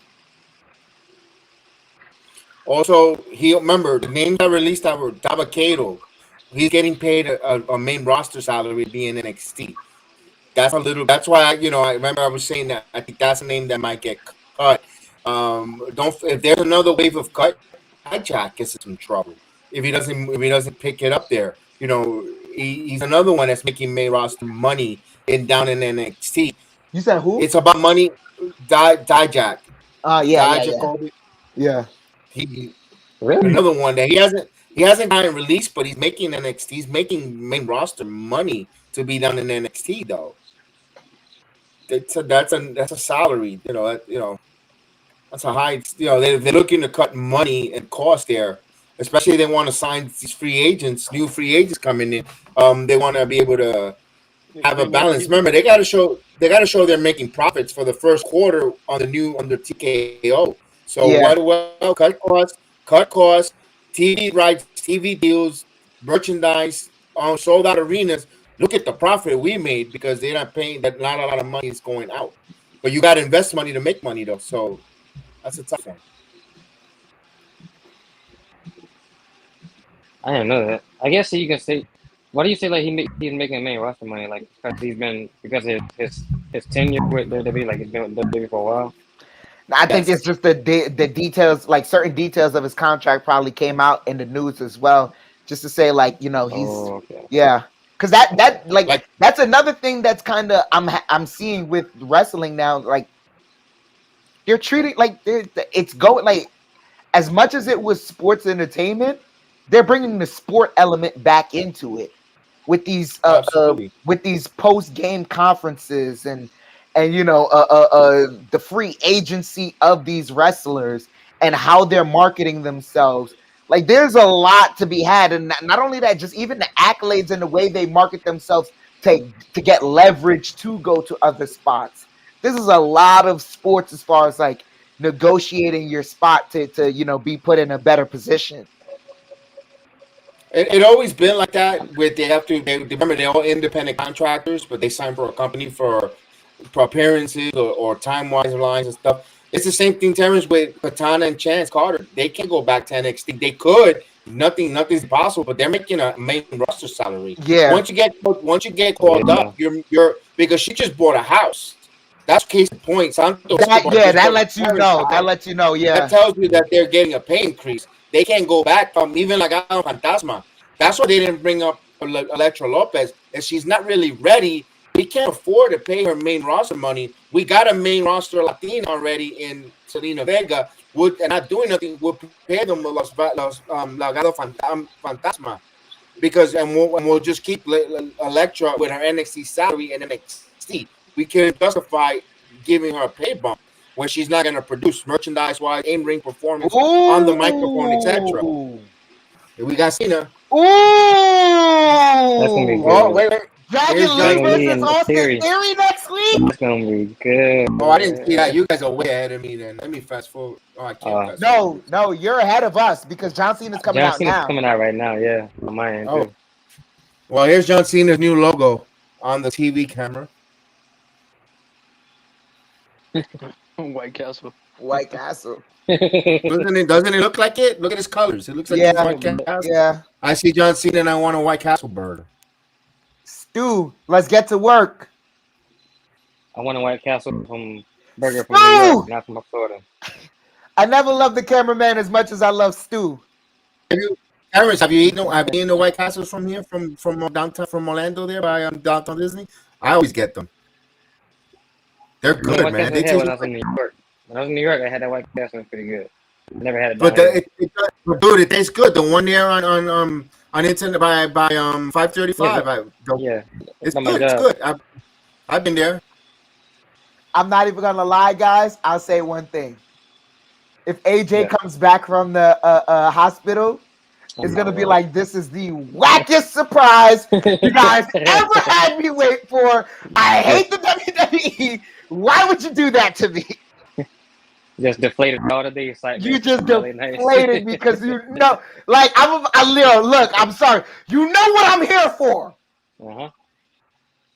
Also, remember the names that released that were Dabakato. He's getting paid a main roster salary being NXT. That's why I remember I was saying that I think that's a name that might get cut. If there's another wave of cut, Jack gets in some trouble if he doesn't pick it up there. He's another one that's making main roster money down in NXT. You said who? It's about money. Dijak. Yeah. He Really? another one that he hasn't gotten released, but he's making NXT. He's making main roster money to be done in NXT though. That's a salary. That's a high. They're looking to cut money and cost there. Especially if they want to sign these new free agents coming in. They want to be able to have a balance. Remember, they got to show they're making profits for the first quarter on the new under TKO. So Yeah. well, cut costs, TV rights, TV deals, merchandise on sold out arenas. Look at the profit we made because they're not paying that. Not a lot of money is going out, but you got to invest money to make money though. So that's a tough one. I didn't know that. I guess you can say. Why do you say like he's making main roster money? Like because of his tenure with WWE, like he's been with WWE for a while. I think it's just the details, like certain details of his contract probably came out in the news as well, just to say like, you know, he's yeah, because that like that's another thing that's kind of I'm seeing with wrestling now, like they're treating like it's going like as much as it was sports entertainment, they're bringing the sport element back into it with these post game conferences and you know the free agency of these wrestlers and how they're marketing themselves. Like there's a lot to be had, and not only that, just even the accolades and the way they market themselves to get leverage to go to other spots. This is a lot of sports as far as like negotiating your spot to you know be put in a better position. It always been like that. With they remember they're all independent contractors, but they sign for a company for appearances or time wise lines and stuff. It's the same thing, Terrence, with Katana and Chance Carter. They can't go back to NXT. They could. Nothing's possible, but they're making a main roster salary. Yeah. Once you get called up, you're because she just bought a house. That's case in point. Santos that lets you know. That lets you know. Yeah. That tells you that they're getting a pay increase. They can't go back from even like Fantasma. That's why they didn't bring up Elektra Lopez. And she's not really ready. We can't afford to pay her main roster money. We got a main roster Latina already in Selena Vega. And not doing nothing. We'll pay them Los Legado Fantasma. Because we'll just keep Elektra with her NXT salary and NXT. We can't justify giving her a pay bump when she's not going to produce merchandise-wise, in-ring performance, on the microphone, etc. We got Cena. Ooh! That's going to be good. Oh, wait. Dragon Lee versus Austin Theory next week. That's going to be good. Oh, I didn't see that. You guys are way ahead of me then. Let me fast forward. Oh, I can't fast forward. No, you're ahead of us because John Cena's coming out now. John Cena's coming out right now, yeah. On my end, too. Well, here's John Cena's new logo on the TV camera. White Castle. Doesn't it look like it? Look at his colors. It looks like White Castle. Yeah. I see John Cena and I want a White Castle burger. Stu, let's get to work. I want a White Castle burger from New York, not from Florida. I never loved the cameraman as much as I love Stu. Have you eaten the White Castles from here, from downtown, from Orlando there by downtown Disney? I always get them. They're good, man. They when I was in New York. When I was in New York, I had that White Castle. It was pretty good. I never had it. But dude, it tastes good. The one there on internet by 535. Yeah, it's good. It's good. I've been there. I'm not even gonna lie, guys. I'll say one thing. If AJ comes back from the hospital, it's gonna be like, this is the wackest surprise you guys ever had me wait for. I hate the WWE. Why would you do that to me? Just deflated all the day excitement. You just deflated me because you know, like look, I'm sorry. You know what I'm here for.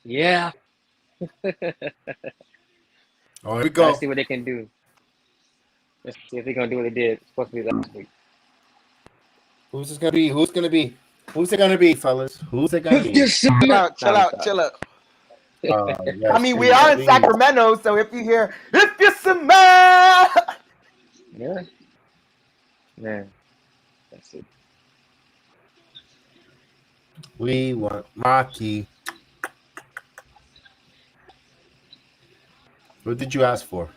Yeah. Oh, here we go. Let's see what they can do. Let's see if they're gonna do what they did. It's supposed to be last week. Who's this gonna be? Who's it gonna be, fellas? Who's it gonna be? Chill out. Yes, I mean, we are in Sacramento, so if you hear, if you smell, yeah, that's it. We want Maki. What did you ask for?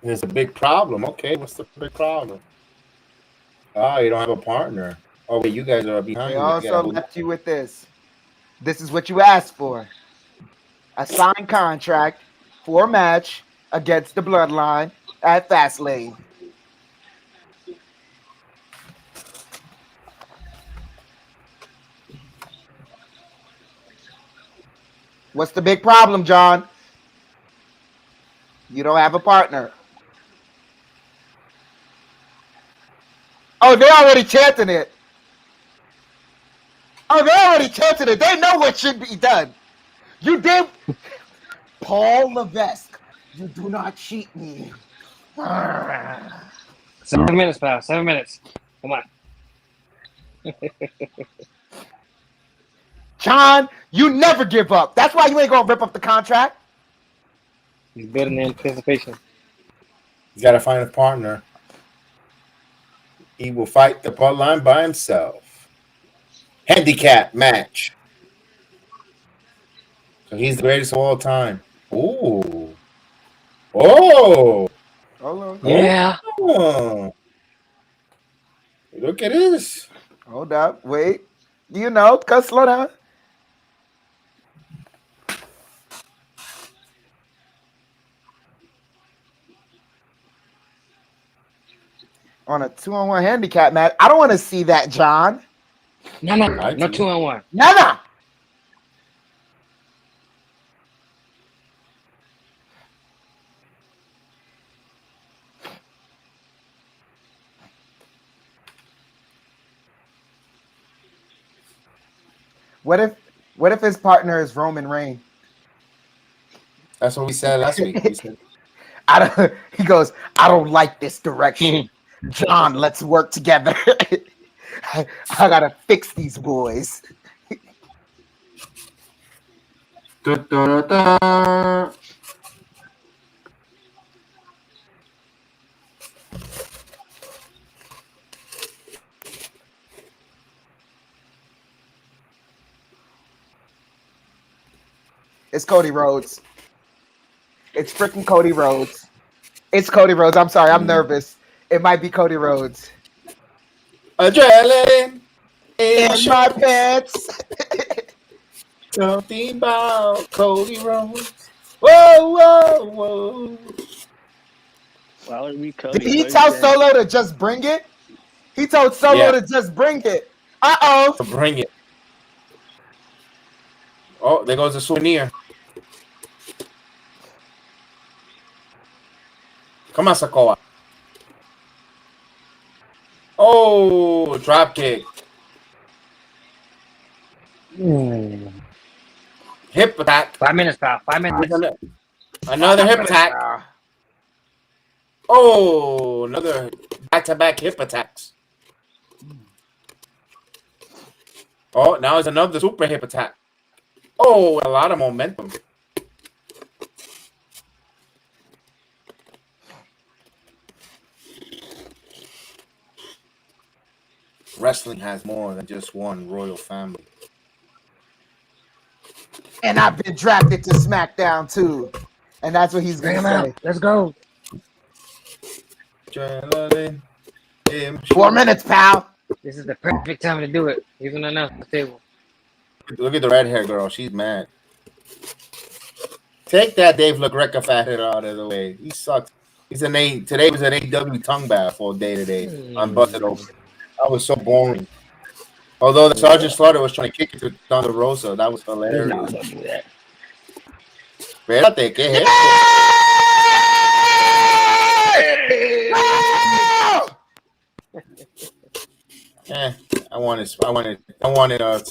There's a big problem. Okay, what's the big problem? Oh, you don't have a partner. Oh, wait, you guys are behind. They also left you with this. This is what you asked for. a signed contract for a match against the Bloodline at Fastlane. What's the big problem, John? You don't have a partner. Oh, they're already chanting it. Oh, they already chanted it. They know what should be done. You did. Paul Levesque, you do not cheat me. 7 minutes, pal. 7 minutes. Come on. John, you never give up. That's why you ain't going to rip up the contract. He's building anticipation. He's got to find a partner. He will fight the Bloodline by himself. Handicap match. So he's the greatest of all time. Ooh. Oh. Hold on. Yeah. Oh. Look at this. Hold up. Wait. You know, cuz slow down. On a 2-on-1 handicap match. I don't want to see that, John. No 2-on-1. No. What if his partner is Roman Reigns? That's what we said last week. We said, He goes, I don't like this direction. John, let's work together. I gotta fix these boys. It's Cody Rhodes. It's freaking Cody Rhodes. It's Cody Rhodes. I'm sorry, I'm nervous. It might be Cody Rhodes. Adrenaline In my pants. Something about Cody Rhodes. Whoa. Why would we Cody? Did he tell Solo to just bring it? He told Solo to just bring it. Uh-oh. To bring it. Oh, there goes the souvenir. Come on, Sakoa. Oh, drop kick. Hip attack. 5 minutes, pal. 5 minutes. Another hip attack. Oh, another back-to-back hip attacks. Oh, now it's another super hip attack. Oh, a lot of momentum. Wrestling has more than just one royal family. And I've been drafted to SmackDown too. And that's what he's going to say. Let's go. 4 minutes, pal. This is the perfect time to do it. He's going to announce the table. Look at the red hair girl. She's mad. Take that Dave LaGreca fathead out of the way. He sucks. Today was an AEW tongue bath all day today. I'm busted open. That was so boring. Although the Sergeant Slaughter was trying to kick it to Thunder Rosa. That was hilarious. No, don't do that. Espérate, ¿qué es esto? I wanted a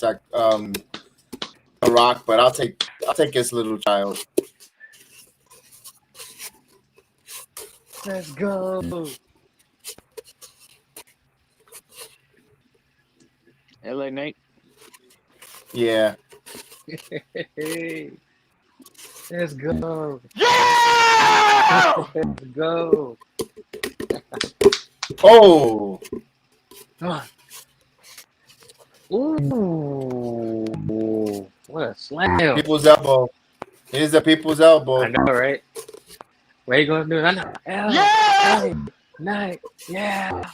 Rock, but I'll take this little child. Let's go. LA Nate. Yeah. Let's go. Yeah! Let's go. Oh. Come on. Ooh. What a slam. People's elbow. Here's the people's elbow. I know, right? What are you going to do? I know. Yeah! Night. Yeah.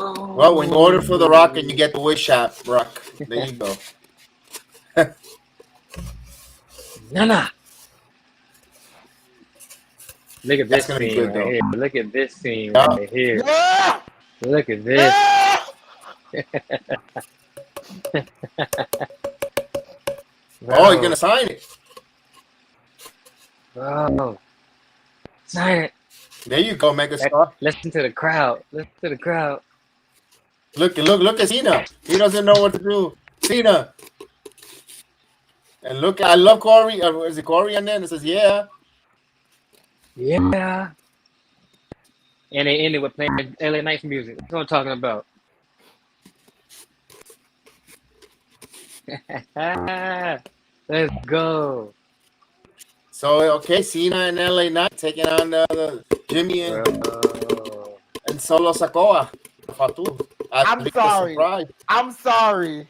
Oh. Well, when you order for the Rock and you get the wish shop, Rock. There you go. Nah. Look at That's this gonna be scene good right though. here. Look at this scene Yeah. right here. Yeah! Look at this. Oh, you're gonna sign it. Bro. Sign it. There you go, megastar. Listen to the crowd. Listen to the crowd. Look at Cena. He doesn't know what to do. Cena. And look, I love Corey. Is it Corey on there? And it says, yeah. Yeah. And they ended with playing LA Knight's music. That's what I'm talking about. Let's go. So, okay, Cena and LA Knight taking on the Jimmy and Solo Sikoa. I'm sorry.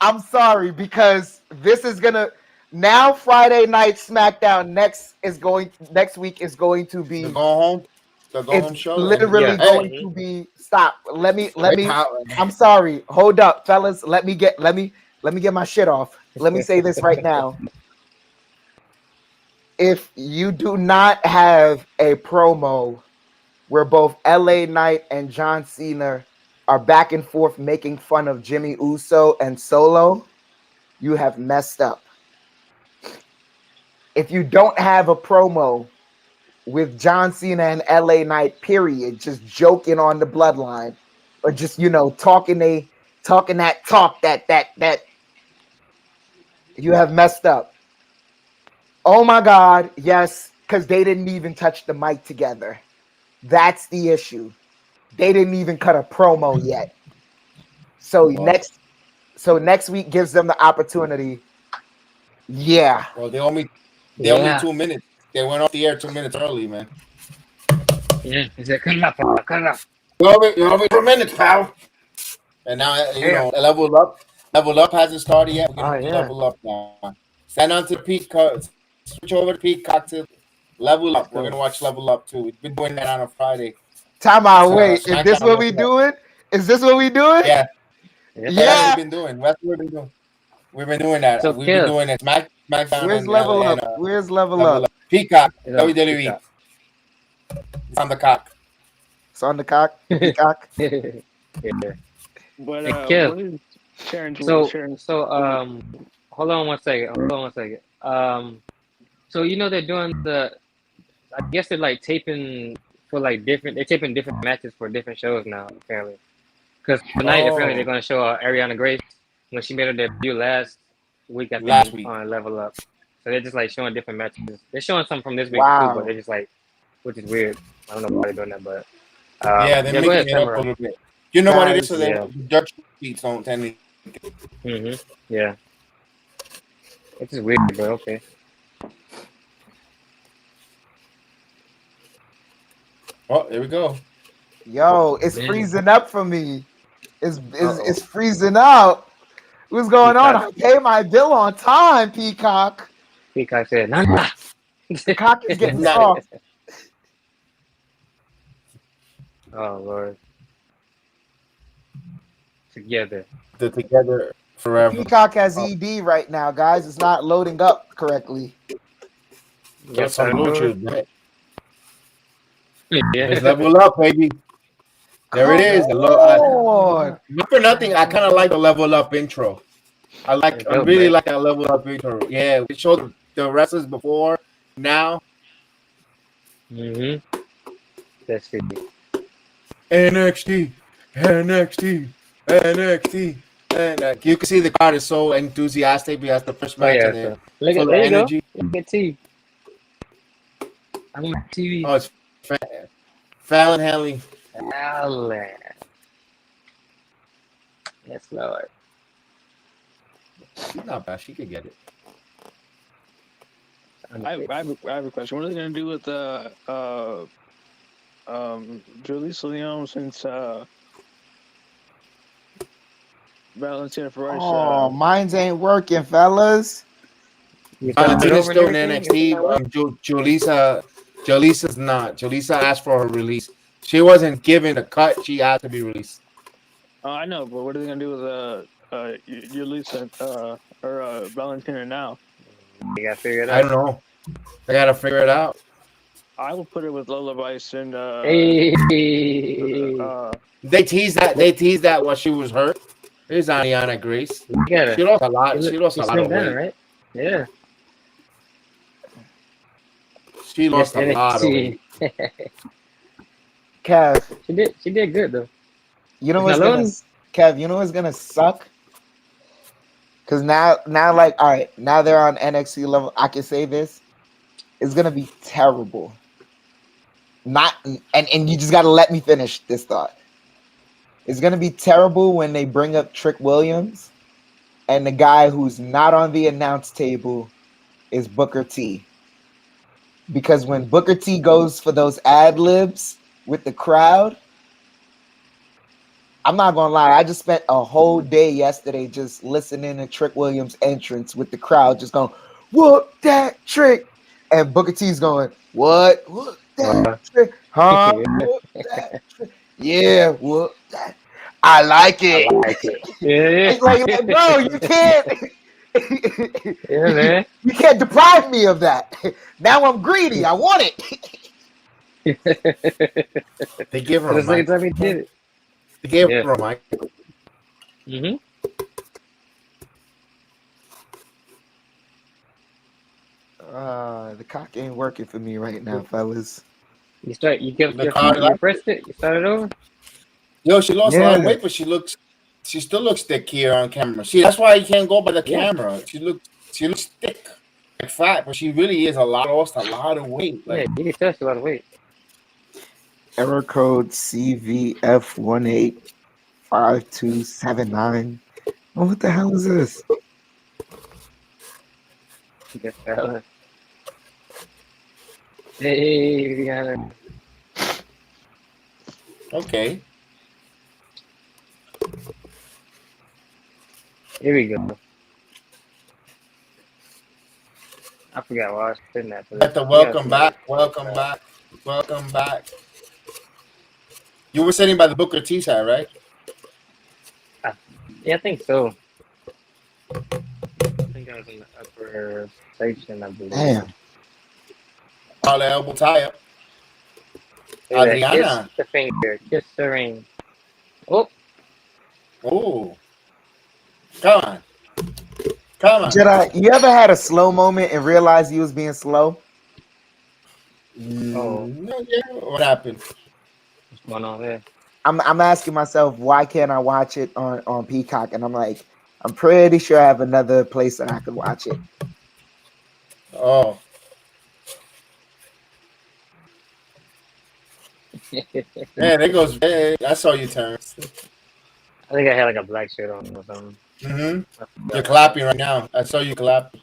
I'm sorry because this is gonna now Friday night SmackDown next week is going to be the go home show. Literally going to be stop. Let me I'm sorry. Hold up, fellas. Let me get my shit off. Let me say this right now. If you do not have a promo where both LA Knight and John Cena are back and forth making fun of Jimmy Uso and Solo, you have messed up. If you don't have a promo with John Cena and LA Knight, period, just joking on the bloodline, or just talking that talk that you have messed up. Oh my God, yes, because they didn't even touch the mic together. That's the issue. They didn't even cut a promo yet. So next week gives them the opportunity. Yeah. Well, they only 2 minutes. They went off the air 2 minutes early, man. Yeah, he said, cut it up. You're over 2 minutes, pal. And now level up hasn't started yet. We're gonna level up now. Stand on to the Peacock. Switch over to Peacock to Level Up. We're gonna watch Level Up too. We've been doing that on a Friday. Time out. Wait, is this what we doing? Is this what we doing? Yeah. Yeah. That's what we've been doing. That's what we've been doing. We've been doing that. So we've been doing it. SmackDown. Where's Level Up? Where's Level Up? Peacock. WWE. It's on the cock. It's on the cock. Peacock. Yeah. But hold on one second. So they're doing I guess they're like taping for like they're taping different matches for different shows now, apparently. Because tonight apparently they're gonna show Ariana Grace when she made her debut last week, I think, on Level Up. So they're just like showing different matches. They're showing some from this week too, but they're just like, which is weird. I don't know why they're doing that, but they're making it up a little bit. You know what it is? So they Dutch beats don't tend to. Yeah. It's just weird, but okay. Oh, there we go. Yo, it's freezing up for me. It's freezing out. What's going on? I pay my bill on time, Peacock. Peacock said, nah. Peacock is getting soft. Oh, Lord. Together. They're together forever. Peacock has ED right now, guys. It's not loading up correctly. Yes, I know. Yeah. Let's Level Up, baby. There it is. Not for nothing, I kind of like the Level Up intro. I really like that Level Up intro. Yeah, we showed the wrestlers before, now. That's it. NXT. And you can see the crowd is so enthusiastic because the first match and they're full of energy. Look at TV. I'm on TV. Oh, it's Fallon Henley. Fallon. Yes, Lord. She's not bad. She could get it. I have a question. What are they going to do with Julissa Leon since Valentina Ferrari? Oh, mines ain't working, fellas. Valentina's still in NXT. Julissa's not. Julissa asked for her release. She wasn't given a cut. She asked to be released. Oh, I know, but what are they going to do with Julissa or Valentina now? You gotta figure it out. I don't know. I gotta figure it out. I will put it with Lola Vice and Hey. They teased that. They teased that while she was hurt. Here's Ariana Grace. She lost a lot. She lost a lot of weight. Right? Yeah. She lost a lot of weight. Kev, She did good though. you know what's gonna Kev, you know what's gonna suck? Cause now like all right, now they're on NXT level. I can say this. It's gonna be terrible. Not and you just gotta let me finish this thought. It's gonna be terrible when they bring up Trick Williams and the guy who's not on the announce table is Booker T. Because when Booker T goes for those ad libs with the crowd, I'm not gonna lie, I just spent a whole day yesterday just listening to Trick Williams' entrance with the crowd just going, "Whoop that trick," and Booker T's going, "What? Whoop that trick? Huh? Whoop that trick? Yeah, whoop that. I like it." Yeah. It's like, bro, you can't. Yeah, man. You can't deprive me of that. Now I'm greedy. I want it. They give her For a the second mic. time he did it. They gave her a mic. Mm-hmm. The cock ain't working for me right now, fellas. You pressed it. You started over. Yo, she lost a lot of weight, but she still looks thick here on camera. See, that's why you can't go by the camera. She looks thick, like fat, but she really is lost a lot of weight. Like, Yeah, you touched a lot of weight. Error code CVF185279. Oh, what the hell is this? Yes, fella. Hey, Rihanna. okay. Here we go. I forgot why I was sitting there. At the welcome back. You were sitting by the Booker T side, right? Yeah, I think so. I think I was in the upper section, I believe. Damn. All the elbow tie up. Kiss the finger. Kiss the ring. Oh. Oh. Come on. Jedi, you ever had a slow moment and realized you was being slow? Oh. No, yeah. What happened? What's going on there? I'm asking myself, why can't I watch it on Peacock? And I'm like, I'm pretty sure I have another place that I could watch it. Oh. Man, there goes. Hey, I saw you turn. I think I had like a black shirt on or something. Mm-hmm. You're clapping right now. I saw you clap.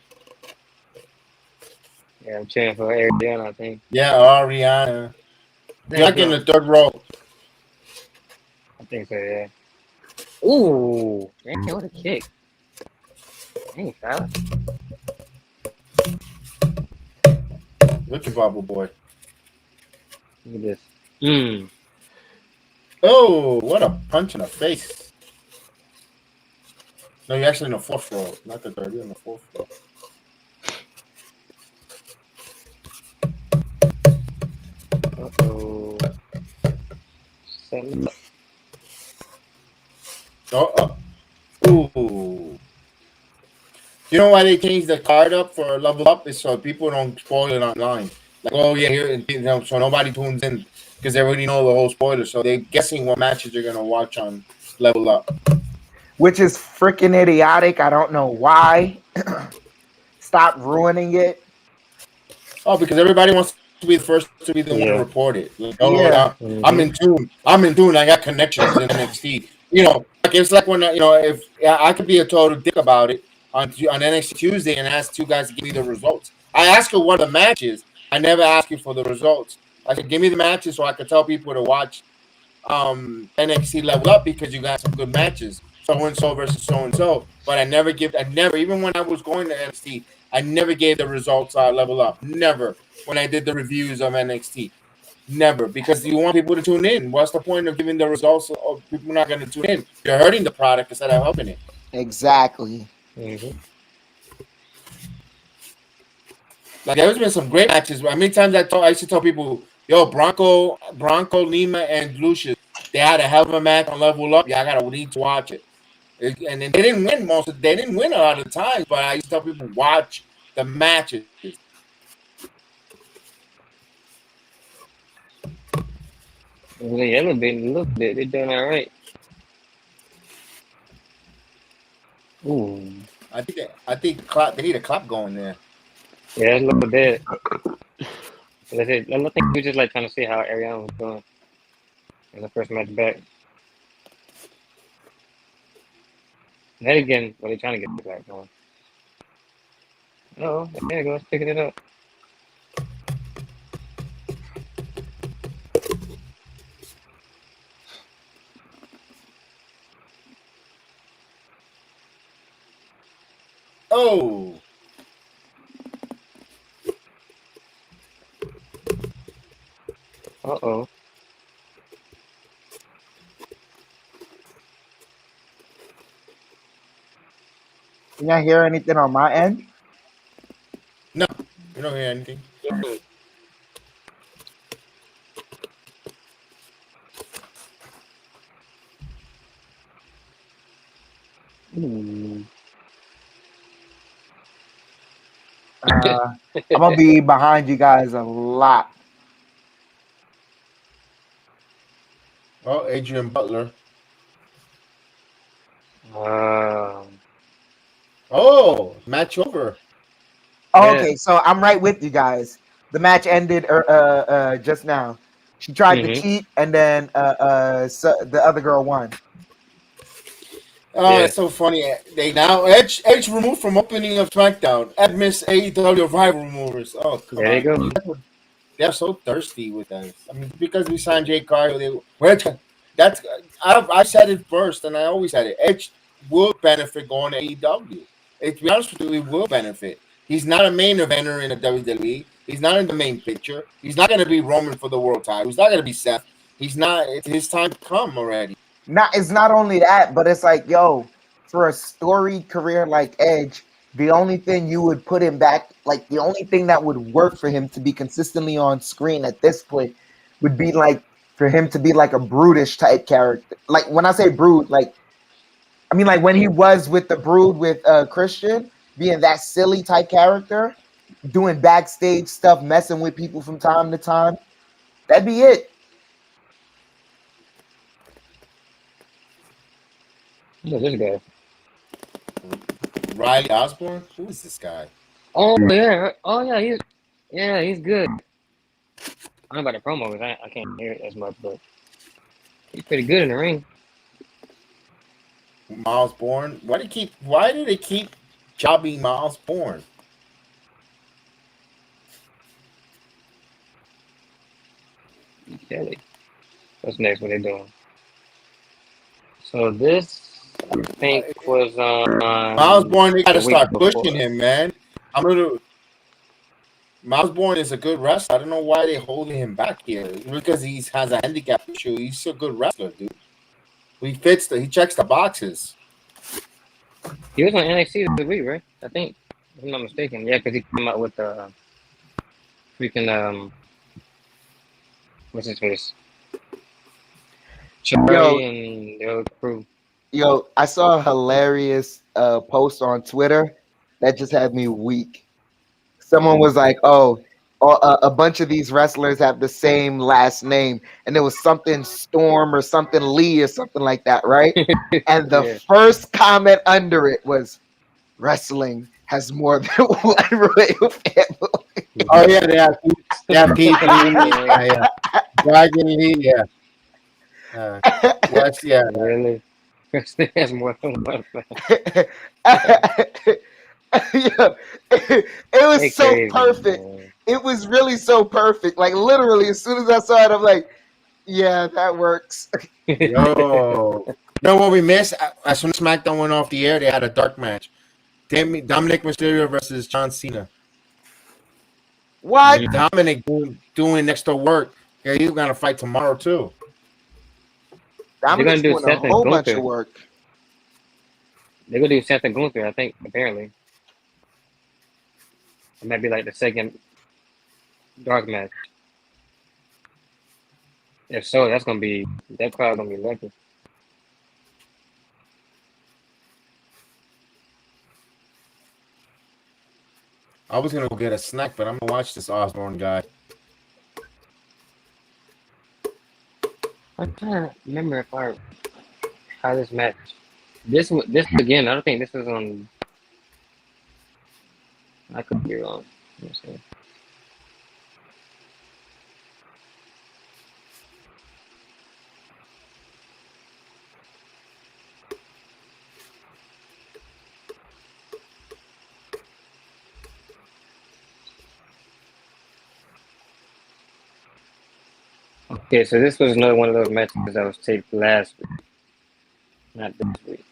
Yeah, I'm cheering for Ariana, I think. Yeah, Ariana. You're like in the third row. I think so, yeah. Ooh, damn, what a kick. Dang, fella. Look at Bubble Boy. Look at this. Oh, what a punch in the face. No, you're actually in the fourth row, not the third. You're in the fourth row. Uh-oh. Ooh. You know why they changed the card up for Level Up? Is so people don't spoil it online. Like, oh yeah, here, so nobody tunes in because they already know the whole spoiler. So they're guessing what matches they're gonna watch on Level Up, which is freaking idiotic. I don't know why. Stop ruining it. Oh, because everybody wants to be the first to be the one to report it. Like, oh, Yeah. I'm in tune. I got connections in NXT. You know, like it's like when if I could be a total dick about it on NXT Tuesday and ask you guys to give me the results. I ask you what the match is. I never ask you for the results. I said, give me the matches so I could tell people to watch NXT Level Up because you got some good matches. So and so versus so and so. But I never, even when I was going to NXT, I never gave the results Level Up. Never. When I did the reviews of NXT. Never. Because you want people to tune in. What's the point of giving the results of people not going to tune in? You're hurting the product instead of helping it. Exactly. Mm-hmm. Like there's been some great matches. How many times I used to tell people, yo, Bronco, Lima, and Lucius, they had a hell of a match on Level Up. Yeah, I need to watch it. And then they didn't win they didn't win a lot of times, but I used to tell people watch the matches. Yeah, a little bit. They're doing all right. Ooh. I think they need a clap going there. Yeah, a little bit. I think we just like trying to see how Ariana was doing in the first match back. Then again, they're trying to get the back going. Oh, there it goes, picking it up. Oh. Uh-oh. Can y'all hear anything on my end? No, you don't hear anything. Ooh. I'm gonna be behind you guys a lot. Oh, Adrian Butler. Oh, match over. Oh, Yeah. okay, so I'm right with you guys. The match ended just now. She tried to cheat, and then so the other girl won. Oh, Yeah. it's so funny. They now Edge removed from opening of SmackDown. Ed missed AEW rival removers. Oh, come There you on. go. They're so thirsty with that. I mean, because we signed Jay Cargill, I said it first, and I always said it. Edge will benefit going to AEW. To be honest with you, he will benefit. He's not a main eventer in the WWE. He's not in the main picture. He's not going to be Roman for the world title. He's not going to be Seth. He's not. It's his time to come already. It's not only that, but it's like, yo, for a storied career like Edge, the only thing you would put him back, like the only thing that would work for him to be consistently on screen at this point would be like for him to be like a brutish type character. Like when I say brood, like I mean like when he was with the Brood with Christian, being that silly type character, doing backstage stuff, messing with people from time to time. That'd be it. Who's this guy? Riley Osborne? Who is this guy? Oh yeah. Oh yeah. He's good. I don't know about the promos. I can't hear it as much, but he's pretty good in the ring. Miles Bourne. Why do they keep jobbing Miles Bourne? Kelly. What's next? What they doing? So this, I think, was Miles Bourne. They got to the week start before. pushing him, man. Miles Bourne is a good wrestler. I don't know why they're holding him back here. Because he has a handicap issue. He's a good wrestler, dude. He checks the boxes. He was on NXT this week, right? I think, if I'm not mistaken. Yeah, because he came out with the freaking what's his face? Charlie and the other crew. Yo, I saw a hilarious post on Twitter that just had me weak. Someone was like, "Oh, a bunch of these wrestlers have the same last name," and it was something Storm or something Lee or something like that, right? And the first comment under it was, "Wrestling has more than one royal family." Oh yeah, they have Keith Lee, yeah. Dragon Lee, yeah. Really? Wrestling has more than one family. Yeah, it was They so crazy, perfect. man. It was really so perfect. Like literally, as soon as I saw it, I'm like, "Yeah, that works." Yo, you know what we missed? As soon as SmackDown went off the air, they had a dark match. Dominic Mysterio versus John Cena. What? Dominic doing extra work. Yeah, he's gonna fight tomorrow too. Dominic's do doing Seth a and whole bunch Gunther. of work. They're gonna do Seth and Gunther, I think, apparently. It might be like the second dark match. If so, that crowd gonna be lucky. I was gonna go get a snack, but I'm gonna watch this Osborne guy. I'm trying to remember how this match. This again. I don't think this was on. I could be wrong. Let me see. Okay, so this was another one of those matches that was taped last week, not this week.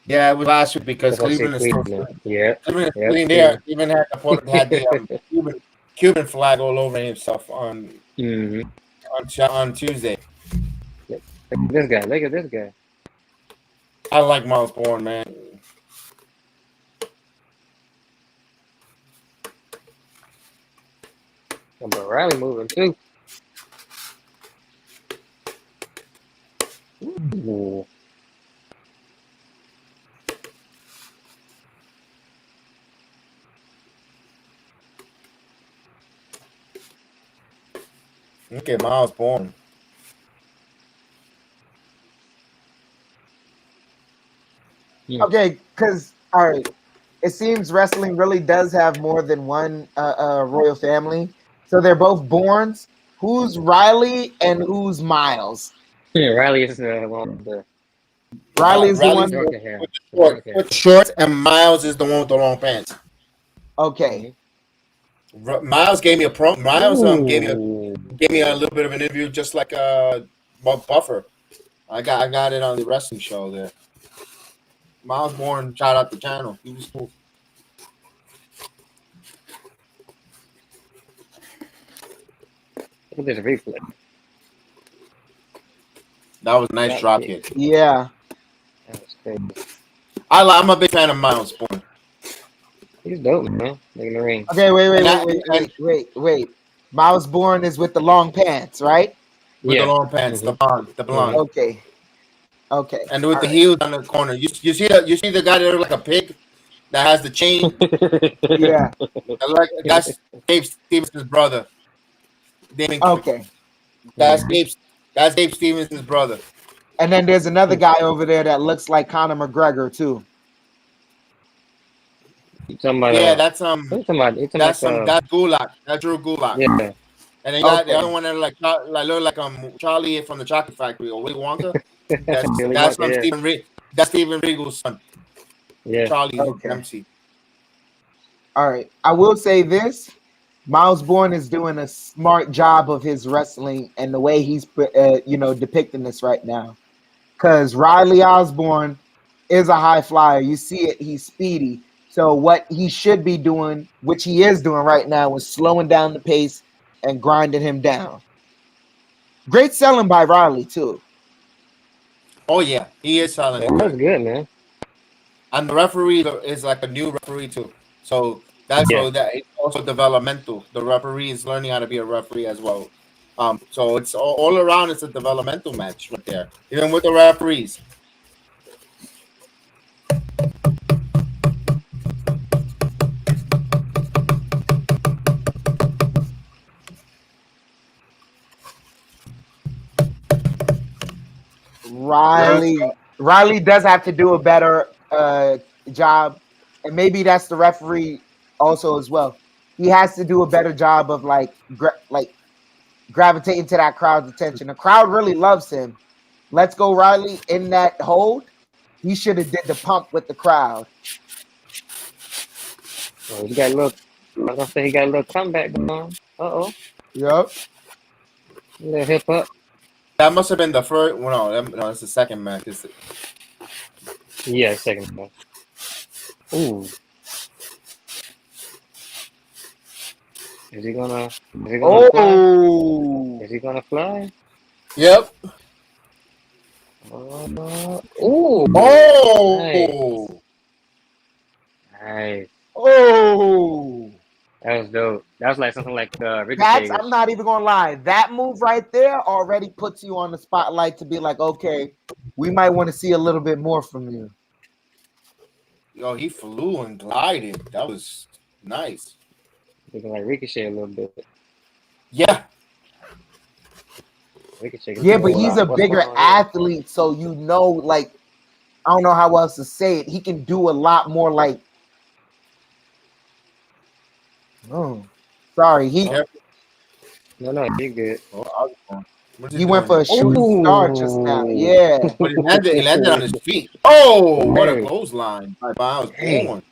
Yeah, it was last week because Because I see Cleveland is still Cleveland. Yeah. Cleveland is Yep. still there. Even had the Cuban flag all over himself on on Tuesday. Look at this guy. Look at this guy. I like Miles Bourne, man. But Riley moving too. Ooh. Look at Miles Bourne. Okay, because all right, it seems wrestling really does have more than one royal family. So they're both Bournes. Who's Riley and who's Miles? Yeah, Riley is one of the Riley is the Riley's one. darker hair. with shorts, and Miles is the one with the long pants. Okay. Miles gave me a pro. Miles gave me Ooh. a little bit of an interview, just like Buffer. I got it on the wrestling show there. Miles Bourne, shout out the channel. He was cool. Look at this replay. That was a nice drop kick. Yeah. That was crazy. I'm a big fan of Miles Bourne. He's dope, man. Look in the ring. Okay, wait. Miles Bourne is with the long pants, right? With the long pants, the blonde. Okay. And with the heels on the corner. You see the guy that looks like a pig that has the chain? Yeah. That's Dave Stevenson's brother. Okay. That's Dave Stevenson's brother. And then there's another guy over there that looks like Conor McGregor too. That's Gulak. That's Drew Gulak. Yeah. And then you got the other one that look like Charlie from the Chocolate Factory or Willy Wonka. That's Steven Regal's son. Yeah. Charlie MC. All right. I will say this. Miles Bourne is doing a smart job of his wrestling and the way he's depicting this right now. Because Riley Osborne is a high flyer. You see it. He's speedy. So what he should be doing, which he is doing right now, is slowing down the pace and grinding him down. Great selling by Riley too. Oh yeah, he is selling it. That's good, man. And the referee is like a new referee too. So that's it's also developmental. The referee is learning how to be a referee as well. So it's all around. It's a developmental match right there, even with the referees. Riley does have to do a better job, and maybe that's the referee also as well. He has to do a better job of gravitating to that crowd's attention. The crowd really loves him. Let's go, Riley, in that hold. He should have did the pump with the crowd. Oh, he got a little comeback going on. Uh-oh. Yep. A little hip up. That must have been the first. Well, no, it's the second match. Yeah, second match. Ooh. Is he gonna fly? Is he gonna fly? Yep. Ooh. Oh. Nice. Oh. That was dope. That was like something like Ricochet. I'm not even gonna lie. That move right there already puts you on the spotlight to be like, okay, we might want to see a little bit more from you. Yo, he flew and glided. That was nice. Looking like Ricochet a little bit. Yeah. Ricochet. Yeah, but he's a bigger athlete, so like, I don't know how else to say it. He can do a lot more. Like, oh, sorry, No, he good. He went for a shooting star just now. Yeah, but he landed on his feet. Oh, what a clothesline by Miles Born.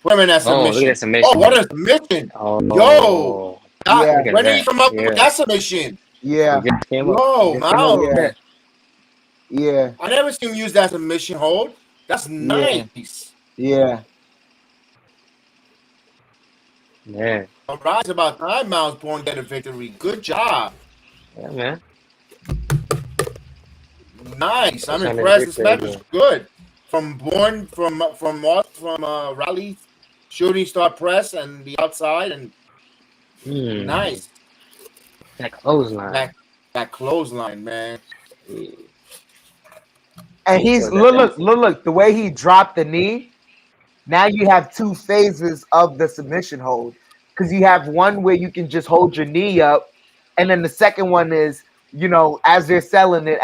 Wait a minute, that's Look at that submission. Oh, what a submission! Oh, yo, yeah. when did he come up with that submission? Yeah, whoa, Miles. Yeah, I never seen him use that submission hold. That's nice. Yeah. Man. All right, it's about time Miles Born get a victory. Good job. Yeah, man. Nice. I'm impressed. This match was good. From Born, from Raleigh, shooting star press and the outside, and nice. That clothesline. That clothesline, man. And he's look the way he dropped the knee. Now you have two phases of the submission hold, because you have one where you can just hold your knee up, and then the second one is, as they're selling it,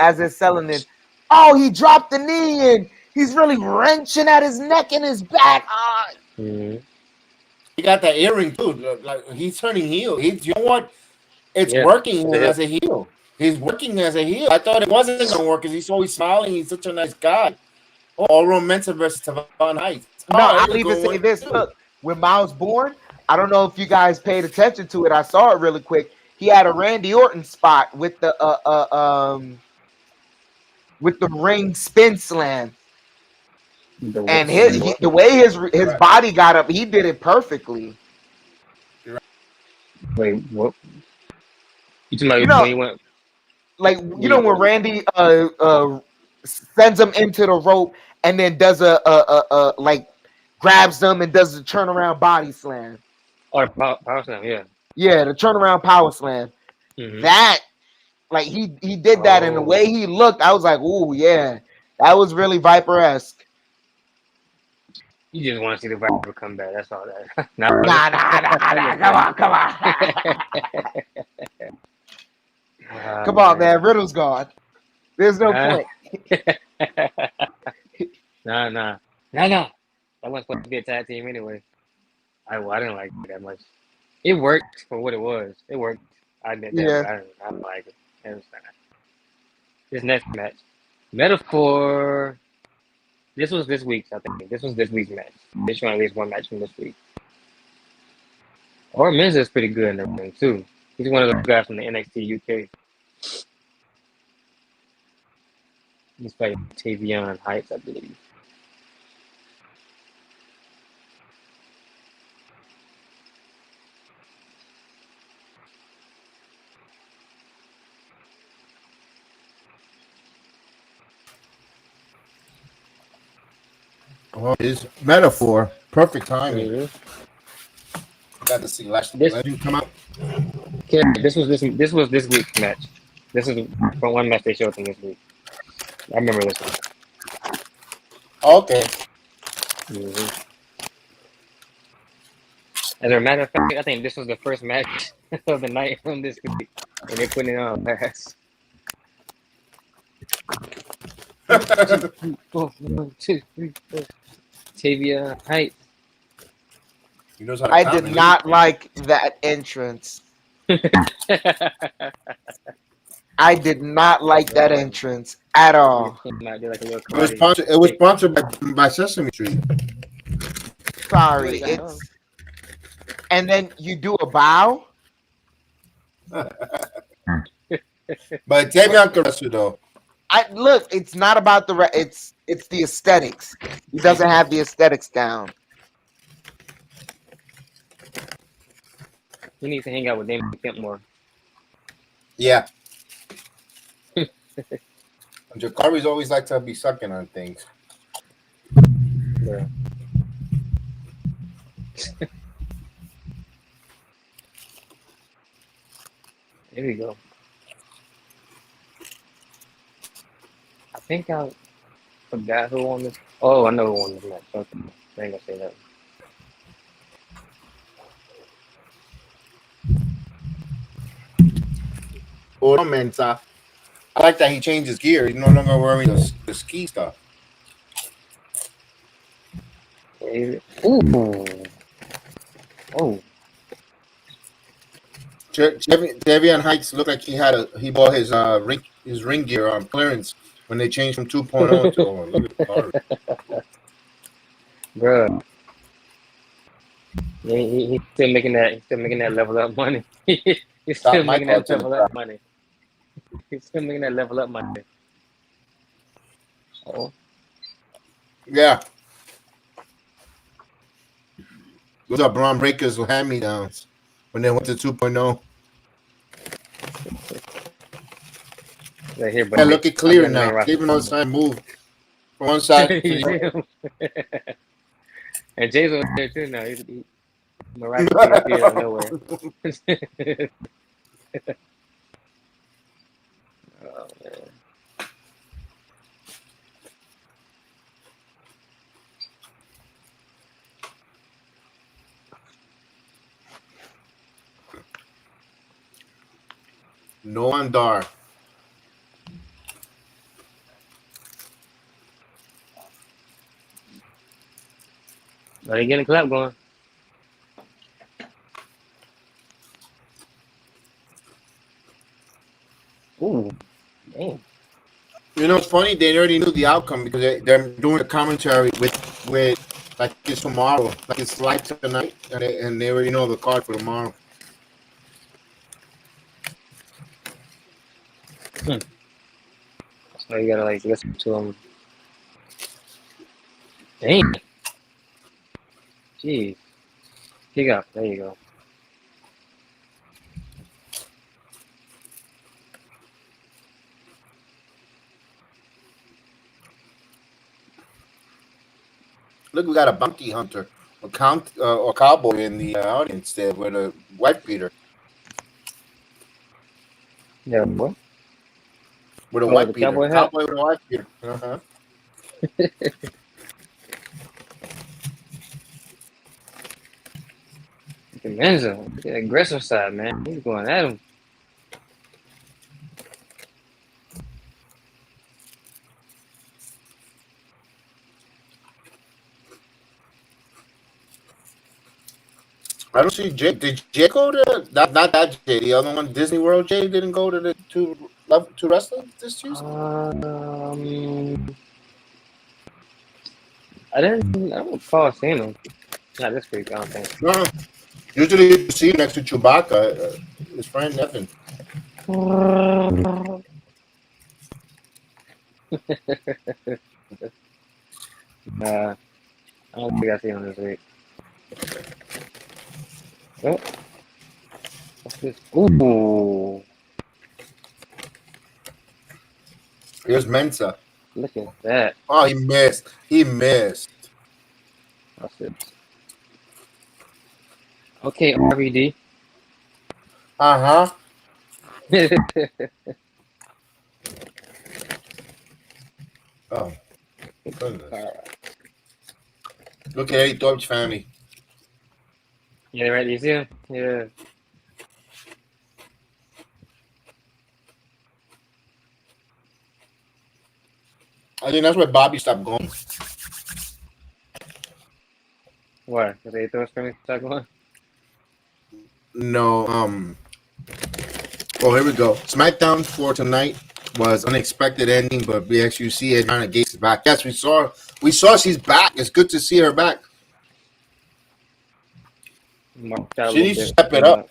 oh, he dropped the knee and he's really wrenching at his neck and his back. He got that earring too. Like, he's turning heel. You know what? It's working as a heel. He's working as a heel. I thought it wasn't going to work because he's always smiling. He's such a nice guy. Oh, Romanza versus Tavon Heights. No, I'll even say this. Look, with Miles Born, I don't know if you guys paid attention to it. I saw it really quick. He had a Randy Orton spot with the ring spin slam, and the way his body got up, he did it perfectly. Wait, what? You talking about when he went? Like, when Randy sends him into the rope and then does like grabs them and does the turnaround body slam. Or power slam, yeah. Yeah, the turnaround power slam. Mm-hmm. That, like, he did that, and the way he looked, I was like, ooh, yeah, that was really Viper-esque. You just want to see the Viper come back. That's all that. Nah. Come on. Come on, man. Riddle's gone. There's no point. Nah. That wasn't supposed to be a tag team anyway. I didn't like it that much. It worked for what it was. It worked. I admit that. Yeah. I don't like it. It was not. This next match. Metaphor. This was this week's, I think. This was this week's match. They showing at least one match from this week. Or Miz is pretty good in the ring, too. He's one of those guys from the NXT UK. He's fighting Tavion Heights, I believe. Oh, his metaphor, perfect timing. Got to see Lashley come out. Okay, this was this week's match. This is from one match they showed from this week. I remember this one. Okay. Mm-hmm. As a matter of fact, I think this was the first match of the night from this week, and they're putting it on pass. 1, 2, 3, 4. Tavia Heights. I did not like that entrance. I did not like that entrance at all. It was sponsored by Sesame Street. Sorry, and then you do a bow. But Tavion can wrestle though. Look, it's not about it's the aesthetics. He doesn't have the aesthetics down. You need to hang out with Damon Kemp more. Yeah. Jakari's always like to be sucking on things. Yeah. Here we go. I think I forgot who won this. Oh, I know who won this match. Okay. I ain't gonna say that. Oh, Mensa. I like that he changed his gear. He's no longer wearing the ski stuff. Ooh. Oh. Devian Heights looked like he bought his ring gear on clearance when they changed from 2.0 to look at the Bruh. He's still making that. He's still making that level up money. He's still making that level up money. He's still making that level up money. Oh. Yeah. Those are Braun Breakers with hand-me-downs when they went to 2.0. Right here, Yeah, look at clear now. Even on side move from one side to the other. And Jay's over there too now. He miraculously appeared out of nowhere. Oh man. No Andar. Are they getting a clap going? Ooh, damn. You know, it's funny. They already knew the outcome because they're doing a commentary with like it's tomorrow, like it's live tonight, and they already know the card for tomorrow. So you gotta like listen to them. Damn. Jeez. Kick up. There you go. Look, we got a bounty hunter, or cowboy in the audience there with a white beater. Yeah, what? With a white beater. Cowboy hat? Cowboy with a white beater. Uh-huh. Menzo, the aggressive side, man. He's going at him. I don't see Jay. Did Jay go to not that Jay? The other one, Disney World Jay, didn't go to the to wrestling this Tuesday. I don't recall seeing him. Not this week, I don't think. No. Usually you see him next to Chewbacca, his friend Evan. I don't think I see him this week. Oh. What's this? Ooh. Here's Mensa. Look at that. Oh, he missed. He missed. That's it. Okay, RVD. Uh-huh. Oh. Goodness. Look at Eddie Thorpe's family. Yeah, right. You see him? Yeah. I think that's where Bobby stopped going. What? Did they throw screaming stuck on? No, oh, here we go. SmackDown for tonight was unexpected ending, but BXUC Adriana Gates is back. Yes, we saw she's back. It's good to see her back. She needs to step it up.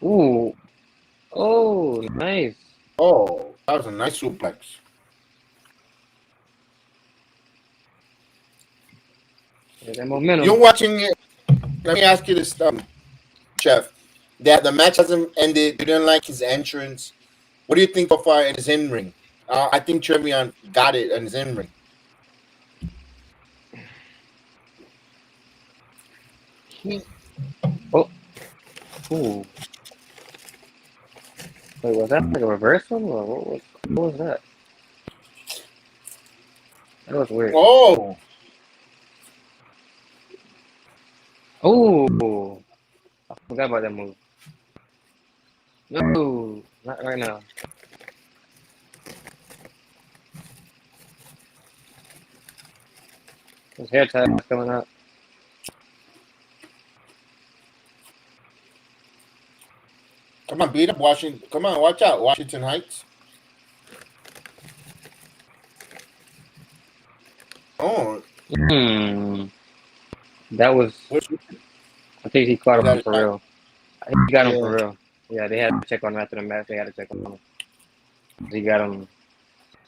Ooh. Oh, nice. Oh, that was a nice suplex. Yeah, that momentum. You're watching it. Let me ask you this, Chef. That the match hasn't ended. You didn't like his entrance. What do you think so far in his in-ring? I think Trevion got it in his in-ring. Ooh. Wait, was that like a reversal or what was that? That was weird. Oh, Oh, I forgot about that move. No, not right now. His hair tie is coming out. come on, beat up Washington. Come on, watch out, Washington Heights. Oh, That was. what's I think he caught him that? for real. He got him for Yeah. real. Yeah, they had to check on him after the match. They had to check on him. He got him.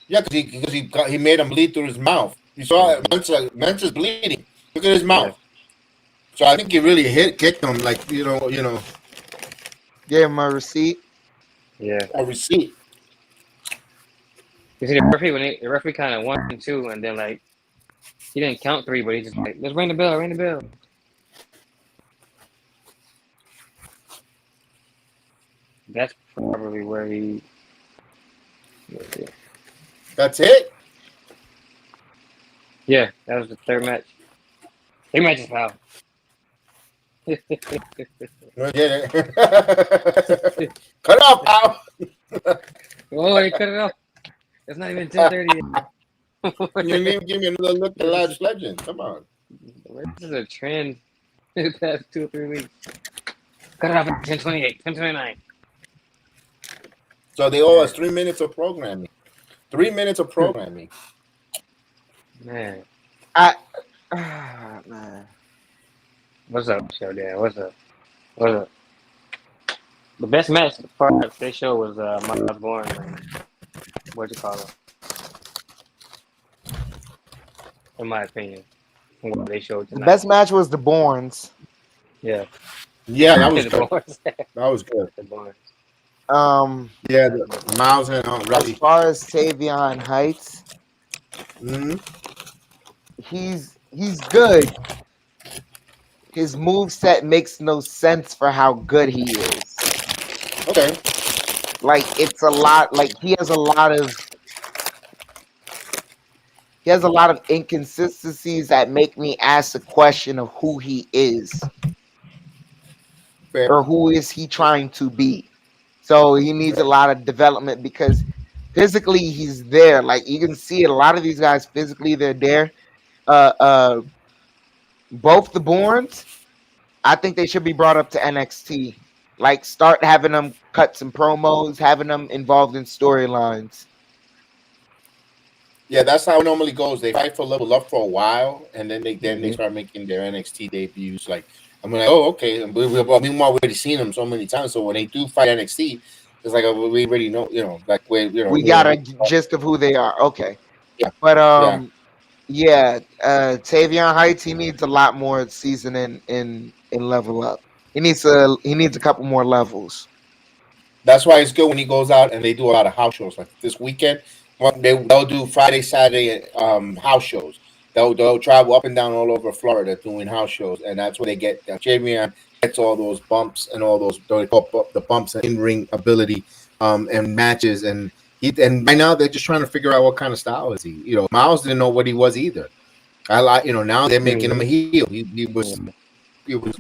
Yeah, because he made him bleed through his mouth. You saw it. Mensa's bleeding. Look at his mouth. So I think he really kicked him, like you know, Gave him a receipt. Yeah. a receipt. You see the referee kind of 1 and 2, and then like he didn't count 3, but he just like, let's ring the bell, ring the bell. That's probably where he. That's it. Yeah, that was the third match. 3 matches, pal. Yeah. Cut off, pal. Oh, they cut it off. It's not even 10:30 yet. You didn't even give me another look at Last Legend. Come on. This is a trend the past 2 or 3 weeks. Cut it off at 10:28, 10:29. So they owe us 3 minutes of programming. 3 minutes of programming. Man, Man. what's up, show there? What's up? What's up? The best match part they show was Miles Bourne. What'd you call it? In my opinion, from what they showed The tonight. best match was the Bournes. Yeah, Yeah, that was the good. Bournes. That was good. The Bournes. Yeah, the Miles and As Ruddy. far as Tavion Heights, Mm-hmm. he's good. His moveset makes no sense for how good he is. Okay. Like it's a lot. Like he has a lot of inconsistencies that make me ask the question of who he is Fair. or who is he trying to be. So he needs a lot of development because physically he's there. Like you can see it. A lot of these guys physically they're there. Both the Bournes, I think they should be brought up to NXT. Like start having them cut some promos, having them involved in storylines. Yeah, that's how it normally goes. They fight for Level Up for a while, and then they start making their NXT debuts. Like I'm like, oh, okay. Meanwhile, we've already seen them so many times. So when they do fight NXT, it's like we already know, like We got a gist of who they are. Okay. Yeah. But Tavion Heights, he needs a lot more seasoning in Level Up. He needs a couple more levels. That's why it's good when he goes out and they do a lot of house shows. Like this weekend, they'll do Friday, Saturday house shows. They'll travel up and down all over Florida doing house shows, and that's where they get Javion gets all those bumps and all those the bumps and in-ring ability and matches, and right now they're just trying to figure out what kind of style is he. Miles didn't know what he was either. Now they're making him a heel. He was a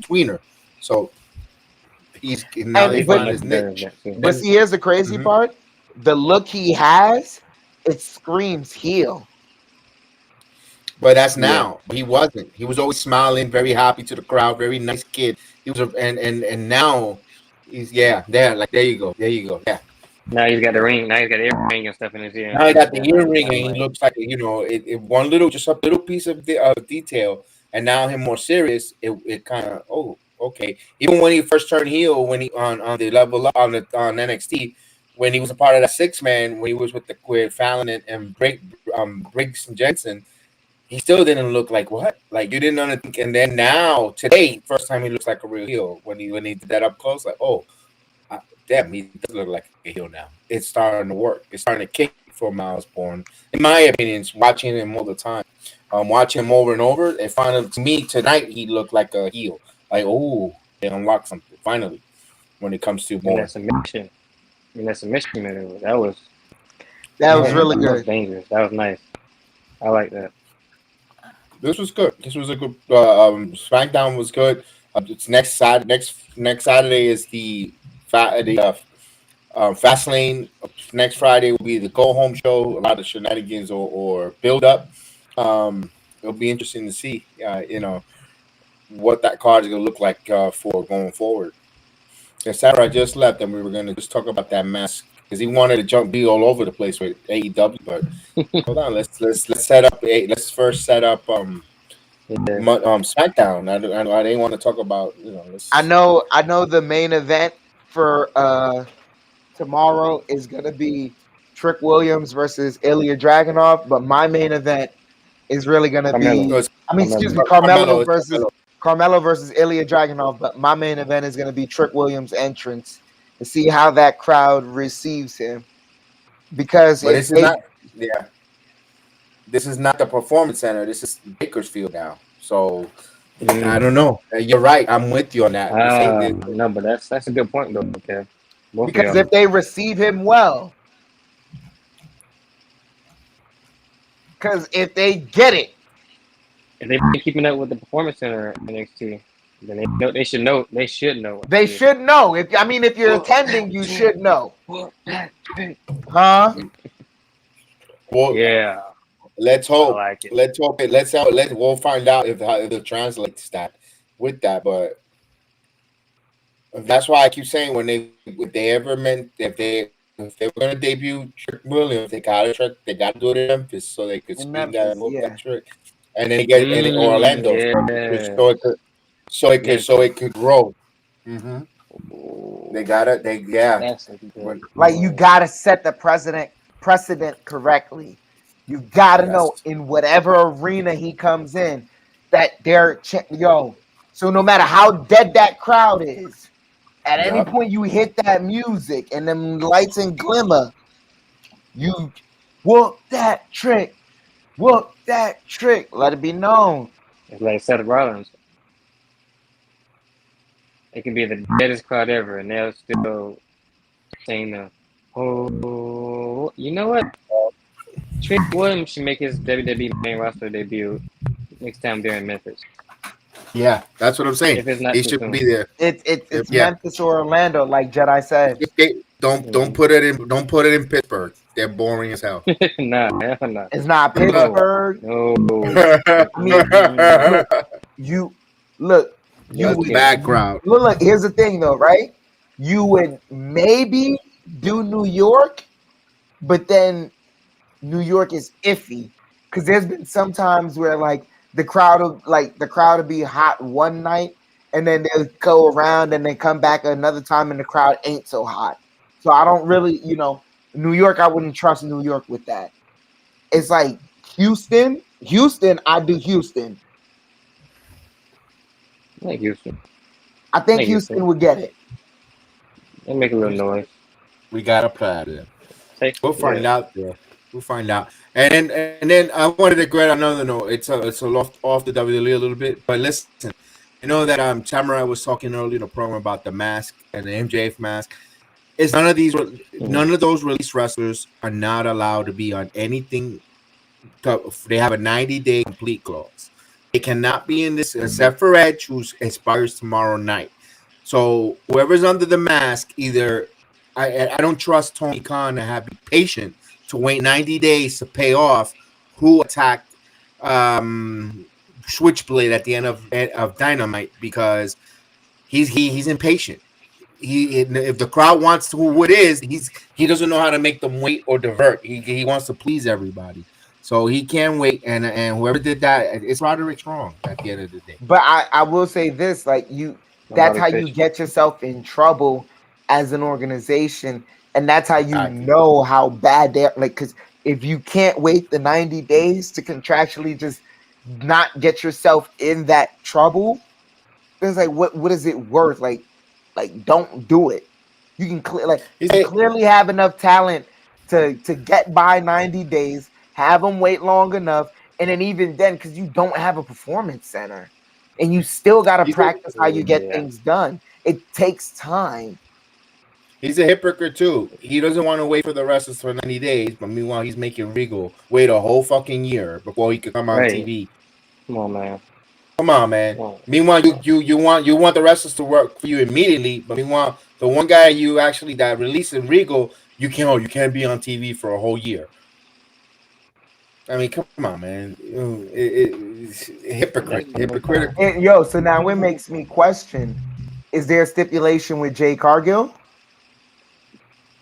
tweener, so they find his niche. But see, here's the crazy part: the look he has, it screams heel. But that's now. He wasn't. He was always smiling, very happy to the crowd, very nice kid. He was, and now he's there. Like there you go. Yeah. Now he's got the ring. Now he's got the earring and stuff in his ear. Now he got the earring, and he looks like one little piece of detail, and now him more serious. It kind of okay. Even when he first turned heel, when he on the Level Up on NXT, when he was a part of that 6-man, when he was with Fallon and Briggs and Jensen. He still didn't look like what? Like you didn't understand. And then now, today, first time he looks like a real heel. When he did that up close, like, damn, he does look like a heel now. It's starting to work. It's starting to kick for Miles Bourne. In my opinion, watching him all the time, watching him over and over, and finally, to me, tonight, he looked like a heel. Like, they unlocked something, finally. when it comes to And more. that submission. And that submission maneuver. That was really that was good. dangerous. That was nice. I like that. This was good. This was a good. SmackDown was good. It's next Saturday. Next Saturday is the Fastlane. Next Friday will be the go home show. A lot of shenanigans or build up. It'll be interesting to see. What that card is going to look like for going forward. And Sarah just left, and we were going to just talk about that mask because he wanted to be all over the place with AEW. But hold on, let's set up. Let's first set up SmackDown. I didn't want to talk about I know the main event for tomorrow is gonna be Trick Williams versus Ilya Dragunov, but my main event is really gonna be Carmelo versus Ilya Dragunov, but my main event is gonna be Trick Williams' entrance to see how that crowd receives him. Because this is not the Performance Center. This is Bakersfield now. So I don't know. You're right. I'm with you on that. No, but that's a good point though. Okay. Because if they receive him well, because if they get it, if they've been keeping up with the Performance Center NXT, then they should know. They should know. They should know. If you're attending, you should know. Huh? Well, yeah. Let's hope. I like it. Let's hope it. We'll find out if it translates that with that. But that's why I keep saying if they were going to debut Trick Williams, they got to do it in Memphis so they could spin that trick, and then get in Orlando, so it could grow. Mm-hmm. They you gotta set the precedent correctly. You gotta know in whatever arena he comes in that so no matter how dead that crowd is, at any point you hit that music and them lights and glimmer, you whoop that trick, let it be known. It's like Seth Rollins. It can be the deadest crowd ever, and they'll still saying you know what? Trick Williams should make his WWE main roster debut next time they're in Memphis. Yeah, that's what I'm saying. He should be there. It's Memphis or Orlando, like Jedi said. Don't put it in Pittsburgh. They're boring as hell. Nah. It's not Pittsburgh. No. You look. Background. Look. Here's the thing, though, right? You would maybe do New York, but then New York is iffy because there's been some times where the crowd will be hot one night and then they'll go around and then come back another time and the crowd ain't so hot. So I don't really, New York, I wouldn't trust New York with that. It's like Houston, I do Houston. I like Houston. I think Houston would get it. They make a little noise. We got a plan. We'll find out. Yeah. We'll find out. And then I wanted to grab another note. It's off the WWE a little bit, but listen, that Tamara was talking earlier in the program about the mask and the MJF mask. It's none of those released wrestlers are not allowed to be on anything. They have a 90-day complete clause. They cannot be in this except for Edge, who expires tomorrow night. So whoever's under the mask, either I don't trust Tony Khan to have be patient to wait 90 days to pay off who attacked Switchblade at the end of Dynamite because he's impatient. If the crowd wants to who it is, he doesn't know how to make them wait or divert. He wants to please everybody. So he can't wait, and whoever did that, it's Roderick's wrong at the end of the day. But I will say this, that's how you get yourself in trouble as an organization, and that's how you know how bad they're because if you can't wait the 90 days to contractually just not get yourself in that trouble, then it's what is it worth? Don't do it. You can clearly have enough talent to get by 90 days. Have them wait long enough, and then even then, because you don't have a performance center, and you still got to practice how you get things done. It takes time. He's a hypocrite too. He doesn't want to wait for the wrestlers for 90 days, but meanwhile he's making Regal wait a whole fucking year before he could come on Right. TV. Come on, man. Come on, man. Come on. Meanwhile, you want the wrestlers to work for you immediately, but meanwhile, the one guy you actually that released in Regal, you can't be on TV for a whole year. I mean, come on, man. It's hypocritical. And, yo, so now it makes me question: is there a stipulation with Jay Cargill?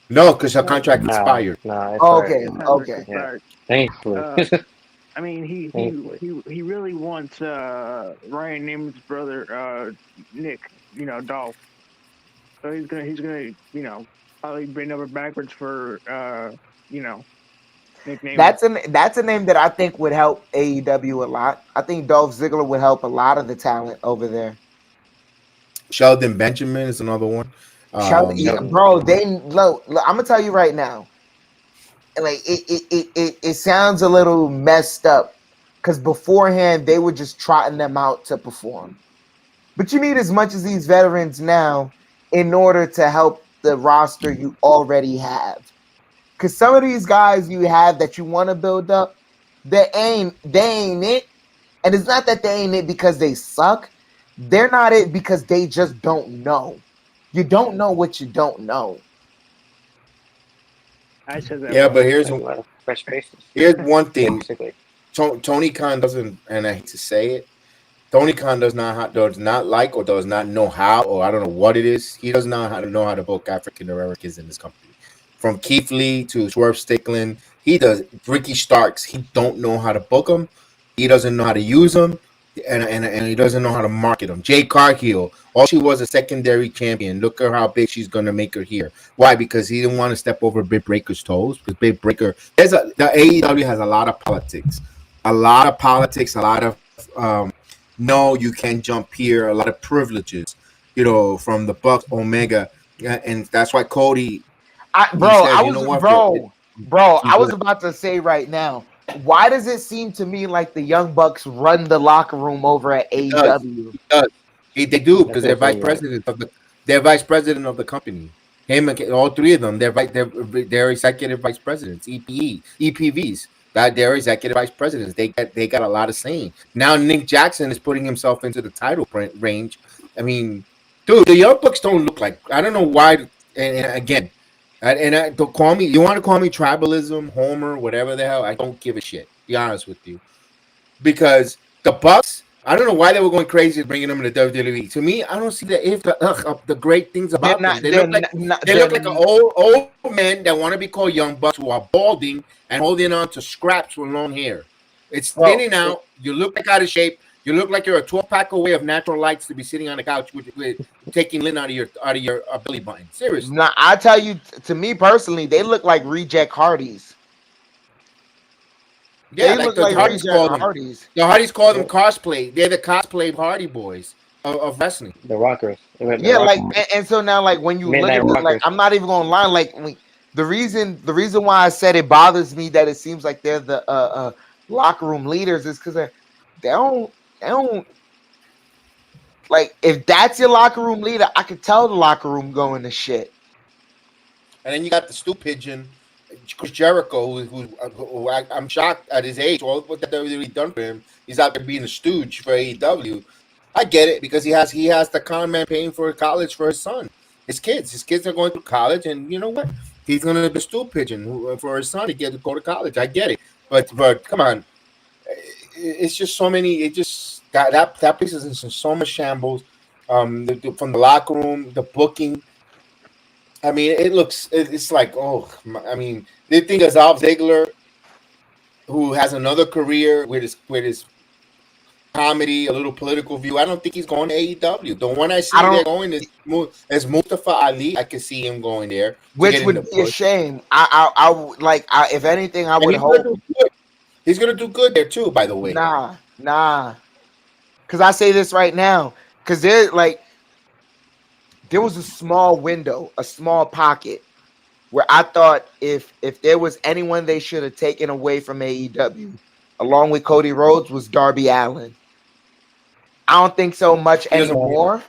No, because her contract expired. Nah, Okay, It's okay. expired. Thankfully. I mean, he really wants Ryan Namath's brother Nick, Dolph. So he's gonna probably bend over backwards for Nick Namath. That's a name that I think would help AEW a lot. I think Dolph Ziggler would help a lot of the talent over there. Sheldon Benjamin is another one. Bro, I'm gonna tell you right now. Like it sounds a little messed up because beforehand they were just trotting them out to perform. But you need as much as these veterans now in order to help the roster you already have. Because some of these guys you have that you want to build up, they ain't it. And it's not that they ain't it because they suck. They're not it because they just don't know. You don't know what you don't know. I said that. Yeah, but here's one thing. Tony Khan doesn't, and I hate to say it, Tony Khan does not like or does not know how, or I don't know what it is. He does not know how to book African Americans in this company. From Keith Lee to Swerve Strickland, he does. Ricky Starks, he don't know how to book them. He doesn't know how to use them, and he doesn't know how to market them. Jay Cargill, all she was a secondary champion. Look at how big she's gonna make her here. Why? Because he didn't want to step over Britt Baker's toes. Because Britt Baker, the AEW has a lot of politics, a lot of no, you can't jump here. A lot of privileges, from the Bucks, Omega, and that's why Cody. I was about to say right now. Why does it seem to me like the Young Bucks run the locker room over at AEW? They do because they're vice president of the company. Him and all three of them, they're executive vice presidents, EPVs. They're executive vice presidents. They got a lot of saying. Now Nick Jackson is putting himself into the title range. I mean, dude, the Young Bucks don't look like. I don't know why. And again. Don't call me. You want to call me tribalism, Homer, whatever the hell? I don't give a shit. Be honest with you, because the Bucks. I don't know why they were going crazy bringing them to WWE. To me, I don't see the great things about them. They look like an old men that want to be called Young Bucks who are balding and holding on to scraps with long hair. It's thinning out. You look like out of shape. You look like you're a 12-pack away of natural lights to be sitting on the couch with taking lint out of your belly button. Seriously. Now, I tell you, to me personally, they look like reject Hardys. Yeah, like the Hardys call them. The Hardys call them cosplay. They're the cosplay Hardy Boys of wrestling. The Rockers. And so now, like when you look at it, like I'm not even gonna lie, like the reason why I said it bothers me that it seems like they're the locker room leaders is because they don't like if that's your locker room leader, I could tell the locker room going to shit. And then you got the Stu Pigeon, Chris Jericho, who I'm shocked at his age. All what the WWE done for him, he's out there being a stooge for AEW. I get it because he has the con man paying for college for his son, his kids. His kids are going to college, and you know what? He's gonna be a Stu Pigeon for his son to get to go to college. I get it, but come on. It's just so many. It just that place is in so much shambles. From the locker room, the booking. I mean, it's like I mean, they think of Dolph Ziggler, who has another career with his comedy, a little political view. I don't think he's going to AEW. The one I see they're going is Mustafa Ali. I can see him going there, which would be a shame. I if anything, I would hope. He's gonna do good there too, by the way. Nah. Because I say this right now, because there was a small window, a small pocket, where I thought if there was anyone they should have taken away from AEW, along with Cody Rhodes, was Darby Allin. I don't think so much anymore.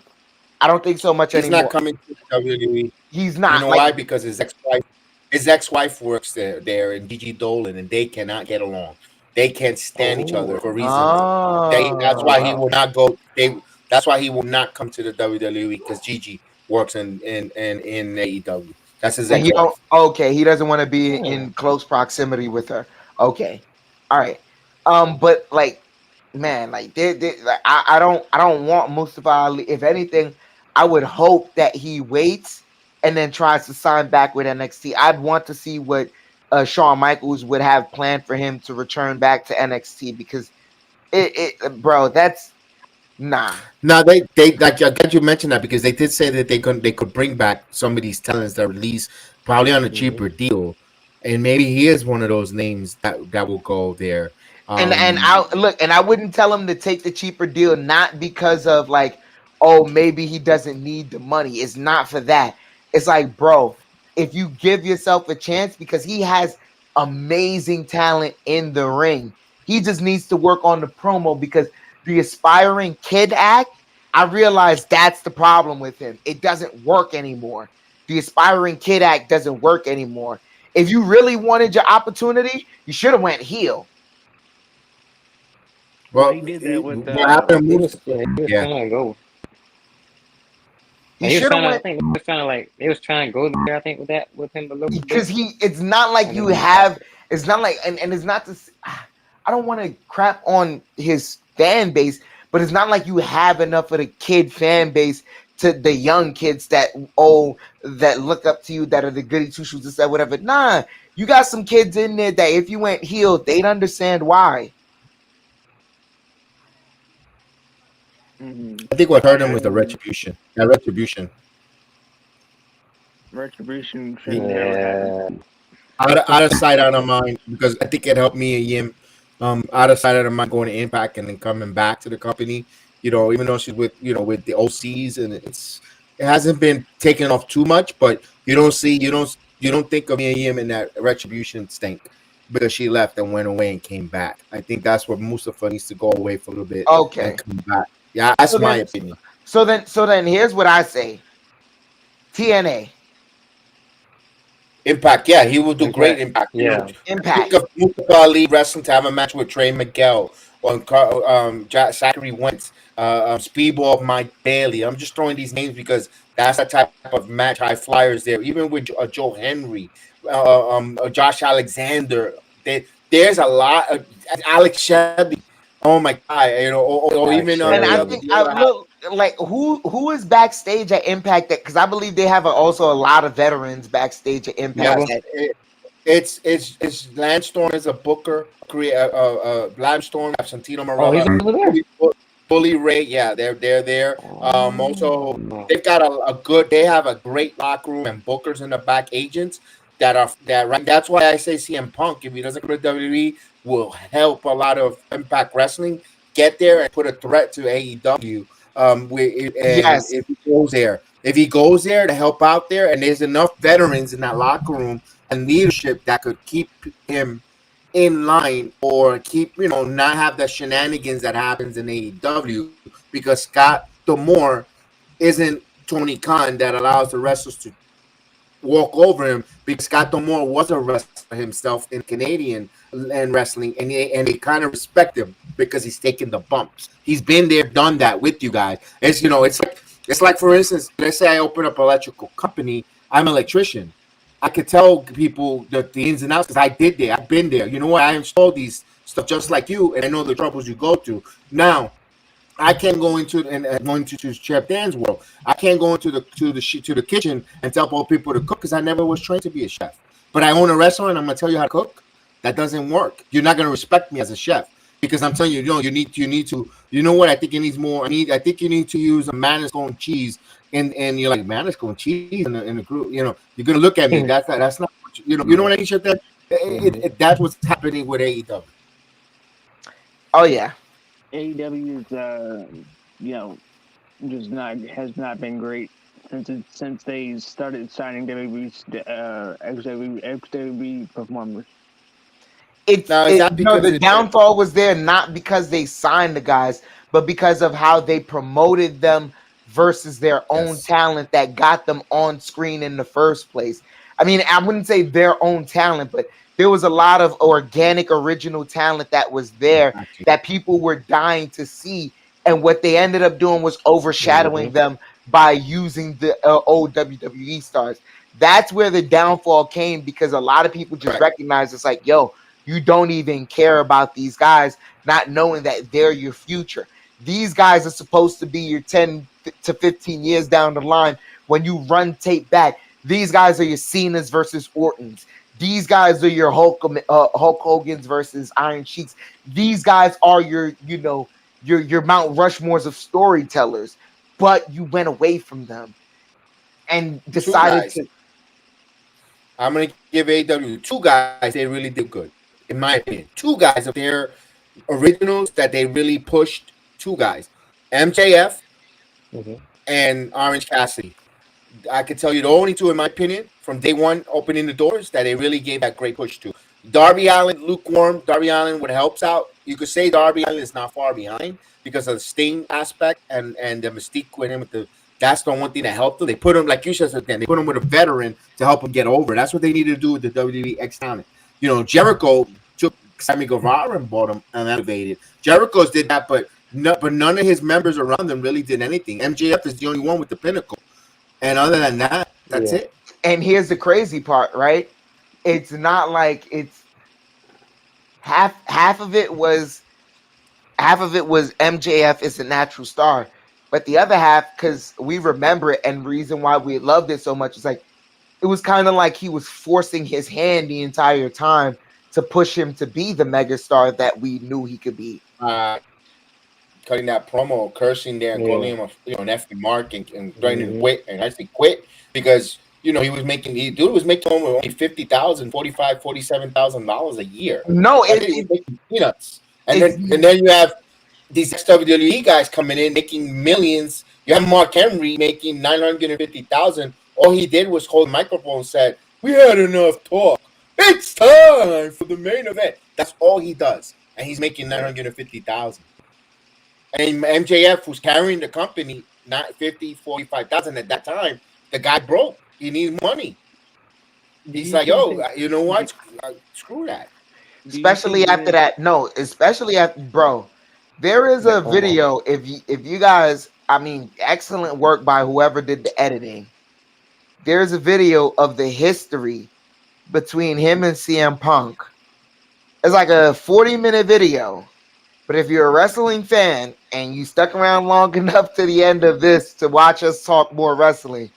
I don't think so much He's anymore. not coming to WWE. He's not. You know like, why? Because his ex-wife works there in Gigi Dolan, and they cannot get along. They can't stand each other for reasons. That's why he will not go. That's why he will not come to the WWE because Gigi works in AEW. That's his And he ex-wife. okay, he doesn't want to be in close proximity with her. Okay, all right. But like, man, like, like, I don't want Mustafa Ali. If anything, I would hope that he waits and then tries to sign back with NXT. I'd want to see what Shawn Michaels would have planned for him to return back to NXT because bro, that's nah. No, they like I'm glad you mentioned that because they did say that they could bring back some of these talents that release probably on a cheaper deal, and maybe he is one of those names that will go there. And I wouldn't tell him to take the cheaper deal, not because of like, oh, maybe he doesn't need the money. It's not for that. It's like, bro, if you give yourself a chance, because he has amazing talent in the ring, he just needs to work on the promo because the aspiring kid act, I realize that's the problem with him. It doesn't work anymore. The aspiring kid act doesn't work anymore. If you really wanted your opportunity, you should have went heel. Well, he did that with what happened? He was trying to go. He should have went. I think he was trying to like they was trying to go there. I think with him a little bit because it's not like you have. It's not like and it's not this. I don't want to crap on his fan base, but it's not like you have enough of the kid fan base to the young kids that look up to you, that are the goody two shoes and stuff, whatever. Nah, you got some kids in there that if you went heel, they'd understand why. I think what hurt him was the retribution. That retribution. Retribution should never happen. Out of sight, out of mind, because I think it helped me and Yim. Out of sight, out of mind, going to Impact and then coming back to the company. You know, even though she's with the OCs, and it hasn't been taken off too much, but you don't think of me and Yim in that retribution stink because she left and went away and came back. I think that's where Mustafa needs to go away for a little bit. Okay, and come back. Yeah, that's my opinion. So then here's what I say. TNA. Impact, yeah, he will do great Impact. Yeah, Impact. Think of Mustafa Ali wrestling to have a match with Trey Miguel or Zachary Wentz, Speedball Mike Bailey. I'm just throwing these names because that's the type of match high flyers there. Even with Joe Henry, Josh Alexander, there's a lot of Alex Shelby. Oh my God, or even and I think I look like who is backstage at Impact, because I believe they have also a lot of veterans backstage at Impact. It's Lance Storm is a booker, Lance Storm, Santino Marella, Bully Ray, yeah, they're there. Also they've got they have a great locker room and bookers in the back, agents that right. That's why I say CM Punk, if he doesn't go to WWE, will help a lot of Impact Wrestling get there and put a threat to AEW. If he goes there to help out there, and there's enough veterans in that locker room and leadership that could keep him in line or keep not have the shenanigans that happens in AEW, because Scott D'Amore isn't Tony Khan that allows the wrestlers to walk over him, because Scott D'Amore was a wrestler himself in Canadian and wrestling, and they kind of respect him because he's taken the bumps. He's been there, done that with you guys. It's like for instance, let's say I open up an electrical company. I'm an electrician. I could tell people the ins and outs because I did there. I've been there. You know what? I installed these stuff just like you, and I know the troubles you go through. Now, I can't go into going to Chef Dan's world. I can't go into the kitchen and tell all people to cook because I never was trained to be a chef. But I own a restaurant, and I'm gonna tell you how to cook. That doesn't work. You're not gonna respect me as a chef because I'm telling you, you need to. You know what? I think it needs more. I think you need to use a Manascone cheese, and you're like Manascone cheese in the group. You're gonna look at me. That's not. You know what I mean? That's what's happening with AEW. Oh yeah. AEW is, has not been great since they started signing WWE performers. The downfall was there not because they signed the guys, but because of how they promoted them versus their own talent that got them on screen in the first place. I mean, I wouldn't say their own talent, but there was a lot of organic, original talent that was there that people were dying to see. And what they ended up doing was overshadowing them by using the old WWE stars. That's where the downfall came, because a lot of people just recognize it's like, yo, you don't even care about these guys, not knowing that they're your future. These guys are supposed to be your 10 to 15 years down the line when you run tape back. These guys are your Cenas versus Ortons. These guys are your Hulk Hogan's versus Iron Sheiks. These guys are your Mount Rushmores of storytellers, but you went away from them and decided to. I'm going to give AEW 2 guys they really did good, in my opinion. 2 guys of their originals that they really pushed. 2 guys, MJF and Orange Cassidy. I can tell you the only 2, in my opinion, from day one opening the doors that they really gave that great push to. Darby Allin, lukewarm. Darby Allin, what helps out, you could say Darby Allin is not far behind because of the Sting aspect and the mystique with him. That's the one thing that helped him. They put him, like you said, they put him with a veteran to help him get over. That's what they needed to do with the WWE X talent. Jericho took Sammy Guevara and brought him and elevated. Jericho's did that, but none of his members around them really did anything. MJF is the only one with the pinnacle. And other than that, that's it. And here's the crazy part, right? It's not like it's half of it was MJF is a natural star, but the other half, because we remember it, and the reason why we loved it so much is like it was kind of like he was forcing his hand the entire time to push him to be the megastar that we knew he could be. Cutting that promo, cursing there, and calling him an effing mark and threatening to quit, and actually quit because he was making only $50,000, $47,000 a year. No, it's making peanuts. And then you have these WWE guys coming in making millions. You have Mark Henry making $950,000. All he did was hold the microphone and said, "We had enough talk. It's time for the main event." That's all he does, and he's making $950,000. And MJF, who's carrying the company, not $45,000 at that time, the guy broke. He needs money. He's like, yo, you know what? Screw that. Especially after that. No, especially after, bro. There is a video. If you guys, I mean, excellent work by whoever did the editing. There's a video of the history between him and CM Punk. It's like a 40-minute video. But if you're a wrestling fan and you stuck around long enough to the end of this to watch us talk more wrestling,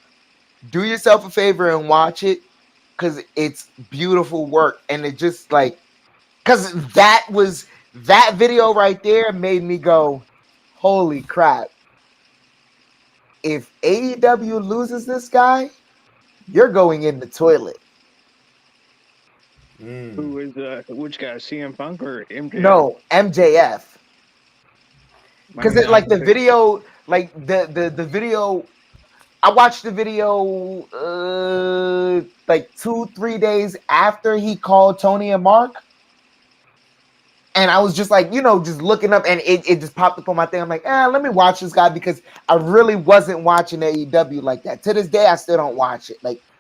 do yourself a favor and watch it, because it's beautiful work. And it just because that video right there made me go, holy crap. If AEW loses this guy, you're going in the toilet. Who is which guy? CM Punk or MJF? No, MJF. Because the video, the video, I watched the video 2-3 days after he called Tony and Mark. And I was just just looking up, and it just popped up on my thing. I'm like, let me watch this guy, because I really wasn't watching AEW like that. To this day, I still don't watch it.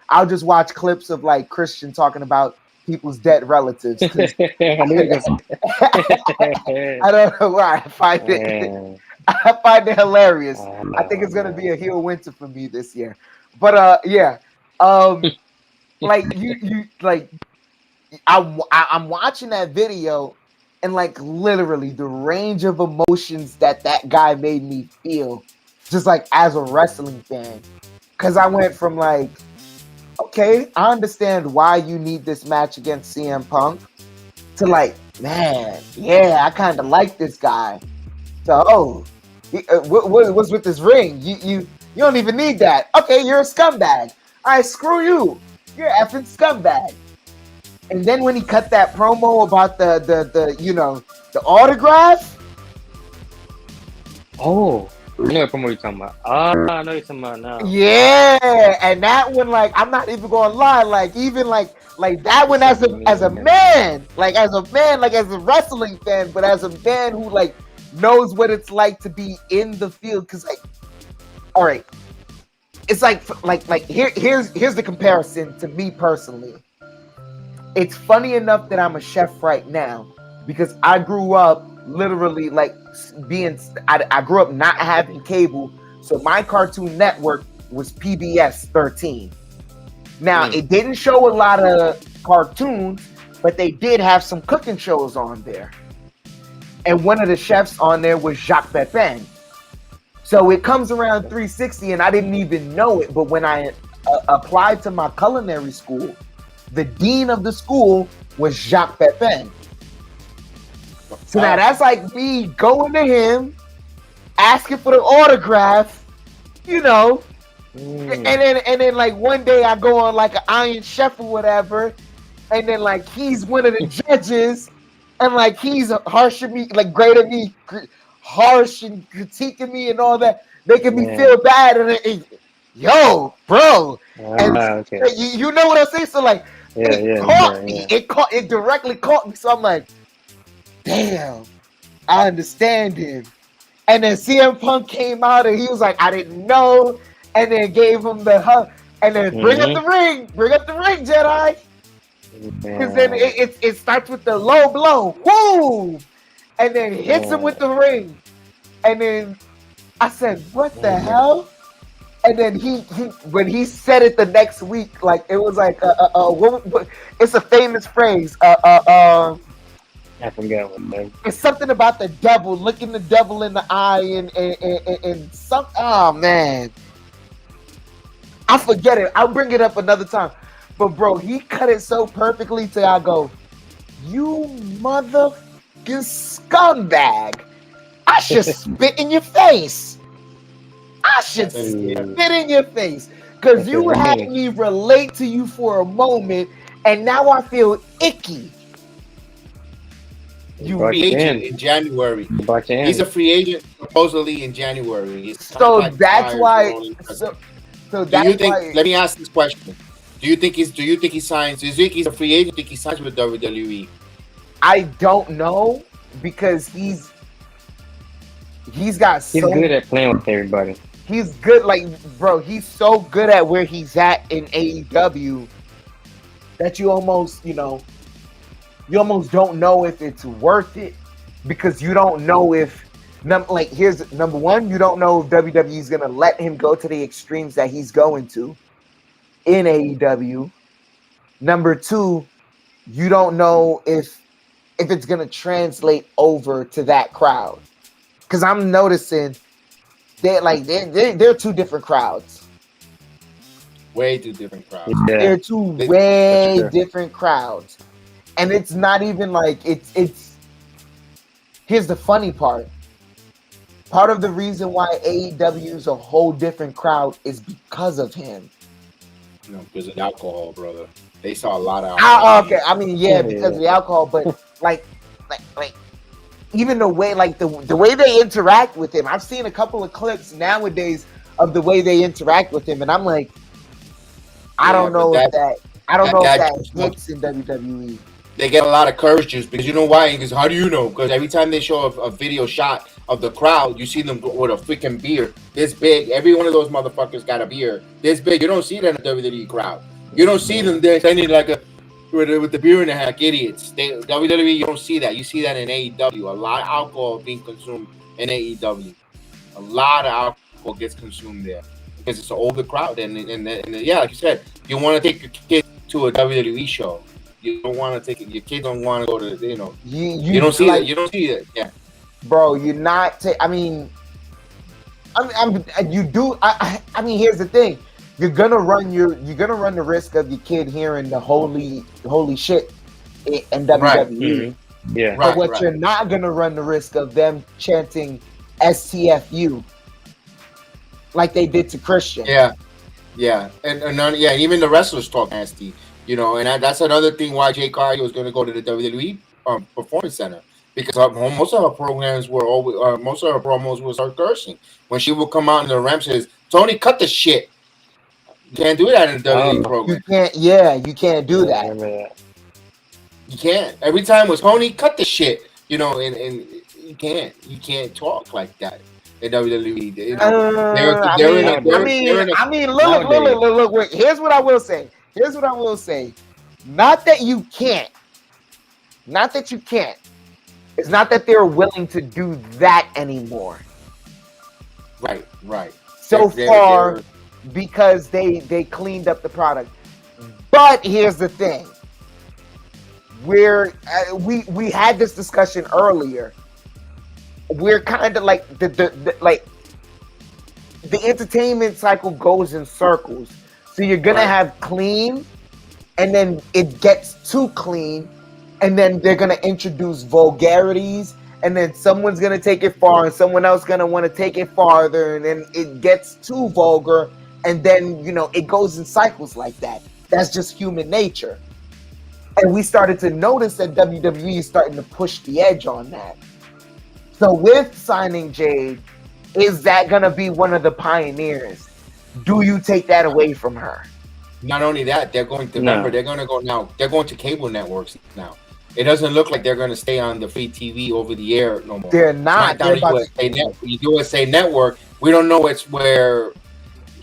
I'll just watch clips of Christian talking about people's dead relatives. I don't know why I find it. I find it hilarious. I think it's gonna be a heel winter for me this year. But I'm watching that video, and literally the range of emotions that guy made me feel, just as a wrestling fan, because I went from okay, I understand why you need this match against CM Punk, to man, yeah, I kind of like this guy. So, what's with this ring? You don't even need that. Okay, you're a scumbag. All right, screw you. You're an effing scumbag. And then when he cut that promo about the autograph. Oh. I know what you're talking about. I know what you're talking about now. Yeah, and that one, I'm not even gonna lie, even that one as a man, as a wrestling fan, but as a man who knows what it's like to be in the field, because all right. It's like here's the comparison to me personally. It's funny enough that I'm a chef right now because I grew up literally like I grew up not having cable, so my Cartoon Network was PBS 13. Now it didn't show a lot of cartoons, but they did have some cooking shows on there, and one of the chefs on there was Jacques Pepin. So it comes around 360, and I didn't even know it. But when I applied to my culinary school, the dean of the school was Jacques Pepin. So now that's like me going to him, asking for the autograph, you know. And then like one day I go on like an Iron Chef or whatever, and then like he's one of the judges, and like he's harshing me, like grading me harsh and critiquing me and all that, making me feel bad. And yo, bro, and you know what I'm saying? So like, it caught me. It directly caught me. So I'm like, damn, I understand him. And then CM Punk came out and he was like, I didn't know, and then gave him the hug, and then bring up the ring, Jedi. Because then it starts with the low blow, woo, and then hits him with the ring. And then I said, what the hell? And then he when he said it the next week, like it was like it's a famous phrase. I forget what it is. It's something about the devil, looking the devil in the eye, and some. Oh man, I forget it. I'll bring it up another time. But bro, he cut it so perfectly till I go, you motherfucking scumbag! I should spit in your face. I should spit in your face because you had me relate to you for a moment, and now I feel icky. You free agent in January. He's a free agent supposedly in January. So that's why. So that's do you think? why. Let me ask this question: Do you think he signs? Do you think he's a free agent? Do you think he signs with WWE? I don't know because he's good at playing with everybody. He's good, like bro. He's so good at where he's at in AEW that you almost don't know if it's worth it because you don't know if here's number one, you don't know if WWE is gonna let him go to the extremes that he's going to in AEW. Number two, you don't know if it's gonna translate over to that crowd. Because I'm noticing they're two different crowds. Way two different crowds. Yeah. They're two way different crowds. And it's not even like it's here's the funny part. Part of the reason why AEW is a whole different crowd is because of him. No, because of alcohol, brother. They saw a lot of alcohol. Okay. I mean, because of the alcohol, but like even the way the way they interact with him. I've seen a couple of clips nowadays of the way they interact with him, and I'm like, I don't know if that hits in WWE. They get a lot of curse juice because you know why? Because how do you know? Because every time they show a video shot of the crowd, you see them with a freaking beer this big. Every one of those motherfuckers got a beer this big. You don't see that in the WWE crowd. You don't see them there standing like with the beer in their hand, like idiots. WWE, you don't see that. You see that in AEW. A lot of alcohol being consumed in AEW. A lot of alcohol gets consumed there because it's an older crowd. And yeah, like you said, you want to take your kid to a WWE show. You don't want to take it. Your kids don't want to go to, you don't see that. You don't see it. Yeah, bro. You're not. I mean, you do. I mean, here's the thing. You're gonna run the risk of your kid hearing the holy shit in WWE. Right. Mm-hmm. Yeah. But you're not gonna run the risk of them chanting STFU like they did to Christian. Yeah, and even the wrestlers talk nasty. And that's another thing why Jay Cargill was going to go to the WWE Performance Center because most of her programs were most of her promos was her cursing. When she would come out in the ramp, says, "Tony, cut the shit." You can't do that in a WWE program. You can't. Yeah, you can't do that. You can't. Every time was Tony, cut the shit. And you can't talk like that. in WWE. They're Look. Wait, here's what I will say. Not that you can't. It's not that they're willing to do that anymore. Right. So far, because they cleaned up the product. But here's the thing. We had this discussion earlier. We're kind of like the entertainment cycle goes in circles. So you're gonna have clean, and then it gets too clean, and then they're gonna introduce vulgarities, and then someone's gonna take it far, and someone else gonna want to take it farther, and then it gets too vulgar, and then it goes in cycles like that. That's just human nature. And we started to notice that WWE is starting to push the edge on that. So with signing Jade, is that going to be one of the pioneers? Do you take that away from her? Not only that, they're going to they're going to go now. They're going to cable networks now. It doesn't look like they're going to stay on the free TV over the air no more. They're not. You do say network. We don't know where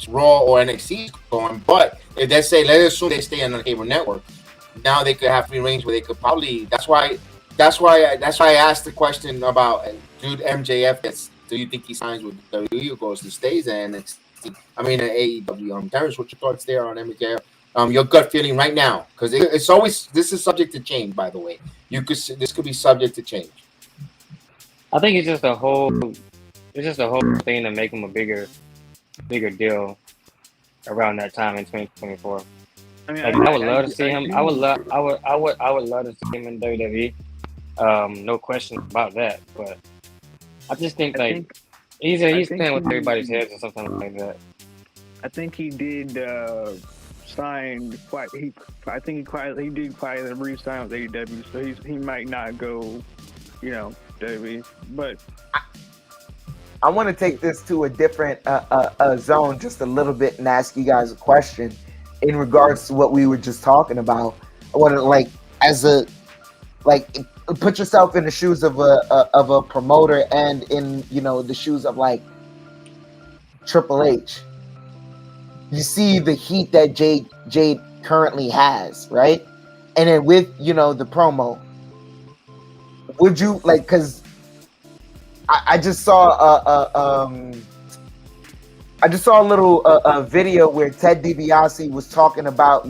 Raw or NXT is going, but if they say, let's assume they stay on the cable network, now they could have free range where they could probably. That's why I asked the question about dude MJF. Do you think he signs with WWE or goes to stays in NXT? I mean, AEW. Terrence, what's your thoughts there on MJF? Your gut feeling right now, because it's always this is subject to change. By the way, this could be subject to change. I think it's just a whole thing to make him a bigger deal around that time in 2024. I mean, I would love to see him. I would love to see him in WWE. No question about that. But I just think he's playing with everybody's heads or something like that. I think he did sign quite. He did quietly re-sign with AEW, so he might not go, WWE. But I want to take this to a different zone just a little bit and ask you guys a question in regards to what we were just talking about. I want to put yourself in the shoes of a promoter and in the shoes of Triple H. You see the heat that Jade currently has, right? And then with the promo, would you because I just saw a little video where Ted DiBiase was talking about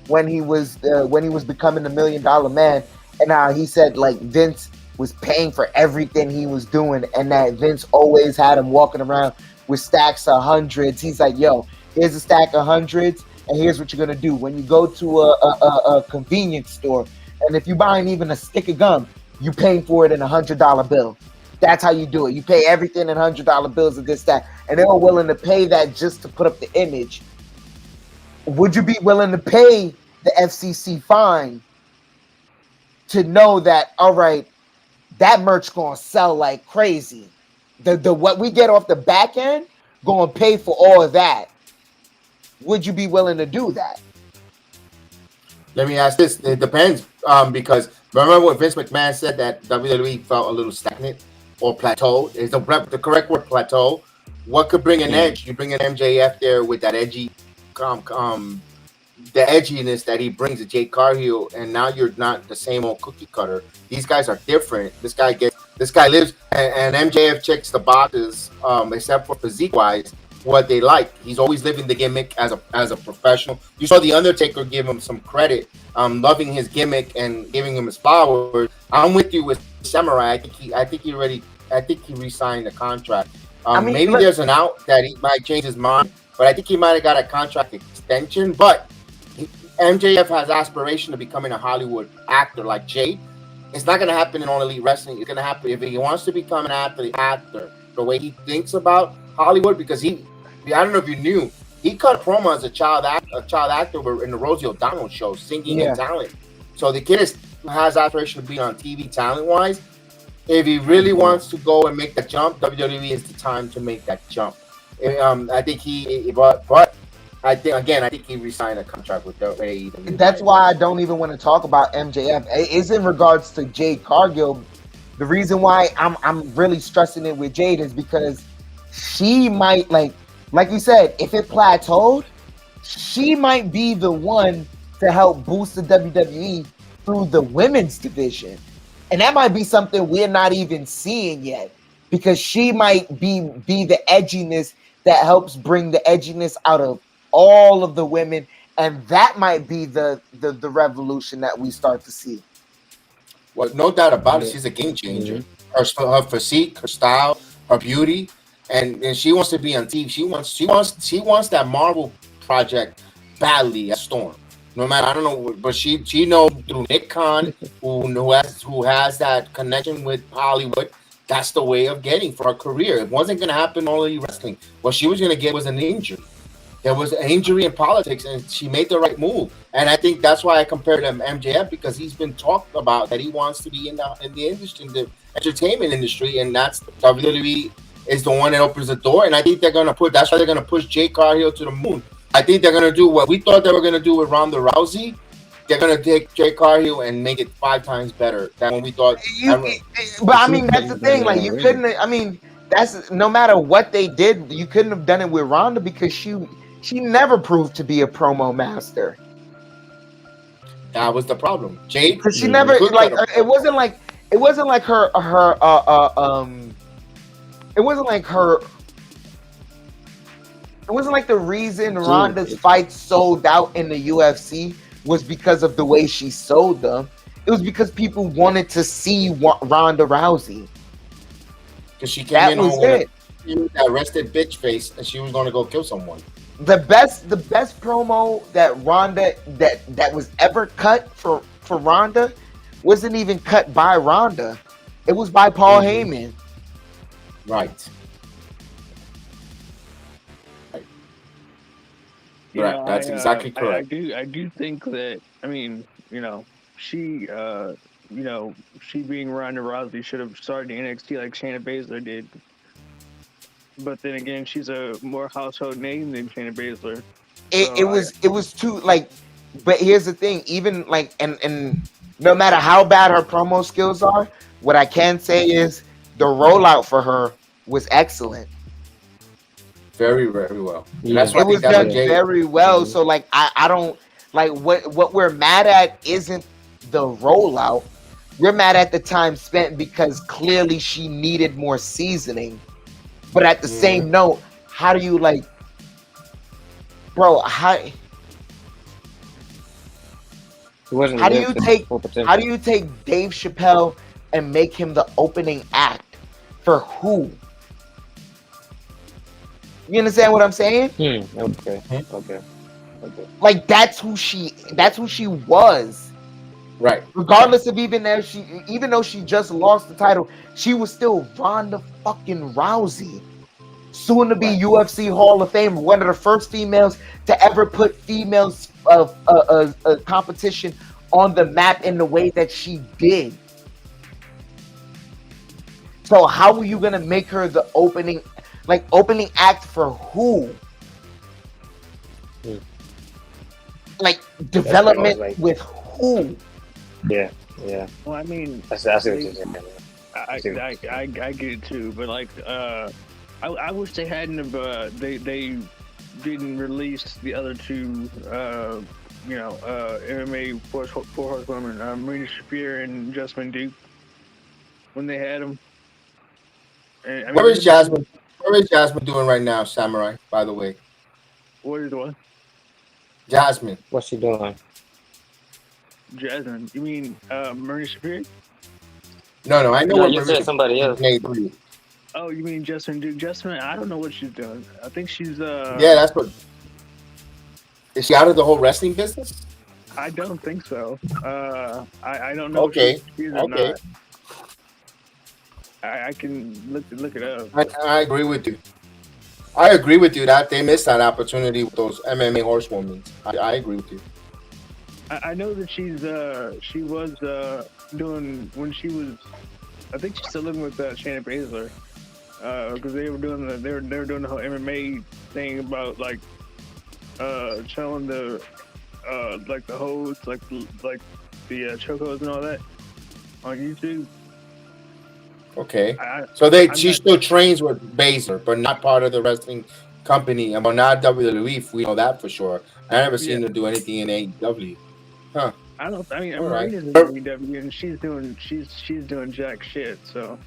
when he was becoming the $1 Million Man, and he said Vince was paying for everything he was doing, and that Vince always had him walking around with stacks of hundreds. He's like, yo, here's a stack of hundreds, and here's what you're gonna do when you go to a convenience store, and if you're buying even a stick of gum, you paying for it in $100 bill. That's how you do it. You pay everything in $100 bills of this, that, and they were willing to pay that just to put up the image. Would you be willing to pay the FCC fine to know that, all right, that merch gonna sell like crazy? The what we get off the back end gonna pay for all of that. Would you be willing to do that? Let me ask this. It depends, because remember what Vince McMahon said, that WWE felt a little stagnant or plateaued. Is the correct word, plateau? What could bring an edge? You bring an MJF there with that edgy, the edginess that he brings to Jade Cargill, and now you're not the same old cookie cutter. These guys are different. This guy lives, and MJF checks the boxes, except for physique wise, what they like. He's always living the gimmick as a professional. You saw the Undertaker give him some credit, loving his gimmick and giving him his flowers. I'm with you with Samurai. I think he re-signed the contract. Maybe there's an out that he might change his mind, but I think he might have got a contract extension. But MJF has aspiration of becoming a Hollywood actor like Jade. It's not going to happen in All Elite Wrestling. It's going to happen if he wants to become an actor, the way he thinks about Hollywood, because I don't know if you knew, he cut promo as a child actor in the Rosie O'Donnell show, singing and talent. So the kid has aspiration of being on TV talent-wise. If he really wants to go and make the jump, WWE is the time to make that jump. I think he re-signed a contract with AEW. That's why I don't even want to talk about MJF. It's in regards to Jade Cargill. The reason why I'm really stressing it with Jade is because she might like you said, if it plateaued, she might be the one to help boost the WWE through the women's division. And that might be something we're not even seeing yet, because she might be the edginess that helps bring the edginess out of all of the women, and that might be the revolution that we start to see. Well, no doubt about it, she's a game changer. Her physique, her style, her beauty, and she wants to be on TV. She wants that Marvel project badly at Storm. No matter, I don't know, but she knows through Nick Khan, who has that connection with Hollywood. That's the way of getting for her career. It wasn't going to happen only wrestling. What she was going to get was an injury. There was an injury in politics, and she made the right move. And I think that's why I compared him to MJF, because he's been talked about that he wants to be in the industry, in the entertainment industry, and that's WWE is the one that opens the door. And I think that's why they're going to push Jade Cargill to the moon. I think they're going to do what we thought they were going to do with Ronda Rousey. They're going to take Jade Cargill and make it 5 times better than when we thought. But I mean, that's the thing. Like, you couldn't. I mean, that's no matter what they did, you couldn't have done it with Ronda, because she never proved to be a promo master. That was the problem. Jade, because she never it wasn't like her It wasn't like the reason Ronda's fights sold out in the UFC was because of the way she sold them. It was because people wanted to see Ronda Rousey. Because she came in with that rested bitch face, and she was going to go kill someone. The best promo that Ronda that was ever cut for Ronda wasn't even cut by Ronda. It was by Paul Heyman. Right. Right. That's exactly correct. I do think that, I mean, she being Ronda Rousey should have started in NXT like Shayna Baszler did. But then again, she's a more household name than Shayna Baszler. It was too but here's the thing, even and no matter how bad her promo skills are, what I can say is the rollout for her was excellent. Very, very well. Yeah. That's it was done very well. So I don't what we're mad at isn't the rollout. We're mad at the time spent, because clearly she needed more seasoning. But at the same note, how do you how do you take Dave Chappelle and make him the opening act for who? You understand what I'm saying? Okay. Like, that's who she was. Right. Regardless of even though she just lost the title, she was still Ronda fucking Rousey. Soon to be UFC Hall of Fame, one of the first females to ever put females of a competition on the map in the way that she did. So how are you gonna make her the opening act for who? Development with who? Yeah. Well, I mean, that's what you're saying. I get it too, but I wish they hadn't have they didn't release the other two MMA four horsewomen, Marina Shafir and Jessamine Duke, when they had them. Where is Jasmine? Where is Jasmine doing right now, Samurai? By the way, what is what? Jasmine. What's she doing? Jasmine? You mean Marina Shafir? No, I know what you said somebody else. Oh, you mean Jessamine Duke? Jessamine, I don't know what she's doing. I think she's Yeah, that's what. Is she out of the whole wrestling business? I don't think so. I don't know. Okay. If she's or not. I can look it up. I agree with you. I agree with you that they missed that opportunity with those MMA horsewomen. I agree with you. I know that she was doing when she was. I think she's still living with Shayna Baszler because they were doing the whole MMA thing about showing the the hose the chokeholds and all that on YouTube. Okay. I'm She not, still trains with Baszler, but not part of the wrestling company. But not WWE. We know that for sure. I never yeah. seen her do anything in AEW. Huh. I don't. I mean, All right. Marina's in AEW, and she's doing jack shit. So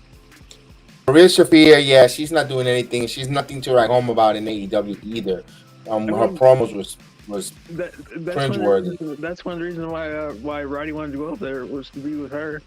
Maria Shafir, yeah, she's not doing anything. She's nothing to write home about in AEW either. I Her mean, promos was that's cringeworthy. that's one of the reasons why Roddy wanted to go up there was to be with her.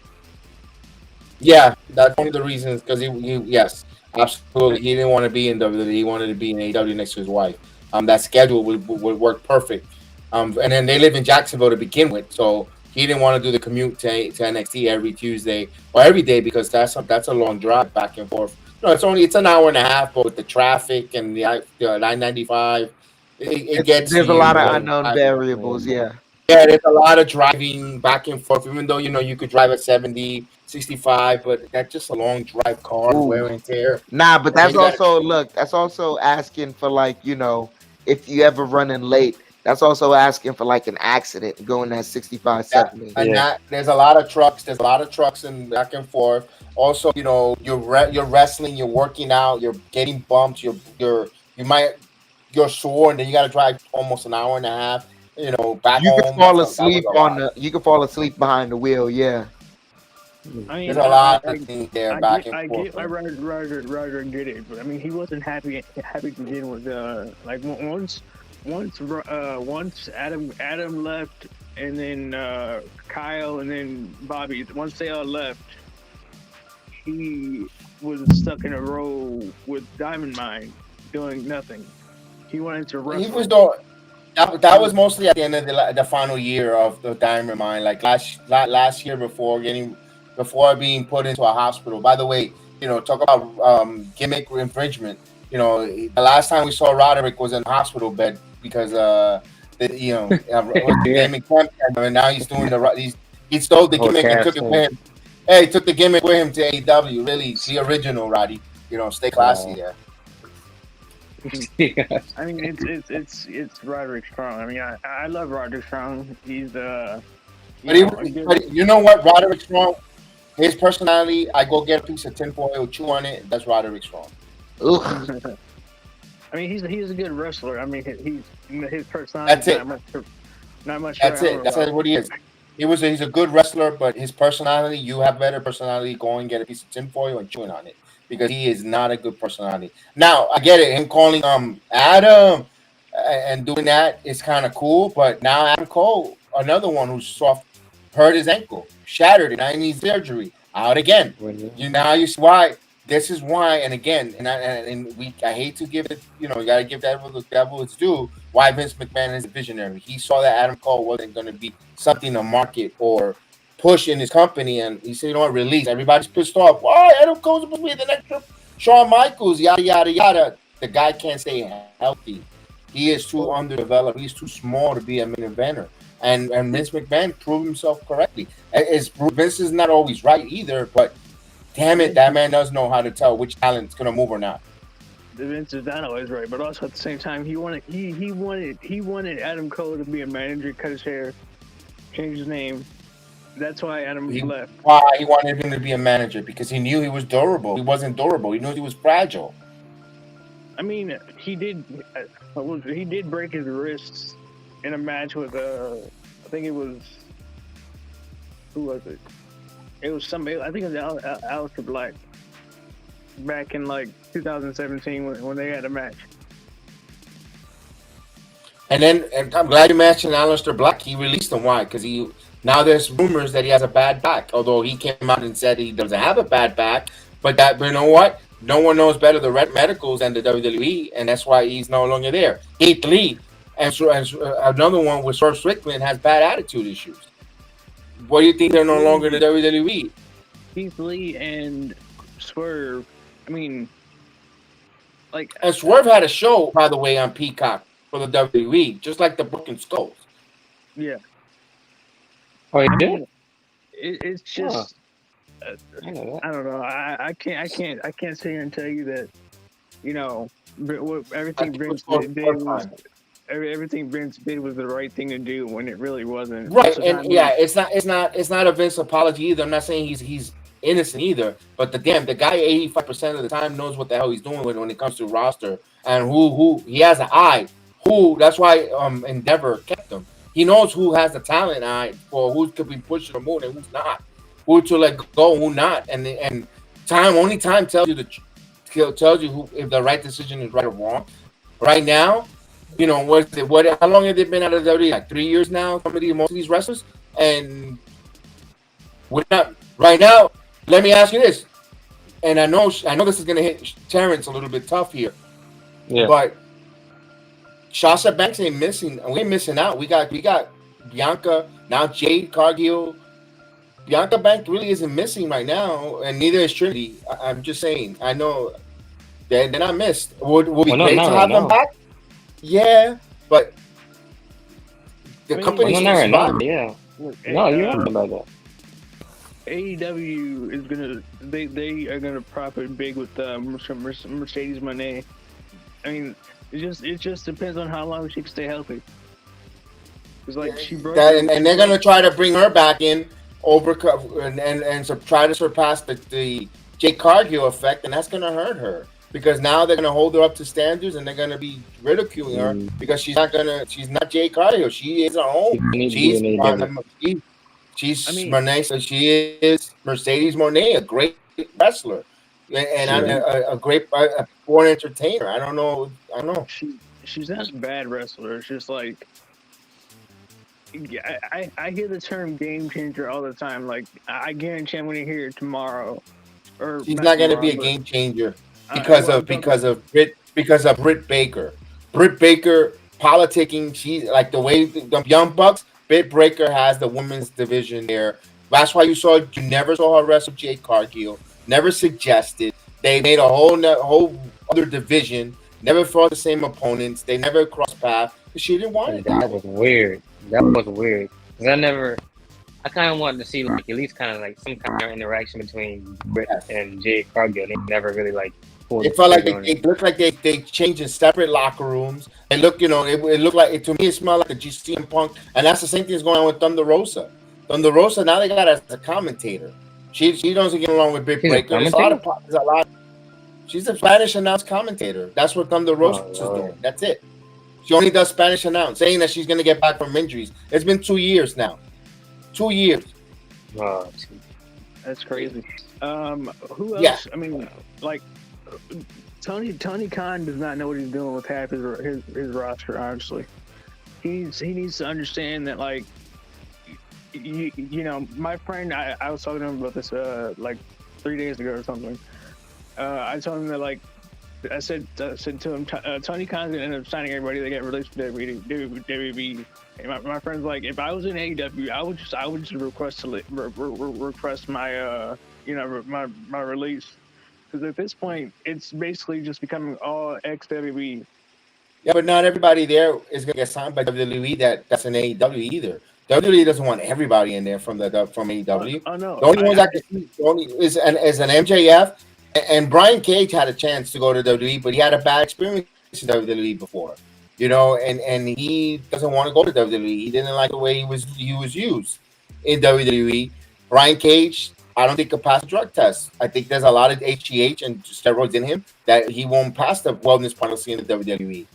Yeah, that's one of the reasons because yes, absolutely, he didn't want to be in WWE. He wanted to be in AEW next to his wife. That schedule would work perfect. And then they live in Jacksonville to begin with, so he didn't want to do the commute to NXT every Tuesday or every day because that's a long drive back and forth. No, it's an hour and a half, but with the traffic and the 995, it gets There's to a you lot of when unknown variables. Yeah. yeah, there's a lot of driving back and forth, even though, you could drive at 70, 65, but that's just a long drive car, Ooh. wear and tear. Nah, but And then that's you gotta- also that's also asking for, like, if you ever running late, that's also asking for like an accident going at 65, 70. there's a lot of trucks. There's a lot of trucks and back and forth. Also, you're wrestling, you're working out, you're getting bumped, you're sore, and then you got to drive almost an hour and a half. Back You home. can fall asleep you can fall asleep behind the wheel. Yeah. I mean, There's a lot of things there back and forth. I Roger get it, but I mean, he wasn't happy to begin with. Like once Adam left, and then Kyle, and then Bobby. Once they all left, he was stuck in a row with Diamond Mine, doing nothing. He wanted to wrestle. He was doing. That was mostly at the end of the final year of the Diamond Mine, like last year before being put into a hospital. By the way, talk about gimmick infringement. The last time we saw Roderick was in a hospital bed because gimmick and now he's doing he stole the gimmick and took it with him. Hey, he took the gimmick with him to AEW. Really, the original Roddy. Stay classy there. I mean, it's Roderick Strong. I mean, I love Roderick Strong. He's but you know what, Roderick Strong, his personality. I go get a piece of tinfoil, chew on it. That's Roderick Strong. I mean, he's a good wrestler. I mean, his personality. That's it. Not much. That's it. That's what he is. He's a good wrestler, but his personality. You have better personality. Go and get a piece of tinfoil and chewing on it. Because he is not a good personality. Now, I get it. Him calling Adam and doing that is kind of cool. But now Adam Cole, another one who's soft, hurt his ankle, shattered it. Now he needs surgery. Out again. You see why. This is why. And again, I hate to give it. You got to give that its due. Why Vince McMahon is a visionary. He saw that Adam Cole wasn't going to be something to market or push in his company, and he said, release. Everybody's pissed off. Why? Adam Cole's supposed to be the next Shawn Michaels, yada, yada, yada. The guy can't stay healthy. He is too underdeveloped. He's too small to be a main eventer. And Vince McMahon proved himself correctly. Vince is not always right either, but damn it, that man does know how to tell which talent's going to move or not. Vince is not always right, but also at the same time, he wanted Adam Cole to be a manager, cut his hair, change his name. That's why Adam left. Why he wanted him to be a manager? Because he knew he was durable. He wasn't durable. He knew he was fragile. I mean, he did break his wrists in a match with I think it was, who was it? It was somebody. I think it was Aleister Black. Back in like 2017 when they had a match. And I'm glad you mentioned Aleister Black. He released him. Why? Because now there's rumors that he has a bad back. Although he came out and said he doesn't have a bad back. But you know what? No one knows better the Red Medicals than the WWE, and that's why he's no longer there. Keith Lee and another one with Swerve Strickland has bad attitude issues. What do you think they're no longer in the WWE? Keith Lee and Swerve. I mean, like, and Swerve had a show, by the way, on Peacock for the WWE, just like the Broken Skulls. Yeah. Oh, you did? It's just, I don't know. I can't sit here and tell you that, everything Vince did was the right thing to do when it really wasn't. Right, and yeah, it's not a Vince apology either. I'm not saying he's innocent either. But the guy 85% of the time knows what the hell he's doing when it comes to roster, and who he has an eye. That's why Endeavor kept him. He knows who has the talent eye for who could be pushing the moon and who's not, who to let go, who not, and only time tells you if the right decision is right or wrong. Right now, you know, how long have they been out of WWE? Like 3 years now. Most of these wrestlers, and we're not right now. Let me ask you this, and I know this is gonna hit Terrence a little bit tough here, but Sasha Banks ain't missing. We're missing out. We got Bianca now. Jade Cargill. Bianca Banks really isn't missing right now, and neither is Trinity. I'm just saying. I know they're not missed. Would be great to have them back. Yeah, but the company's yeah. No, you're right about that. AEW is gonna they are gonna profit big with Mercedes Moné. I mean, it just depends on how long she can stay healthy. It's like she broke that, and they're gonna try to bring her back in and try to surpass the Jade Cargill effect, and that's gonna hurt her because now they're gonna hold her up to standards and they're gonna be ridiculing her because she's not Jade Cargill. She is her own. She's Moné, so she is Mercedes Moné, a great wrestler, and a great born entertainer. I don't know. She's not a bad wrestler. It's just like I hear the term game changer all the time. Like I guarantee I'm going to hear it tomorrow. Or she's not going to be a game changer because of Britt Baker. Britt Baker politicking. She's like the way the Young Bucks. Britt Baker has the women's division there. That's why you never saw her wrestle Jade Cargill. Never suggested. They made a whole other division. Never fought the same opponents. They never crossed paths. She didn't want it. That was weird. Cause I kind of wanted to see like at least kind of like some kind of interaction between Britt and Jade Cargill. They never really like. It felt like it looked like they changed in separate locker rooms. It looked, it looked like to me it smelled like a GCM Punk, and that's the same thing that's going on with Thunder Rosa. Thunder Rosa now they got her as a commentator. She doesn't get along with Britt Baker. There's a lot. She's a Spanish announced commentator. That's what Thunder Rosa is doing. That's it. She only does Spanish announce, saying that she's going to get back from injuries. It's been 2 years now. 2 years. That's crazy. Who else? Yeah. I mean, like Tony Khan does not know what he's doing with half his roster. Honestly, he needs to understand that. Like, you know, my friend, I was talking to him about this like 3 days ago or something. I told him that like. I said to him, Tony Khan's gonna end up signing everybody that get released from WWE. And my friend's like, if I was in AEW, I would just request my my release, because at this point it's basically just becoming all ex-WWE. Yeah, but not everybody there is gonna get signed by WWE. That's in AEW either. WWE doesn't want everybody in there from AEW. Oh no. The only ones I can see is an MJF. And Brian Cage had a chance to go to WWE, but he had a bad experience in WWE before, you know, and he doesn't want to go to WWE. He didn't like the way he was used in WWE. Brian Cage, I don't think could pass a drug test. I think there's a lot of HGH and steroids in him that he won't pass the wellness policy in the WWE.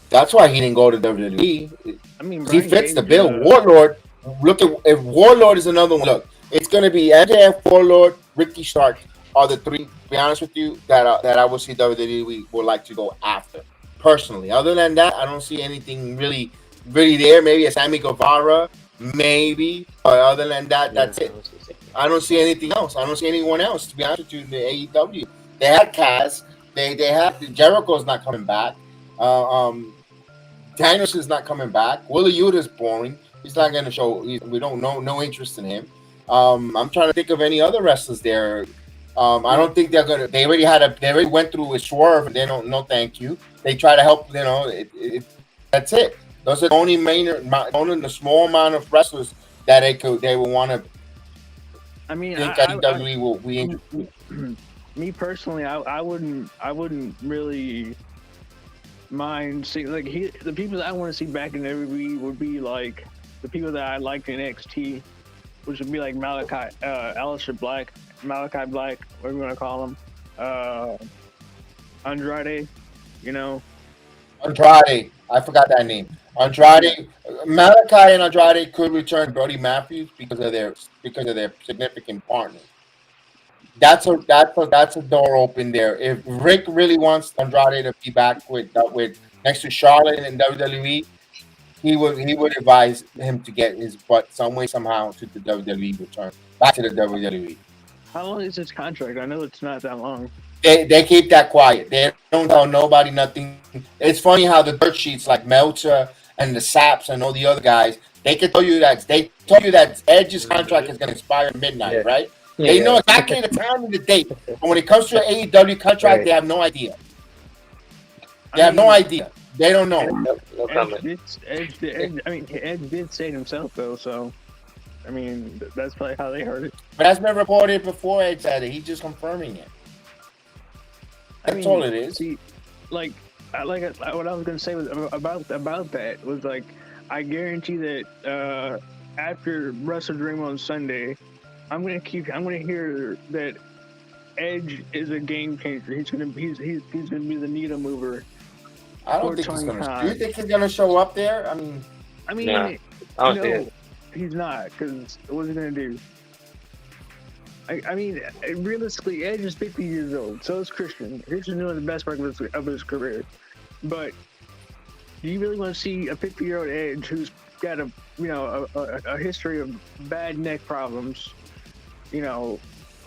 That's why he didn't go to WWE. I mean, he fits the bill. Warlord, if Warlord is another one. Look, it's going to be MJF, Warlord, Ricky Stark. Are the three, to be honest with you, that I would see WWE would like to go after personally. Other than that, I don't see anything really there. Maybe a Sammy Guevara, maybe. But other than that, that's it. I don't see anything else. I don't see anyone else, to be honest with you, in the AEW. They had Kaz. They have Jericho's not coming back. Danielson's not coming back. Willa Yuta's boring. He's not going to show. We don't know. No interest in him. I'm trying to think of any other wrestlers there. I don't think they're gonna. They already went through a swerve, and they don't. No, thank you. They try to help. You know, that's it. Those are the only the small amount of wrestlers that they will want to. I mean, think WWE will be interested. Me personally, I wouldn't really mind seeing like the people that I want to see back in WWE would be like the people that I liked in NXT, which would be like Malachi, Aleister Black, Malachi Black, whatever you want to call him, Andrade, you know. Andrade. I forgot that name. Andrade, Malachi and Andrade could return Brody Matthews because of their significant partner. That's a door open there. If Rick really wants Andrade to be back with next to Charlotte in WWE, he would advise him to get his butt some way somehow to the WWE return back to the WWE. How long is his contract? I know it's not that long. They keep that quiet. They don't tell nobody nothing. It's funny how the dirt sheets like Meltzer and the Saps and all the other guys, they told you that Edge's contract is going to expire at midnight, right? Yeah. They know exactly the time and the date. But when it comes to an AEW contract, they have no idea. They have no idea. They don't know. No comment. Edge did say it himself though, so I mean that's probably how they heard it. But that's been reported before Edge said it. He's just confirming it. That's all it is. See, what I was gonna say was about that was like, I guarantee that after Wrestle Dream on Sunday, I'm gonna hear that Edge is a game changer. He's gonna be the needle mover. I don't think he's gonna. Do you think he's gonna show up there? I mean, No, I don't see it. He's not, because what's he gonna do? I mean, realistically, Edge is 50 years old. So is Christian. Christian's doing the best work of his career. But do you really want to see a 50-year-old Edge who's got a history of bad neck problems,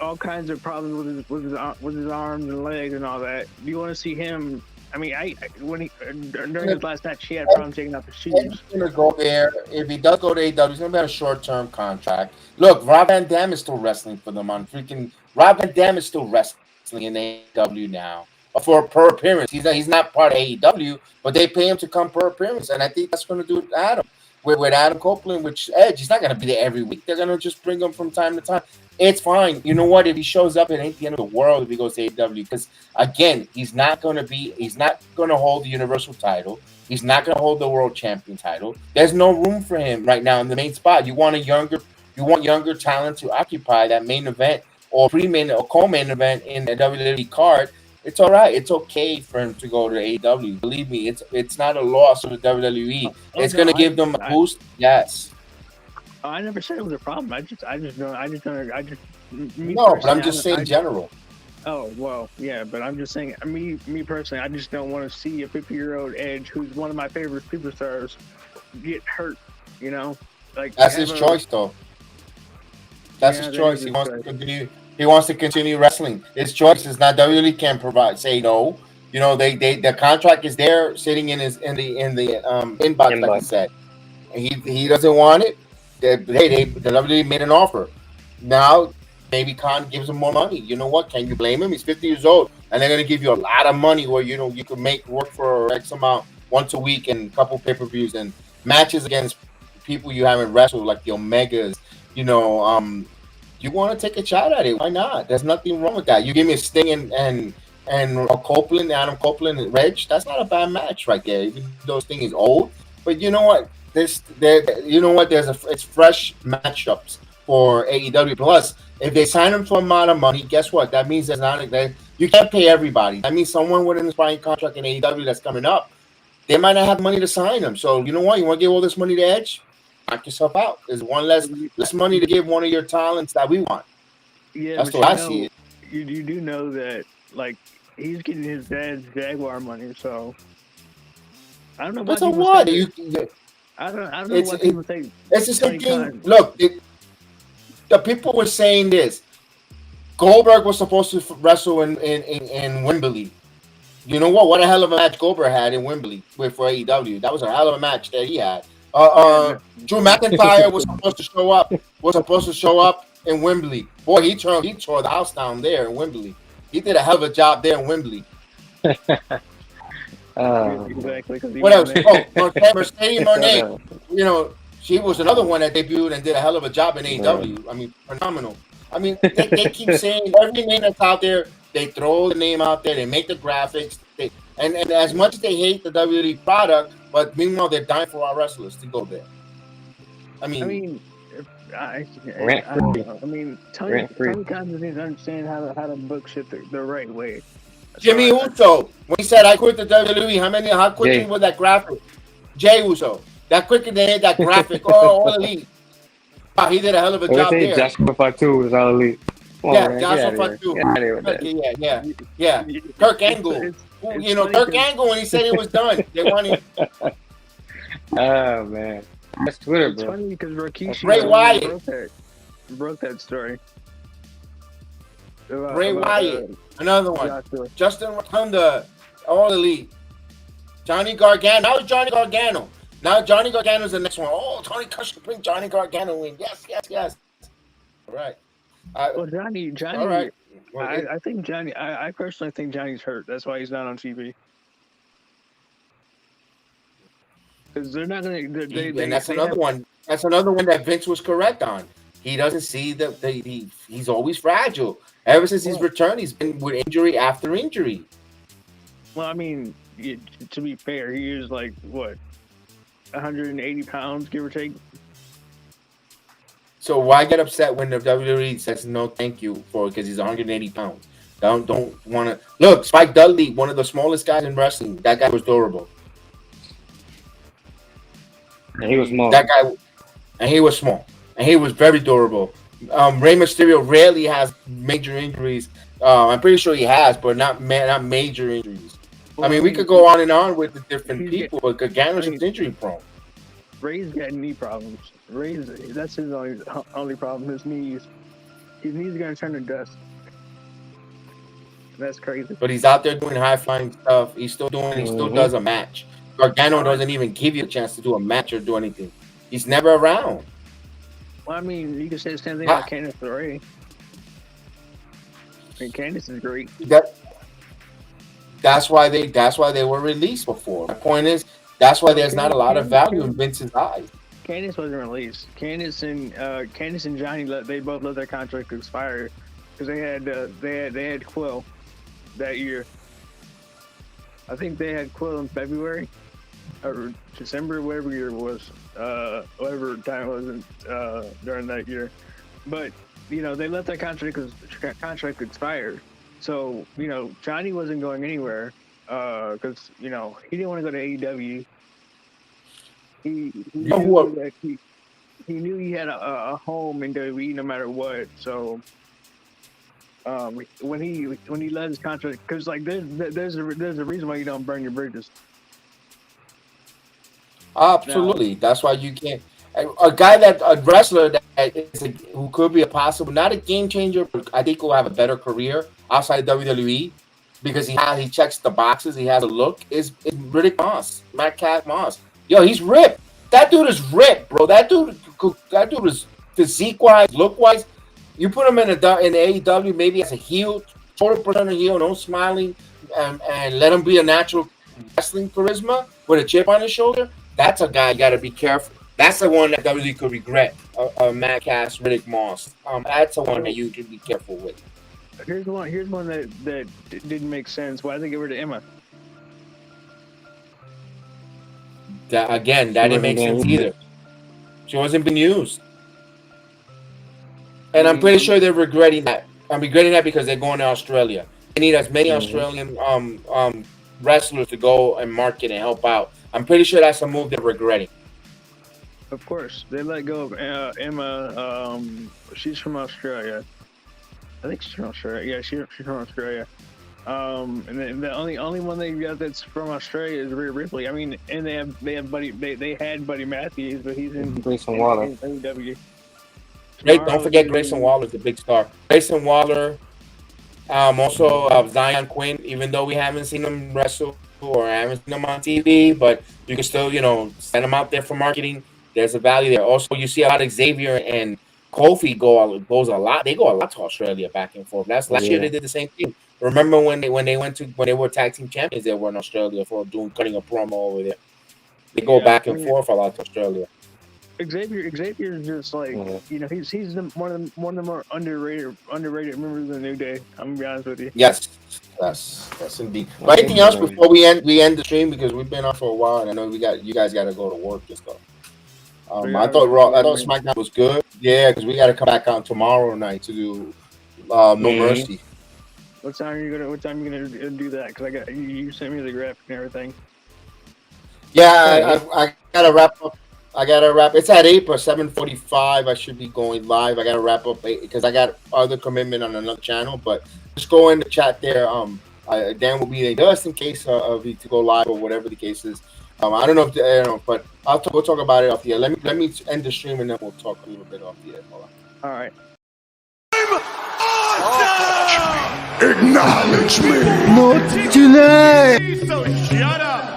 all kinds of problems with his arms and legs and all that? Do you want to see him? I mean, during his last match, he had problems taking off his shoes. He's gonna go there. If he does go to AEW, he's gonna be on a short-term contract. Look, Rob Van Dam is still wrestling for them on freaking. Rob Van Dam is still wrestling in AEW now for per appearance. He's not part of AEW, but they pay him to come per appearance, and I think that's gonna do with Adam. With Adam Copeland, which Edge, he's not gonna be there every week. They're gonna just bring him from time to time. It's fine. You know what? If he shows up, it ain't the end of the world if he goes to AEW. Because again, he's not gonna hold the Universal title. He's not gonna hold the World Champion title. There's no room for him right now in the main spot. You want younger talent to occupy that main event or pre-main or co-main event in the WWE card. It's all right. It's okay for him to go to AEW. Believe me, it's not a loss to the WWE. It's gonna give them a boost. Yes. I never said it was a problem. I'm just saying general. Oh well, yeah, but I'm just saying, me personally, I just don't want to see a 50-year-old Edge, who's one of my favorite superstars, get hurt. Like that's his choice, though. That's his choice. He wants to continue. He wants to continue wrestling. His choice is not WWE can provide. Say no. The contract is there, sitting in the inbox, like I said. He doesn't want it. The WWE made an offer. Now maybe Khan gives him more money. You know what? Can you blame him? He's 50 years old, and they're going to give you a lot of money where you can make work for X amount once a week and a couple pay-per-views and matches against people you haven't wrestled, like the Omegas. You want to take a shot at it? Why not? There's nothing wrong with that. You give me a Sting and Copeland, Adam Copeland, and Reg. That's not a bad match right there. Even though Sting is old, but you know what? It's fresh matchups for AEW. Plus, if they sign him for a amount of money, guess what? That means you can't pay everybody. That means someone with an inspiring contract in AEW that's coming up, they might not have money to sign him. So you know what? You want to give all this money to Edge? Knock yourself out. There's one less money to give one of your talents that we want. Yeah, that's the way I see it. You do know that, like, he's getting his dad's Jaguar money, so I don't know. That's a what? I don't know what people think. It's the same thing. Look, the people were saying this. Goldberg was supposed to wrestle in Wembley. You know what? What a hell of a match Goldberg had in Wembley for AEW. That was a hell of a match that he had. Drew McIntyre was supposed to show up in Wembley. Boy, he tore the house down there in Wembley. He did a hell of a job there in Wembley. Exactly. What else? Mercedes Moné. She was another one that debuted and did a hell of a job in AEW. I mean, phenomenal. I mean, they keep saying every name that's out there, they throw the name out there, they make the graphics, and as much as they hate the WWE product, but meanwhile they're dying for our wrestlers to go there. I mean, Rent free. I mean, Tony Rent-free. Khan needs to understand how to book shit the right way. Jimmy Uso, when he said I quit the WWE, how quickly Jay. was that graphic? Jay Uso, that quickly they had that graphic. All elite. Wow, he did a hell of a What job they say? there. Joshua Fatu was all elite. Come on, Yeah, man. Joshua Get out of Fatu. here. Get out of here with that. Yeah. Kirk Angle. You know, Kirk Angle when he said it was done. They wanted Oh man, that's Twitter, It's bro. funny because Rikishi Bray Wyatt. broke that story. About- Bray about, Wyatt. Another one. Joshua. Justin Rotunda, all elite. Johnny Gargano. Now it's Johnny Gargano. Now Johnny Gargano's the next one. Oh, Tony Khan should bring Johnny Gargano in. Yes. All right. Well, Johnny. All right. Well, I think Johnny. I personally think Johnny's hurt. That's why he's not on TV. Because they're not going to. and that's another one. That's another one that Vince was correct on. He doesn't see that he's always fragile. Ever since his return, he's been with injury after injury. Well, I mean, to be fair, he was like what, 180 pounds, give or take. So why get upset when the WWE says no, thank you for because he's 180 pounds? Don't want to look. Spike Dudley, one of the smallest guys in wrestling. That guy was durable. And he was small. That guy, and he was small, and he was very durable. Rey Mysterio rarely has major injuries. I'm pretty sure he has, but not major injuries. I mean, we could go on and on with the different people, but Gargano's just injury prone. Ray's got knee problems. That's his only problem. His knees. His knees are gonna turn to dust. That's crazy. But he's out there doing high flying stuff. He still does a match. Gargano doesn't even give you a chance to do a match or do anything. He's never around. Well, I mean, you can say the same thing about Candice LeRae. I mean, Candice is great. That's why they were released before. My point is that's why there's not a lot of value in Vince's eyes. Candice wasn't released. Candice and Johnny they both let their contract expire because they had Quill that year. I think they had Quill in February or December, whatever year it was, whatever time it was during that year. But they let that contract expire. So Johnny wasn't going anywhere because he didn't want to go to AEW. He knew he had a home in WWE no matter what. So when he let his contract, because like there's a reason why you don't burn your bridges. Absolutely, that's why you can't. A wrestler who could be a possible, not a game changer, but I think will have a better career outside WWE because he checks the boxes. He has a look. Is Riddick Moss, Matt Cat Moss? Yo, he's ripped. That dude is ripped, bro. That dude is physique wise, look wise. You put him in the AEW maybe as a heel, 40% a heel, no smiling, and let him be a natural wrestling charisma with a chip on his shoulder. That's a guy you got to be careful. That's the one that WWE could regret. Matt Cass, Riddick Moss. That's the one that you can be careful with. Here's one that didn't make sense. Why did they get rid of Emma? That didn't make sense either. She wasn't being used. And I'm pretty sure they're regretting that. I'm regretting that because they're going to Australia. They need as many Australian wrestlers to go and market and help out. I'm pretty sure that's a move they're regretting. Of course, they let go of Emma. She's from Australia. I think she's from Australia. Yeah, she's from Australia. And then the only one they got that's from Australia is Rhea Ripley. I mean, and they had Buddy Matthews, but he's in Grayson Waller. in AEW. Don't forget Grayson Waller is a big star. Grayson Waller, also Zion Quinn. Even though we haven't seen him wrestle or haven't seen him on TV, but you can still send him out there for marketing. There's a value there. Also, you see a lot of Xavier and Kofi goes a lot. They go a lot to Australia back and forth. Last year they did the same thing. Remember when they were tag team champions? They were in Australia for cutting a promo over there. They go back and forth a lot to Australia. Xavier is just like he's one of the more underrated members of the New Day. I'm gonna be honest with you. Yes, indeed. But anything else before we end the stream because we've been on for a while and I know you guys got to go to work and stuff. I thought SmackDown was good. Yeah, because we got to come back out tomorrow night to do No Mercy. What time are you gonna do that? Because you sent me the graphic and everything. Yeah, I gotta wrap up. It's at 8 or 7:45. I should be going live. I gotta wrap up 8 because I got other commitment on another channel. But just go in the chat there. Dan will be there just in case of me to go live or whatever the case is. I don't know if but we'll talk about it off the air. Let me end the stream and then we'll talk a little bit off the air. Hold on. All right. Acknowledge me. Not tonight. So shut up.